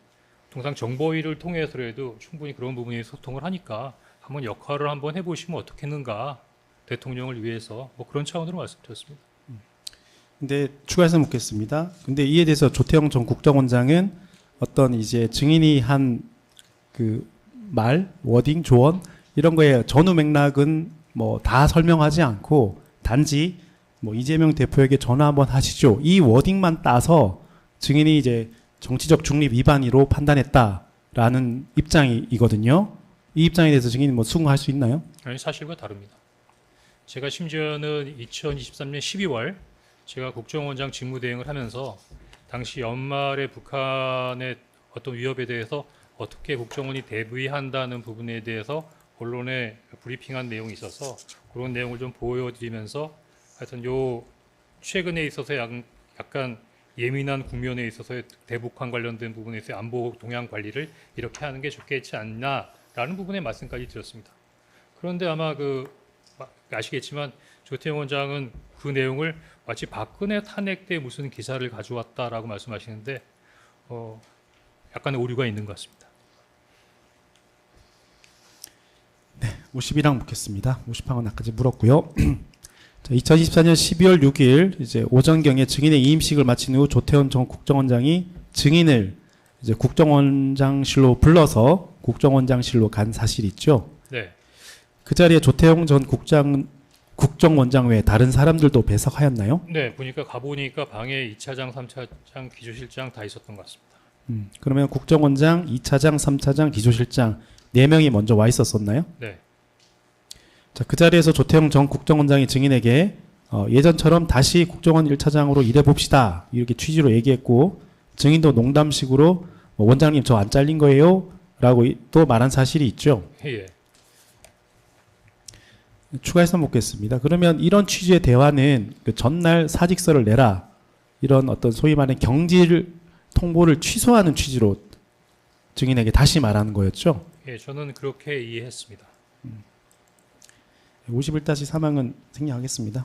통상 정보위를 통해서라도 충분히 그런 부분에 소통을 하니까 한번 역할을 한번 해보시면 어떻겠는가 대통령을 위해서 뭐 그런 차원으로 말씀드렸습니다. 근데 추가해서 묻겠습니다. 근데 이에 대해서 조태용 전 국정원장은 어떤 이제 증인이 한 그 말, 워딩, 조언 이런 거에 전후 맥락은 뭐 다 설명하지 않고 단지 뭐 이재명 대표에게 전화 한번 하시죠. 이 워딩만 따서 증인이 이제 정치적 중립 위반으로 판단했다라는 입장이거든요. 이 입장에 대해서 증인이 뭐 수긍할 수 있나요? 아니 사실과 다릅니다. 제가 심지어는 2023년 12월 제가 국정원장 직무대행을 하면서 당시 연말에 북한의 어떤 위협에 대해서 어떻게 국정원이 대비한다는 부분에 대해서 언론에 브리핑한 내용이 있어서 그런 내용을 좀 보여드리면서 하여튼 요 최근에 있어서 약간 예민한 국면에 있어서 대북한 관련된 부분에 있어 안보 동향 관리를 이렇게 하는 게 좋겠지 않나라는 부분에 말씀까지 드렸습니다. 그런데 아마 아시겠지만 조태용 원장은 그 내용을 마치 박근혜 탄핵 때 무슨 기사를 가져왔다라고 말씀하시는데 약간의 오류가 있는 것 같습니다. 50이랑 묻겠습니다. 50항은 아까 물었고요. 자, 2024년 12월 6일 이제 오전경에 증인의 이임식을 마친 후 조태원 전 국정원장이 증인을 이제 국정원장실로 불러서 국정원장실로 간 사실이 있죠. 네. 그 자리에 조태용 전 국정원장 외에 다른 사람들도 배석하였나요? 네, 보니까 가보니까 방에 2차장, 3차장, 기조실장 다 있었던 것 같습니다. 그러면 국정원장, 2차장, 3차장, 기조실장 4명이 먼저 와 있었었나요? 네. 자, 그 자리에서 조태용 전 국정원장이 증인에게 예전처럼 다시 국정원 1차장으로 일해봅시다 이렇게 취지로 얘기했고 증인도 농담식으로 원장님 저 안 잘린 거예요? 라고 또 말한 사실이 있죠. 예. 추가해서 묻겠습니다. 그러면 이런 취지의 대화는 그 전날 사직서를 내라 이런 어떤 소위 말하는 경질 통보를 취소하는 취지로 증인에게 다시 말하는 거였죠. 예, 저는 그렇게 이해했습니다. 51-3항은 생략하겠습니다.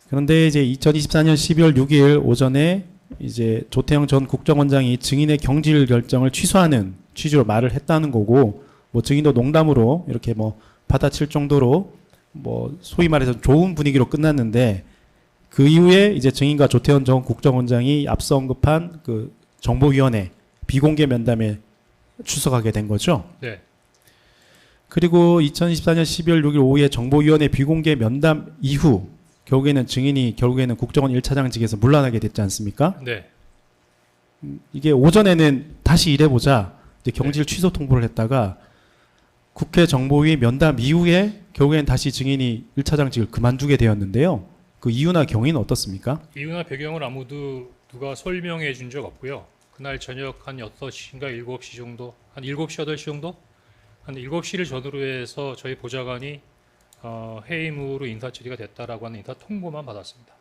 그런데 이제 2024년 12월 6일 오전에 이제 조태영 전 국정원장이 증인의 경질 결정을 취소하는 취지로 말을 했다는 거고, 뭐 증인도 농담으로 이렇게 뭐 받아칠 정도로 뭐 소위 말해서 좋은 분위기로 끝났는데, 그 이후에 이제 증인과 조태현 전 국정원장이 앞서 언급한 그 정보위원회 비공개 면담에 출석하게 된 거죠. 네. 그리고 2024년 12월 6일 오후에 정보위원회 비공개 면담 이후 결국에는 증인이 결국에는 국정원 1차장직에서 물러나게 됐지 않습니까? 네. 이게 오전에는 다시 일해보자 이제 경질 취소 통보를 했다가 국회 정보위 면담 이후에 결국엔 다시 증인이 1차장직을 그만두게 되었는데요. 그 이유나 경위는 어떻습니까? 이유나 배경을 아무도 누가 설명해 준 적 없고요. 그날 저녁 한 6시인가 7시 정도, 한 7시, 8시 정도? 한 7시를 전후로 해서 저희 보좌관이 해임으로 인사 처리가 됐다라고 하는 인사 통보만 받았습니다.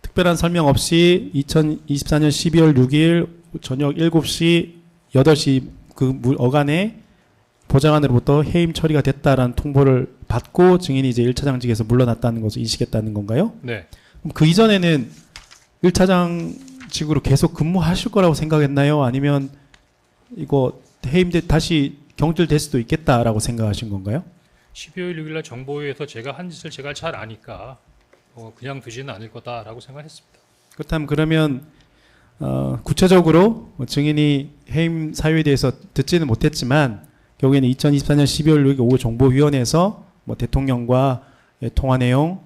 특별한 설명 없이 2024년 12월 6일 저녁 7시, 8시 그 어간에 보좌관으로부터 해임 처리가 됐다라는 통보를 받고 증인이 이제 1차장직에서 물러났다는 것을 인식했다는 건가요? 네. 그럼 그 이전에는 1차장직으로 계속 근무하실 거라고 생각했나요? 아니면 이거 해임돼 다시 경질될 수도 있겠다라고 생각하신 건가요? 12월 6일 날 정보위에서 제가 한 짓을 제가 잘 아니까 그냥 두지는 않을 거다라고 생각했습니다. 그렇다면 그러면 구체적으로 증인이 해임 사유에 대해서 듣지는 못했지만 결국에는 2024년 12월 6일 오후 정보위원회에서 뭐 대통령과 통화 내용,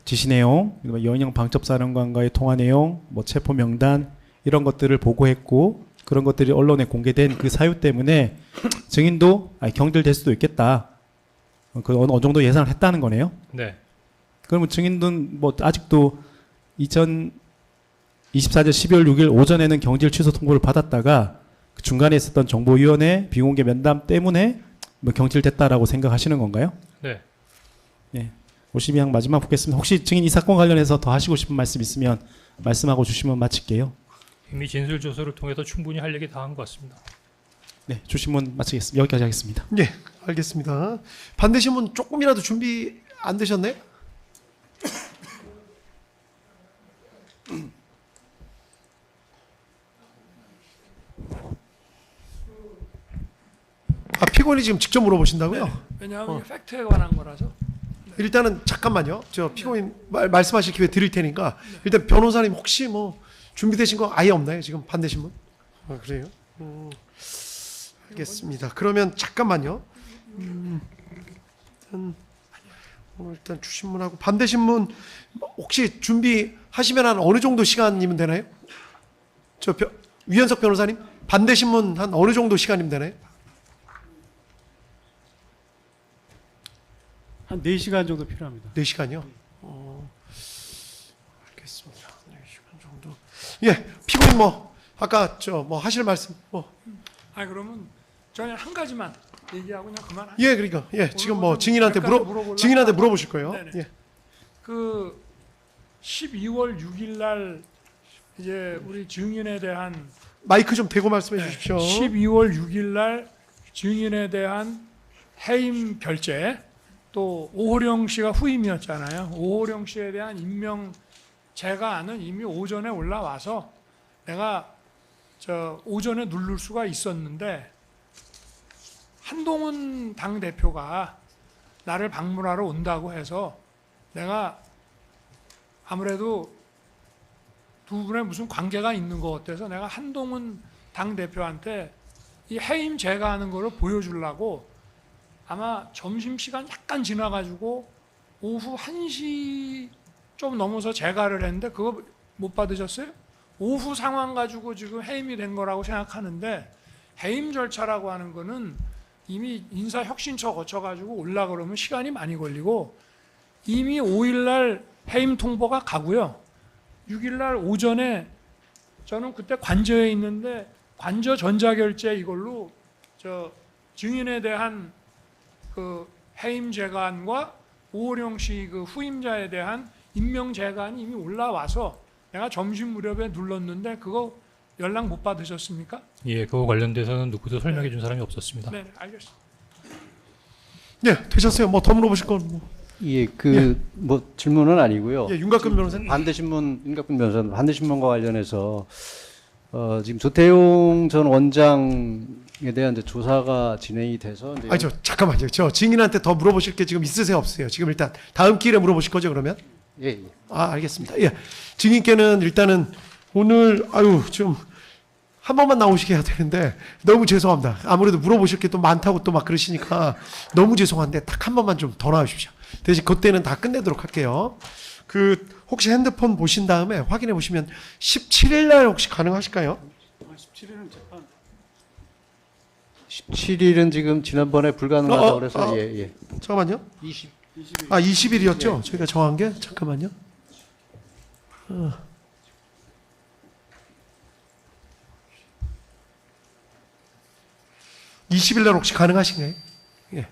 지시 내용, 여인영 방첩사령관과의 통화 내용, 뭐 체포 명단 이런 것들을 보고했고 그런 것들이 언론에 공개된 그 사유 때문에 증인도 경질될 수도 있겠다. 그 어느 정도 예상을 했다는 거네요. 네. 그러면 증인은 뭐 아직도 2024년 12월 6일 오전에는 경질 취소 통보를 받았다가 그 중간에 있었던 정보위원회 비공개 면담 때문에 뭐 경질됐다라고 생각하시는 건가요? 네. 네. 52항 마지막 보겠습니다. 혹시 증인 이 사건 관련해서 더 하시고 싶은 말씀 있으면 말씀하고 주시면 마칠게요. 이미 진술 조서를 통해서 충분히 할 얘기 다 한 것 같습니다. 네, 주신문 마치겠습니다. 여기까지 하겠습니다. 예, 알겠습니다. 반대신문 조금이라도 준비 안 되셨나요? 피고인이 지금 직접 물어보신다고요? 왜냐하면 이게 팩트에 관한 거라서. 일단은 잠깐만요. 저 피고인 말씀하실 기회 드릴 테니까 일단 변호사님 혹시 뭐 준비되신 거 아예 없나요? 지금 반대신문? 그래요? 알겠습니다. 그러면 잠깐만요. 일단 주신문하고 반대신문 혹시 준비하시면 한 어느 정도 시간이면 되나요? 위현석 변호사님 반대신문 한 어느 정도 시간이면 되나요? 한 4시간 정도 필요합니다. 4시간이요? 알겠습니다. 4시간 정도. 예, 피고인 뭐 아까 뭐 하실 말씀 뭐. 그러면 저는 한 가지만 얘기하고 그냥 그만할게요. 예, 그러니까 지금 뭐 증인한테 물어보실 거예요. 네네. 예. 그 12월 6일 날 이제 우리 증인에 대한 마이크 좀 대고 말씀해 주십시오. 12월 6일 날 증인에 대한 해임 결재, 또 오호령 씨가 후임이었잖아요. 오호령 씨에 대한 임명 제가안은 이미 오전에 올라와서 내가 오전에 누를 수가 있었는데 한동훈 당대표가 나를 방문하러 온다고 해서 내가 아무래도 두 분의 무슨 관계가 있는 것 같아서 내가 한동훈 당대표한테 이 해임 제거하는 거를 보여주려고 아마 점심시간 약간 지나가지고 오후 1시 좀 넘어서 제가를 했는데 그거 못 받으셨어요? 오후 상황 가지고 지금 해임이 된 거라고 생각하는데 해임 절차라고 하는 거는 이미 인사혁신처 거쳐가지고 올라 그러면 시간이 많이 걸리고 이미 5일날 해임 통보가 가고요. 6일날 오전에 저는 그때 관저에 있는데 관저 전자결제 이걸로 증인에 대한 그 해임 제거안과 오호령 씨 그 후임자에 대한 임명 제거안이 이미 올라와서 내가 점심 무렵에 눌렀는데 그거 연락 못 받으셨습니까? 예, 그거 관련돼서는 누구도 설명해 준 사람이 없었습니다. 네, 알겠습니다. 예, 되셨어요. 뭐 더 물어보실 건 뭐. 예, 그 뭐 질문은 아니고요. 예, 윤곽근 변호사님. 반대신문 윤곽근 변호사님 반대신문과 관련해서 지금 조태용 전 원장에 대한 이제 조사가 진행이 돼서 이제 아니 잠깐만요. 저 증인한테 더 물어보실 게 지금 있으세요, 없어요? 지금 일단 다음 기회에 물어보실 거죠, 그러면? 예, 예. 아, 알겠습니다. 예. 증인께는 일단은 오늘 좀 한 번만 나오시게 해야 되는데 너무 죄송합니다. 아무래도 물어보실 게 또 많다고 또 막 그러시니까 너무 죄송한데 딱 한 번만 좀 더 나와주십시오. 대신 그때는 다 끝내도록 할게요. 그 혹시 핸드폰 보신 다음에 확인해 보시면 17일 날 혹시 가능하실까요? 17일은 재판. 17일은 지금 지난번에 불가능하다고 그래서 예, 예. 잠깐만요. 20 아, 20일이었죠? 저희가 정한 게? 잠깐만요. 20일 날 혹시 가능하신가요? 예.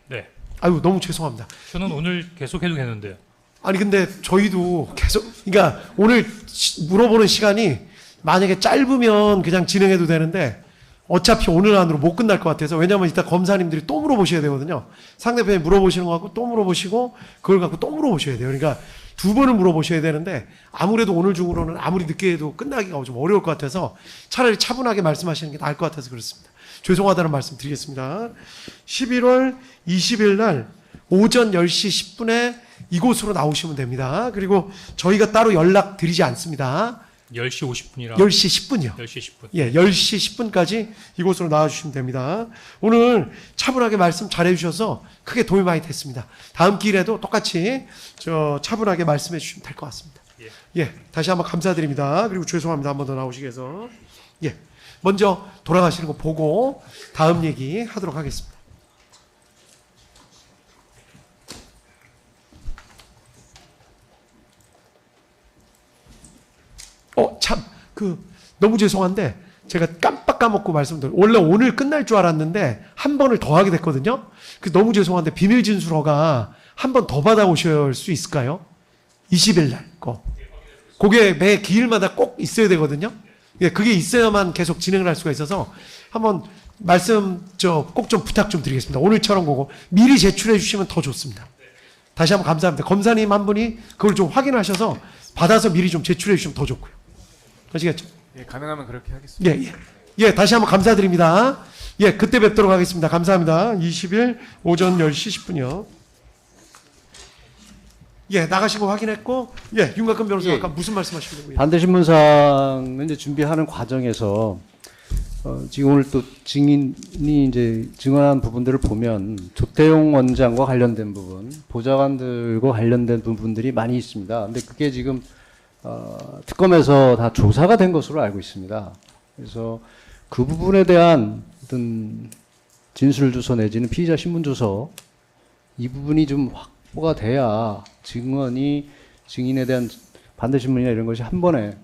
네. 아유, 너무 죄송합니다. 저는 오늘 계속해도 되는데요. 아니, 근데 저희도 계속, 그러니까 오늘 물어보는 시간이 만약에 짧으면 그냥 진행해도 되는데 어차피 오늘 안으로 못 끝날 것 같아서 왜냐면 이따 검사님들이 또 물어보셔야 되거든요. 상대편이 물어보시는 거 갖고 또 물어보시고 그걸 갖고 또 물어보셔야 돼요. 그러니까 두 번을 물어보셔야 되는데 아무래도 오늘 중으로는 아무리 늦게 해도 끝나기가 좀 어려울 것 같아서 차라리 차분하게 말씀하시는 게 나을 것 같아서 그렇습니다. 죄송하다는 말씀 드리겠습니다. 11월 20일 날 오전 10시 10분에 이곳으로 나오시면 됩니다. 그리고 저희가 따로 연락 드리지 않습니다. 10시 50분이라. 10시 10분이요. 10시 10분. 예, 10시 10분까지 이곳으로 나와주시면 됩니다. 오늘 차분하게 말씀 잘해주셔서 크게 도움이 많이 됐습니다. 다음 기회에도 똑같이 차분하게 말씀해 주시면 될 것 같습니다. 예, 다시 한번 감사드립니다. 그리고 죄송합니다. 한 번 더 나오시게 해서. 예, 먼저 돌아가시는 거 보고 다음 얘기 하도록 하겠습니다. 참, 너무 죄송한데, 제가 깜빡 까먹고 말씀드려요. 원래 오늘 끝날 줄 알았는데, 한 번을 더 하게 됐거든요? 너무 죄송한데, 비밀 진술허가 한 번 더 받아오실 수 있을까요? 20일 날, 그게 매 기일마다 꼭 있어야 되거든요? 예, 그게 있어야만 계속 진행을 할 수가 있어서, 한번 말씀, 꼭 좀 부탁 좀 드리겠습니다. 오늘처럼 그거 미리 제출해 주시면 더 좋습니다. 다시 한번 감사합니다. 검사님 한 분이 그걸 좀 확인하셔서, 받아서 미리 좀 제출해 주시면 더 좋고요. 아시겠죠? 예, 가능하면 그렇게 하겠습니다. 예, 예. 예, 다시 한번 감사드립니다. 예, 그때 뵙도록 하겠습니다. 감사합니다. 20일 오전 10시 10분이요. 예, 나가시고 확인했고, 예, 윤곽근 변호사 아까 무슨 말씀하시려고요? 반대신문상을 이제 준비하는 과정에서 지금 오늘 또 증인이 이제 증언한 부분들을 보면 조태용 원장과 관련된 부분, 보좌관들과 관련된 부분들이 많이 있습니다. 근데 그게 지금 특검에서 다 조사가 된 것으로 알고 있습니다. 그래서 그 부분에 대한 어떤 진술 주소 내지는 피의자 신문 주소 이 부분이 좀 확보가 돼야 증인에 대한 반대 신문이나 이런 것이 한 번에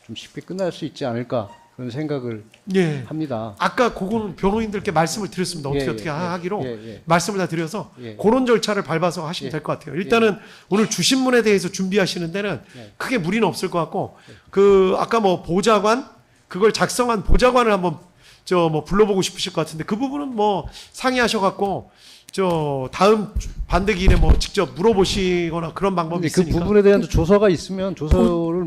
좀 쉽게 끝날 수 있지 않을까 그런 생각을 예. 합니다. 아까 그거는 변호인들께 말씀을 드렸습니다. 어떻게 하기로 말씀을 다 드려서 그런 절차를 밟아서 하시면 될 것 같아요. 일단은 오늘 주신문에 대해서 준비하시는 데는 크게 무리는 없을 것 같고 아까 뭐 보좌관 그걸 작성한 보좌관을 한번 불러보고 싶으실 것 같은데 그 부분은 뭐 상의하셔갖고 다음 반대 기일에 뭐 직접 물어보시거나 그런 방법이 있으니까 그 부분에 대한 조서가 있으면 조서를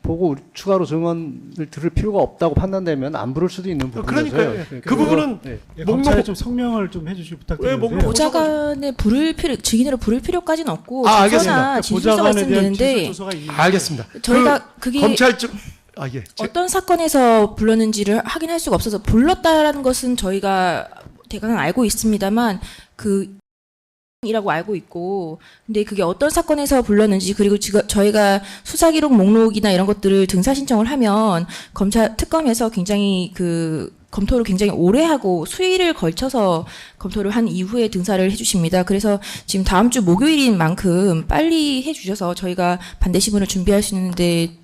보고 추가로 증언을 들을 필요가 없다고 판단되면 안 부를 수도 있는 부분이어서요. 그러니까요. 그 부분은 검찰에 좀 성명을 좀 해주시기 부탁드리는데요. 보좌관에 증인으로 부를 필요까지는 없고 알겠습니다. 진술서 말씀드리는데 알겠습니다. 저희가 그게 검찰 어떤 사건에서 불렀는지를 확인할 수가 없어서 불렀다라는 것은 저희가 대강은 알고 있습니다만 이라고 알고 있고 근데 그게 어떤 사건에서 불렀는지 그리고 지금 저희가 수사 기록 목록이나 이런 것들을 등사 신청을 하면 특검에서 굉장히 검토를 굉장히 오래 하고 수일을 걸쳐서 검토를 한 이후에 등사를 해주십니다. 그래서 지금 다음 주 목요일인 만큼 빨리 해주셔서 저희가 반대 신문을 준비할 수 있는데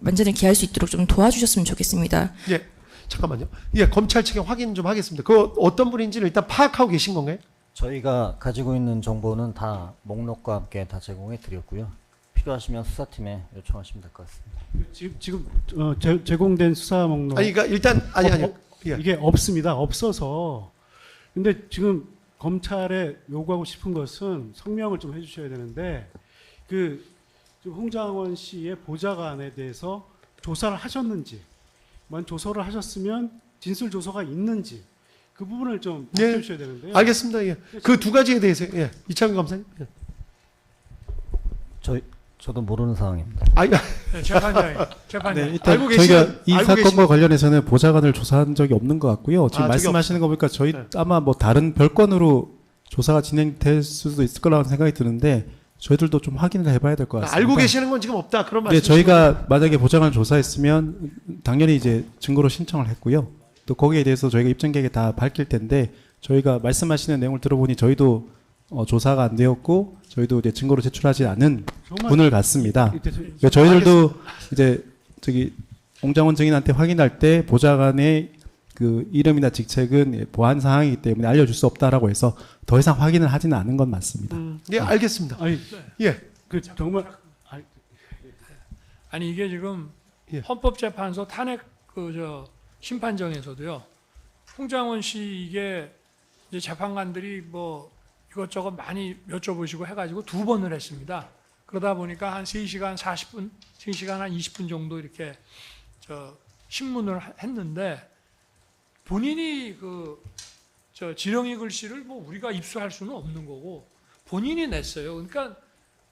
만전을 기할 수 있도록 좀 도와주셨으면 좋겠습니다. 예, 잠깐만요. 예, 검찰 측에 확인 좀 하겠습니다. 어떤 분인지를 일단 파악하고 계신 건가요? 저희가 가지고 있는 정보는 다 목록과 함께 다 제공해 드렸고요. 필요하시면 수사팀에 요청하시면 될 것 같습니다. 지금 제공된 수사 목록 그러니까 일단 예. 이게 없습니다. 없어서 근데 지금 검찰에 요구하고 싶은 것은 성명을 좀 해주셔야 되는데 지금 홍장원 씨의 보좌관에 대해서 조사를 하셨는지, 만 조사를 하셨으면 진술 조서가 있는지 그 부분을 좀 예. 밝혀주셔야 되는데요. 알겠습니다. 예. 그 두 가지에 대해서 예. 이창규 검사님. 예. 저도 모르는 상황입니다. 네, 재판장님. 네, 일단 알고 저희가 계시는- 이 알고 사건과 관련해서는 보좌관을 조사한 적이 없는 것 같고요. 지금 적이 말씀하시는 거 보니까 저희 네. 아마 뭐 다른 별건으로 조사가 진행될 수도 있을 거라는 생각이 드는데 저희들도 좀 확인을 해봐야 될 것 같습니다. 알고 계시는 건 지금 없다. 그런 네, 말씀. 저희가 만약에 보좌관을 조사했으면 당연히 이제 증거로 신청을 했고요. 또 거기에 대해서 저희가 입증객에 다 밝힐 텐데 저희가 말씀하시는 내용을 들어보니 저희도 조사가 안 되었고 저희도 이제 증거로 제출하지 않은 정말 분을 같습니다. 이때 그러니까 저희들도 이제 저기 홍장원 증인한테 확인할 때 보좌관의 그 이름이나 직책은 보안 사항이기 때문에 알려줄 수 없다라고 해서 더 이상 확인을 하지는 않은 건 맞습니다. 예, 알겠습니다. 아니 예. 정말 아니 이게 지금 예. 헌법재판소 탄핵 심판정에서도요. 홍장원 씨 이게 이제 재판관들이 뭐 이것저것 많이 여쭤보시고 해가지고 2번을 했습니다. 그러다 보니까 한 3시간 40분, 3시간 한 20분 정도 이렇게 신문을 했는데 본인이 지렁이 글씨를 뭐 우리가 입수할 수는 없는 거고 본인이 냈어요. 그러니까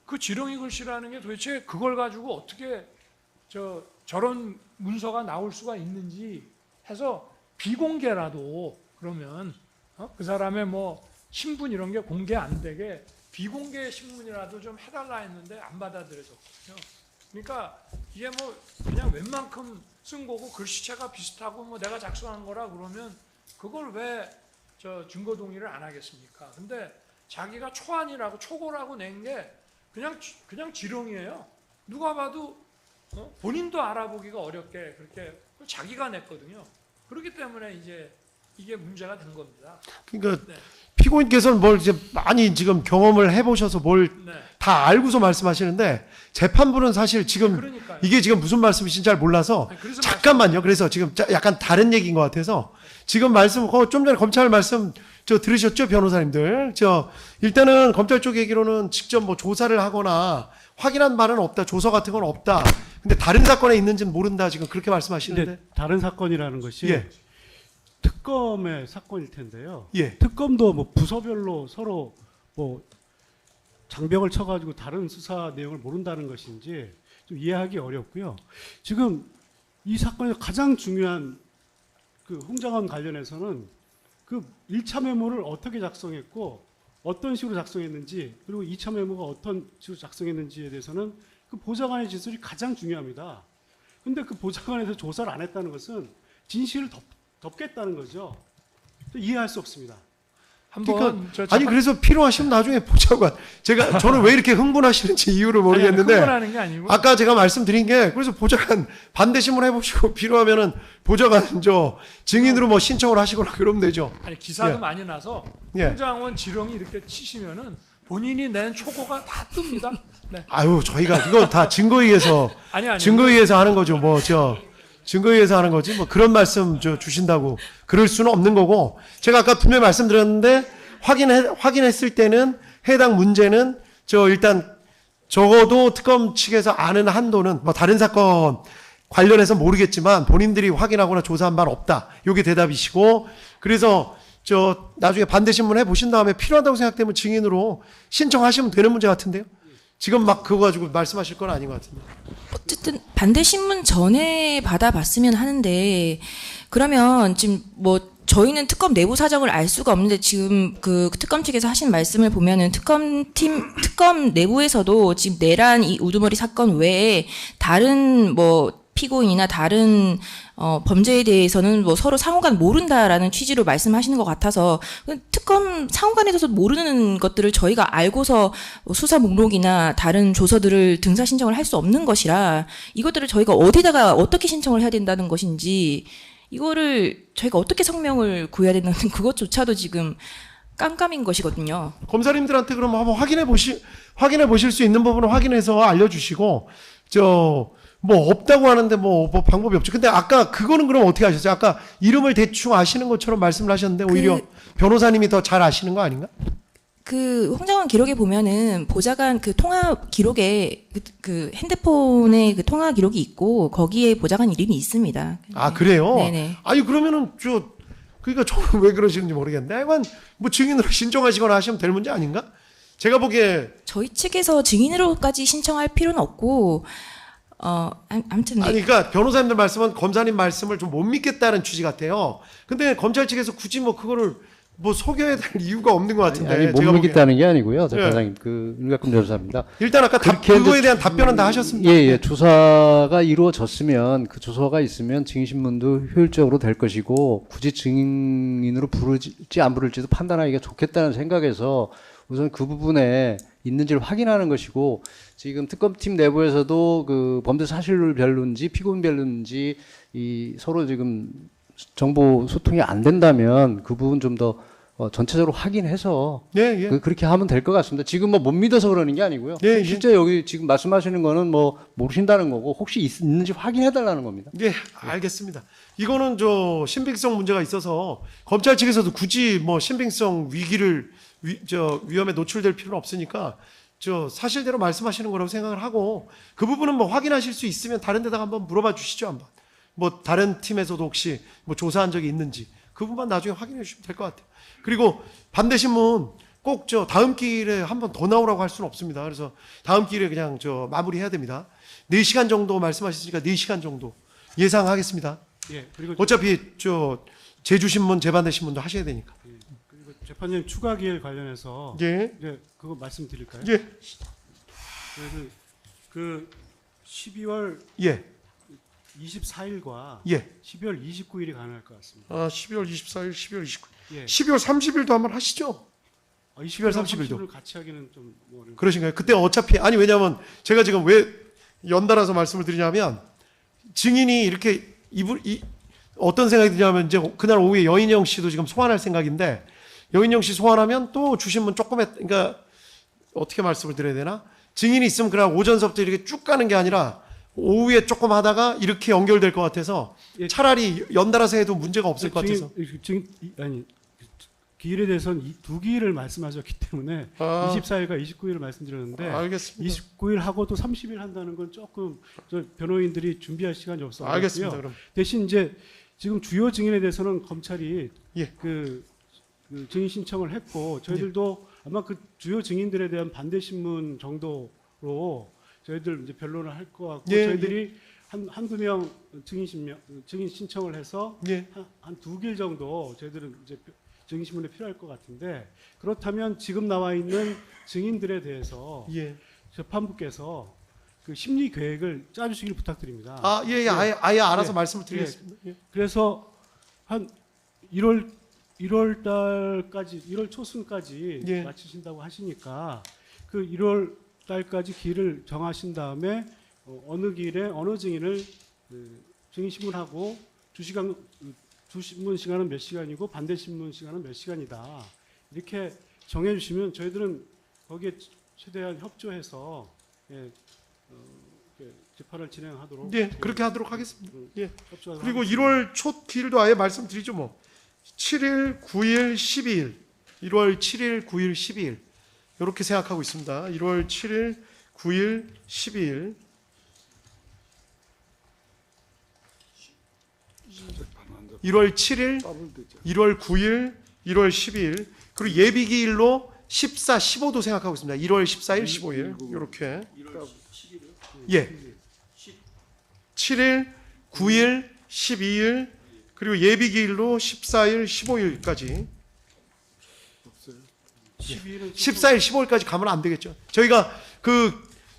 그 지렁이 글씨라는 게 도대체 그걸 가지고 어떻게 저런 문서가 나올 수가 있는지 해서 비공개라도 그러면 그 사람의 뭐 신분 이런 게 공개 안 되게 비공개 신문이라도 좀 해달라 했는데 안 받아들여졌거든요. 그러니까 이게 뭐 그냥 웬만큼 쓴 거고 글씨체가 비슷하고 뭐 내가 작성한 거라 그러면 그걸 왜 증거 동의를 안 하겠습니까? 근데 자기가 초안이라고 초고라고 낸 게 그냥 지렁이에요. 누가 봐도 본인도 알아보기가 어렵게 그렇게 자기가 냈거든요. 그렇기 때문에 이제 이게 문제가 된 겁니다. 그러니까 네. 피고인께서는 뭘 이제 많이 지금 경험을 해보셔서 뭘 다 네. 알고서 말씀하시는데 재판부는 사실 지금 그러니까요. 이게 지금 무슨 말씀이신지 잘 몰라서 아니, 그래서 잠깐만요. 그래서 지금 약간 다른 얘기인 것 같아서 지금 말씀 좀 전에 검찰 말씀 들으셨죠, 변호사님들? 일단은 검찰 쪽 얘기로는 직접 뭐 조사를 하거나 확인한 바는 없다, 조서 같은 건 없다. 근데 다른 사건에 있는지는 모른다. 지금 그렇게 말씀하시는데. 근데 다른 사건이라는 것이 예. 특검의 사건일 텐데요. 예. 특검도 뭐 부서별로 서로 뭐 장벽을 쳐가지고 다른 수사 내용을 모른다는 것인지 좀 이해하기 어렵고요. 지금 이 사건에서 가장 중요한 그 홍장원 관련해서는 그 1차 메모를 어떻게 작성했고 어떤 식으로 작성했는지 그리고 2차 메모가 어떤 식으로 작성했는지에 대해서는 그 보좌관의 진술이 가장 중요합니다. 근데 그 보좌관에서 조사를 안 했다는 것은 진실을 덮겠다는 거죠. 이해할 수 없습니다. 한번 아니 그래서 필요하시면 나중에 보자고. 저는 왜 이렇게 흥분하시는지 이유를 모르겠는데 흥분하는 게 아니고 아까 제가 말씀드린 게 그래서 보좌관 반대 신문 해보시고 필요하면은 보좌관 증인으로 뭐 신청을 하시거나 그러면 되죠. 아니 기사도 예. 많이 나서 예. 홍장원 지렁이 이렇게 치시면은 본인이 낸 초고가 다 뜹니다. 네. 아유 저희가 이거 다 증거에 의해서 아니 증거에 의해서 하는 거죠. 증거에 의해서 하는 거지. 뭐 그런 말씀 주신다고 그럴 수는 없는 거고 제가 아까 분명히 말씀드렸는데 확인했을 때는 해당 문제는 일단 적어도 특검 측에서 아는 한도는 뭐 다른 사건 관련해서 모르겠지만 본인들이 확인하거나 조사한 바는 없다. 요게 대답이시고 그래서 나중에 반대 신문 해보신 다음에 필요하다고 생각되면 증인으로 신청하시면 되는 문제 같은데요. 지금 막 그거 가지고 말씀하실 건 아닌 것 같은데. 어쨌든 반대 신문 전에 받아봤으면 하는데 그러면 지금 뭐 저희는 특검 내부 사정을 알 수가 없는데 지금 그 특검 측에서 하신 말씀을 보면은 특검 내부에서도 지금 내란 이 우두머리 사건 외에 다른 뭐 피고인이나 다른 범죄에 대해서는 뭐 서로 상호간 모른다라는 취지로 말씀하시는 것 같아서 특검 상호간에서 모르는 것들을 저희가 알고서 수사 목록이나 다른 조서들을 등사 신청을 할 수 없는 것이라 이것들을 저희가 어디다가 어떻게 신청을 해야 된다는 것인지 이거를 저희가 어떻게 성명을 구해야 되는 그것조차도 지금 깜깜인 것이거든요. 검사님들한테 그럼 한번 확인해 보실 수 있는 부분은 확인해서 알려주시고 뭐 없다고 하는데 뭐 방법이 없죠. 근데 아까 그거는 그럼 어떻게 하셨어요? 아까 이름을 대충 아시는 것처럼 말씀을 하셨는데 오히려 변호사님이 더 잘 아시는 거 아닌가? 그 홍장관 기록에 보면은 보좌관 그 통화 기록에 그 핸드폰에 그 통화 기록이 있고 거기에 보좌관 이름이 있습니다. 아, 그래요? 네네. 아니 그러면은 그러니까 저는 왜 그러시는지 모르겠는데 이건 뭐 증인으로 신청하시거나 하시면 될 문제 아닌가? 제가 보기에 저희 측에서 증인으로까지 신청할 필요는 없고 아무튼 아니 그러니까 변호사님들 말씀은 검사님 말씀을 좀 못 믿겠다는 취지 같아요. 근데 검찰 측에서 굳이 뭐 그거를 뭐 속여야 될 이유가 없는 것 같은데. 아니 못 제가 보기엔. 믿겠다는 게 아니고요. 네. 재판장님 윤곽근 변호사입니다. 일단 아까 그거에 대한 답변은 다 하셨습니다. 예. 조사가 이루어졌으면 그 조서가 있으면 증인신문도 효율적으로 될 것이고 굳이 증인으로 부를지 안 부를지도 판단하기가 좋겠다는 생각에서 우선 그 부분에 있는지를 확인하는 것이고 지금 특검팀 내부에서도 그 범죄 사실별론지 피고인별론지 이 서로 지금 정보 소통이 안 된다면 그 부분 좀 더 전체적으로 확인해서 예. 그렇게 하면 될 것 같습니다. 지금 뭐 못 믿어서 그러는 게 아니고요. 예. 실제 여기 지금 말씀하시는 거는 뭐 모르신다는 거고 혹시 있는지 확인해 달라는 겁니다. 예, 알겠습니다. 이거는 신빙성 문제가 있어서 검찰 측에서도 굳이 뭐 신빙성 위험에 노출될 필요는 없으니까 사실대로 말씀하시는 거라고 생각을 하고 그 부분은 뭐 확인하실 수 있으면 다른 데다가 한번 물어봐 주시죠, 한번. 뭐 다른 팀에서도 혹시 뭐 조사한 적이 있는지 그 부분만 나중에 확인해 주시면 될 것 같아요. 그리고 반대신문 꼭 다음 기일에 한 번 더 나오라고 할 수는 없습니다. 그래서 다음 기일에 그냥 마무리해야 됩니다. 4시간 정도 말씀하셨으니까 4시간 정도 예상하겠습니다. 예. 그리고 어차피 제주신문, 재반대신문도 하셔야 되니까. 예, 그리고 재판장님 추가 기일 관련해서 예. 이제 그거 말씀드릴까요? 예. 그래서 그 12월 예. 24일과 예. 12월 29일이 가능할 것 같습니다. 12월 24일, 12월 29일. 예. 12월 30일도 한번 하시죠. 12월 30일 도. 30일을 같이 하기는 좀 어려운. 그러신가요? 그때 어차피 왜냐하면 제가 지금 왜 연달아서 말씀을 드리냐면 증인이 이렇게 어떤 생각이 드냐면 이제 그날 오후에 여인영 씨도 지금 소환할 생각인데 여인영 씨 소환하면 또 주신분 그러니까 어떻게 말씀을 드려야 되나? 증인이 있으면 그날 오전서부터 이렇게 쭉 가는 게 아니라 오후에 조금 하다가 이렇게 연결될 것 같아서 차라리 연달아서 해도 문제가 없을 것 같아서. 기일에 대해서는 두 기일을 말씀하셨기 때문에 24일과 29일을 말씀드렸는데 알겠습니다. 29일 하고 또 30일 한다는 건 조금 변호인들이 준비할 시간이 없어요. 알겠습니다. 그럼. 대신 이제 지금 주요 증인에 대해서는 검찰이 예. 그 증인 신청을 했고 저희들도 아마 그 주요 증인들에 대한 반대 신문 정도로 저희들 이제 변론을 할 것 같고 저희들이 한두 명 증인 신청을 해서 한 2길 정도 저희들은 이제 증인 신문에 필요할 것 같은데 그렇다면 지금 나와 있는 증인들에 대해서 재판부께서 그 심리 계획을 짜주시길 부탁드립니다. 아예 알아서 말씀을 드리겠습니다. 그래서 한 1월 달까지 1월 초순까지 마치신다고 하시니까 그 1월 달까지 기일을 정하신 다음에 어느 기일에 어느 증인을 증인 신문하고 주신문 시간은 몇 시간이고 반대 신문 시간은 몇 시간이다. 이렇게 정해 주시면 저희들은 거기에 최대한 협조해서 재판을 진행하도록 그렇게 하도록 하겠습니다. 그리고 하겠습니다. 1월 초 기일도 아예 말씀드리죠 뭐. 7일, 9일, 12일. 1월 7일, 9일, 12일. 이렇게 생각하고 있습니다. 1월 7일, 9일, 12일. (1월 7일) (1월 9일) (1월 12일) 그리고 예비기일로 14, 15도 생각하고 있습니다. 1월 14일, 15일 이렇게 7일, 9일, 12일 그리고 예비기일로 14일, 15일까지 14일, 15일까지 가면 안 되겠죠. 저희가 그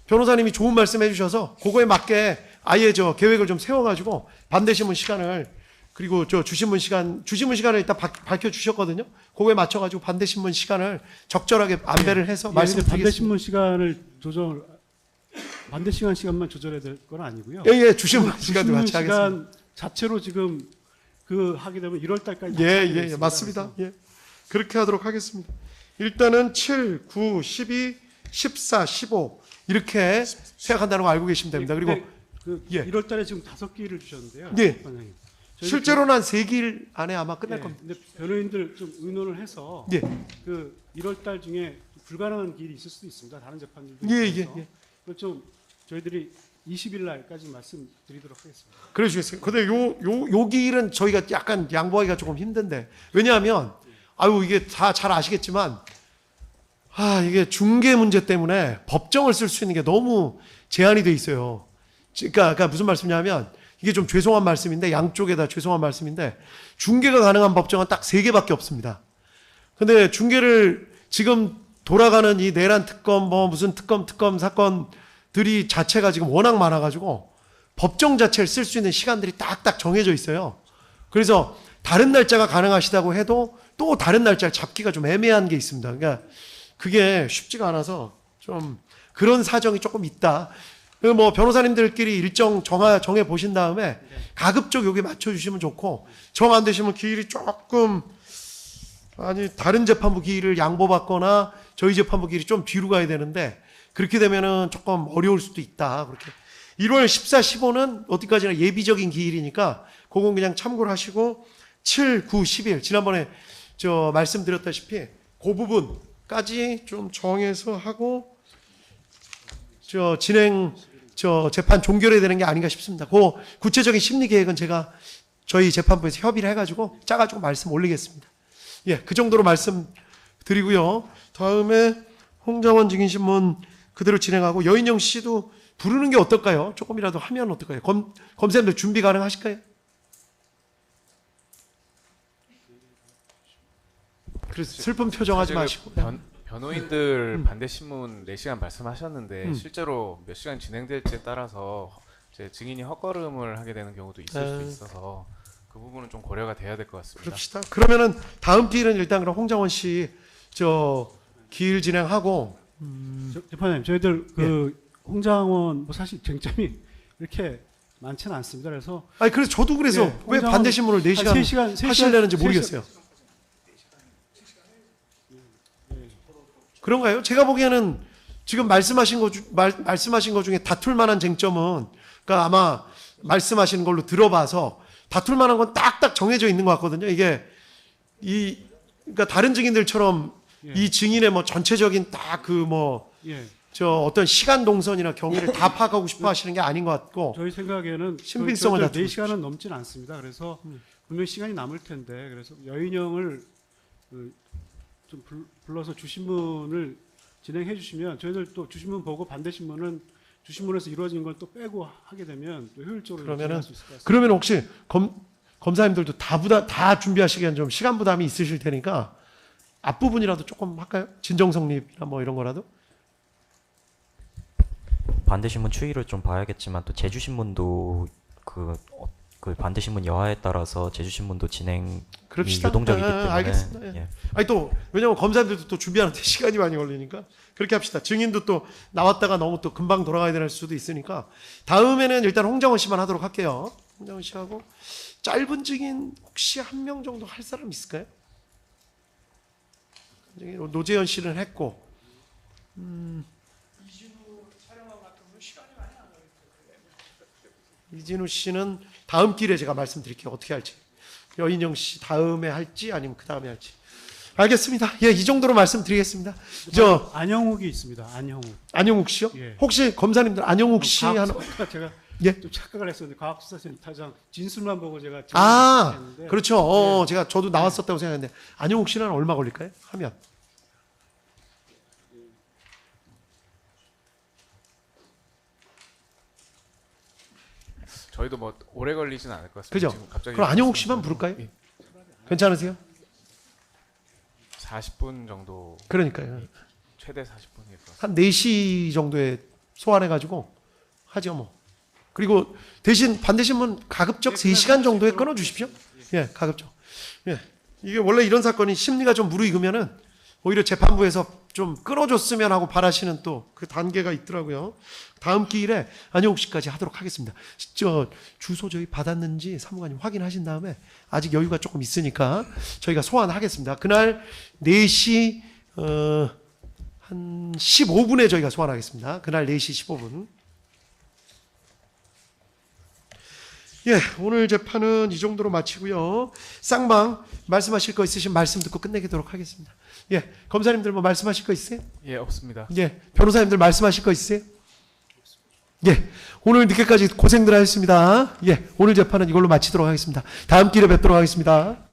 변호사님이 좋은 말씀 해주셔서 그거에 맞게 아예 계획을 좀 세워가지고 반대신문 시간을 그리고 주신문 시간을 일단 밝혀주셨거든요. 그거에 맞춰가지고 반대신문 시간을 적절하게 안배를 해서 말씀드리겠습니다. 반대신문 시간을 반대 시간만 조절해야 될 건 아니고요. 주신문 시간도 같이 시간 하겠습니다. 자체로 지금 하게 되면 1월 달까지 맞습니다. 그렇게 하도록 하겠습니다. 일단은 7, 9, 12, 14, 15 이렇게 생각한다는 거 알고 계시면 됩니다. 그리고 그 예. 1월 달에 지금 5기를 주셨는데요. 예. 변호사님. 저희가 실제로는 한 3길 안에 아마 끝날 예, 겁니다. 근데 변호인들 좀 의논을 해서 예. 그 1월 달 중에 불가능한 길이 있을 수도 있습니다. 다른 재판들도 예, 있어서. 예, 예. 그걸 좀 저희들이 20일 날까지 말씀드리도록 하겠습니다. 그래 주겠어요. 근데 요 길은 저희가 약간 양보하기가 조금 힘든데. 왜냐하면, 아유, 이게 다 잘 아시겠지만, 이게 중개 문제 때문에 법정을 쓸 수 있는 게 너무 제한이 돼 있어요. 그러니까 무슨 말씀이냐면, 이게 좀 죄송한 말씀인데, 양쪽에다 죄송한 말씀인데, 중개가 가능한 법정은 딱 3개밖에 없습니다. 근데 중개를 지금 돌아가는 이 내란 특검, 뭐 무슨 특검 사건들이 자체가 지금 워낙 많아가지고, 법정 자체를 쓸 수 있는 시간들이 딱딱 정해져 있어요. 그래서 다른 날짜가 가능하시다고 해도 또 다른 날짜를 잡기가 좀 애매한 게 있습니다. 그러니까 그게 쉽지가 않아서 좀 그런 사정이 조금 있다. 뭐 변호사님들끼리 일정 정해 보신 다음에 가급적 여기 맞춰주시면 좋고, 정 안 되시면 기일이 조금 다른 재판부 기일을 양보받거나 저희 재판부 기일이 좀 뒤로 가야 되는데, 그렇게 되면은 조금 어려울 수도 있다. 그렇게 1월 14, 15는 어디까지나 예비적인 기일이니까 그건 그냥 참고를 하시고, 7, 9, 10일 지난번에 저 말씀드렸다시피 그 부분까지 좀 정해서 하고 재판 종결해야 되는 게 아닌가 싶습니다. 그 구체적인 심리 계획은 제가 저희 재판부에서 협의를 해가지고 짜가지고 말씀 올리겠습니다. 예, 그 정도로 말씀드리고요. 다음에 홍장원 증인신문 그대로 진행하고, 여인영 씨도 부르는 게 어떨까요? 조금이라도 하면 어떨까요? 검사님들 준비 가능하실까요? 그래서 슬픈 표정하지 마시고. 변호인들 반대 신문 4시간 말씀하셨는데 실제로 몇 시간 진행될지에 따라서 이제 증인이 헛걸음을 하게 되는 경우도 있을 수 있어서 그 부분은 좀 고려가 돼야 될 것 같습니다. 그럽시다. 그러면은 다음 기일은 일단 그럼 홍장원 씨 기일 진행하고. 재판장님, 저희들 홍장원 뭐 사실 쟁점이 이렇게 많지는 않습니다. 그래서 그래서 저도 그래서 예, 왜 반대 신문을 4시간 하시려는지 모르겠어요. 그런가요? 제가 보기에는 지금 말씀하신 것 중에 다툴 만한 쟁점은, 그러니까 아마 말씀하시는 걸로 들어봐서 다툴 만한 건 딱딱 정해져 있는 것 같거든요. 이게 그러니까 다른 증인들처럼 이 증인의 뭐 전체적인 딱 어떤 시간 동선이나 경위를 다 파악하고 싶어 하시는 게 아닌 것 같고, 저희 생각에는 신빙성을 다투고 4시간은 넘진 않습니다. 그래서 분명히 시간이 남을 텐데, 그래서 여인영을 좀 불러서 주신문을 진행해 주시면, 저희들 또 주신문 보고 반대 신문은 주신문에서 이루어진 걸 또 빼고 하게 되면 또 효율적으로 진행할 수 있을 것 같습니다. 그러면 혹시 검사님들도 다 준비하시기엔 좀 시간 부담이 있으실 테니까 앞부분이라도 조금 할까요? 진정성립이나 뭐 이런 거라도? 반대신문 추이를 좀 봐야겠지만, 또 제주신문도 그 반대신문 여하에 따라서 제주신문도 진행이 유동적이기 때문에. 알겠습니다. 예. 또 왜냐면 검사님들도 또 준비하는데 시간이 많이 걸리니까 그렇게 합시다. 증인도 또 나왔다가 너무 또 금방 돌아가야 될 수도 있으니까 다음에는 일단 홍장원 씨만 하도록 할게요. 홍장원 씨 하고, 짧은 증인 혹시 한 명 정도 할 사람 있을까요? 노재현 씨는 했고, 이진우 씨는 다음 길에 제가 말씀드릴게요. 어떻게 할지. 여인영 씨 다음에 할지 아니면 그 다음에 할지. 알겠습니다. 예, 이 정도로 말씀드리겠습니다. 안영욱이 있습니다. 안영욱 씨요? 예. 혹시 검사님들 안영욱 씨 하나? 제가 예? 좀 착각을 했었는데, 과학수사센터장 진술만 보고 제가 했는데. 그렇죠. 저도 나왔었다고 생각했는데, 안영욱 씨는 얼마 걸릴까요? 하면. 저희도 뭐 오래 걸리진 않을 것 같습니다. 그죠? 지금 갑자기 그럼 안영욱 씨만 부를까요? 예. 괜찮으세요? 40분 정도. 그러니까요. 최대 40분일 것 같습니다. 한 4시 정도에 소환해가지고 하죠 뭐. 그리고 대신 반대신문 가급적 3시간 정도에 끊어주십시오. 예, 가급적. 예, 이게 원래 이런 사건이 심리가 좀 무르익으면은 오히려 재판부에서 좀 끊어줬으면 하고 바라시는 또 그 단계가 있더라고요. 다음 기일에 안영욱 씨까지 하도록 하겠습니다. 주소 저희 받았는지 사무관님 확인하신 다음에, 아직 여유가 조금 있으니까 저희가 소환하겠습니다. 그날 4시 한 15분에 저희가 소환하겠습니다. 그날 4시 15분. 예, 오늘 재판은 이 정도로 마치고요. 쌍방 말씀하실 거 있으시면 말씀 듣고 끝내도록 하겠습니다. 예, 검사님들 뭐 말씀하실 거 있으세요? 예, 없습니다. 예, 변호사님들 말씀하실 거 있으세요? 예, 오늘 늦게까지 고생들 하셨습니다. 예, 오늘 재판은 이걸로 마치도록 하겠습니다. 다음 기회에 뵙도록 하겠습니다.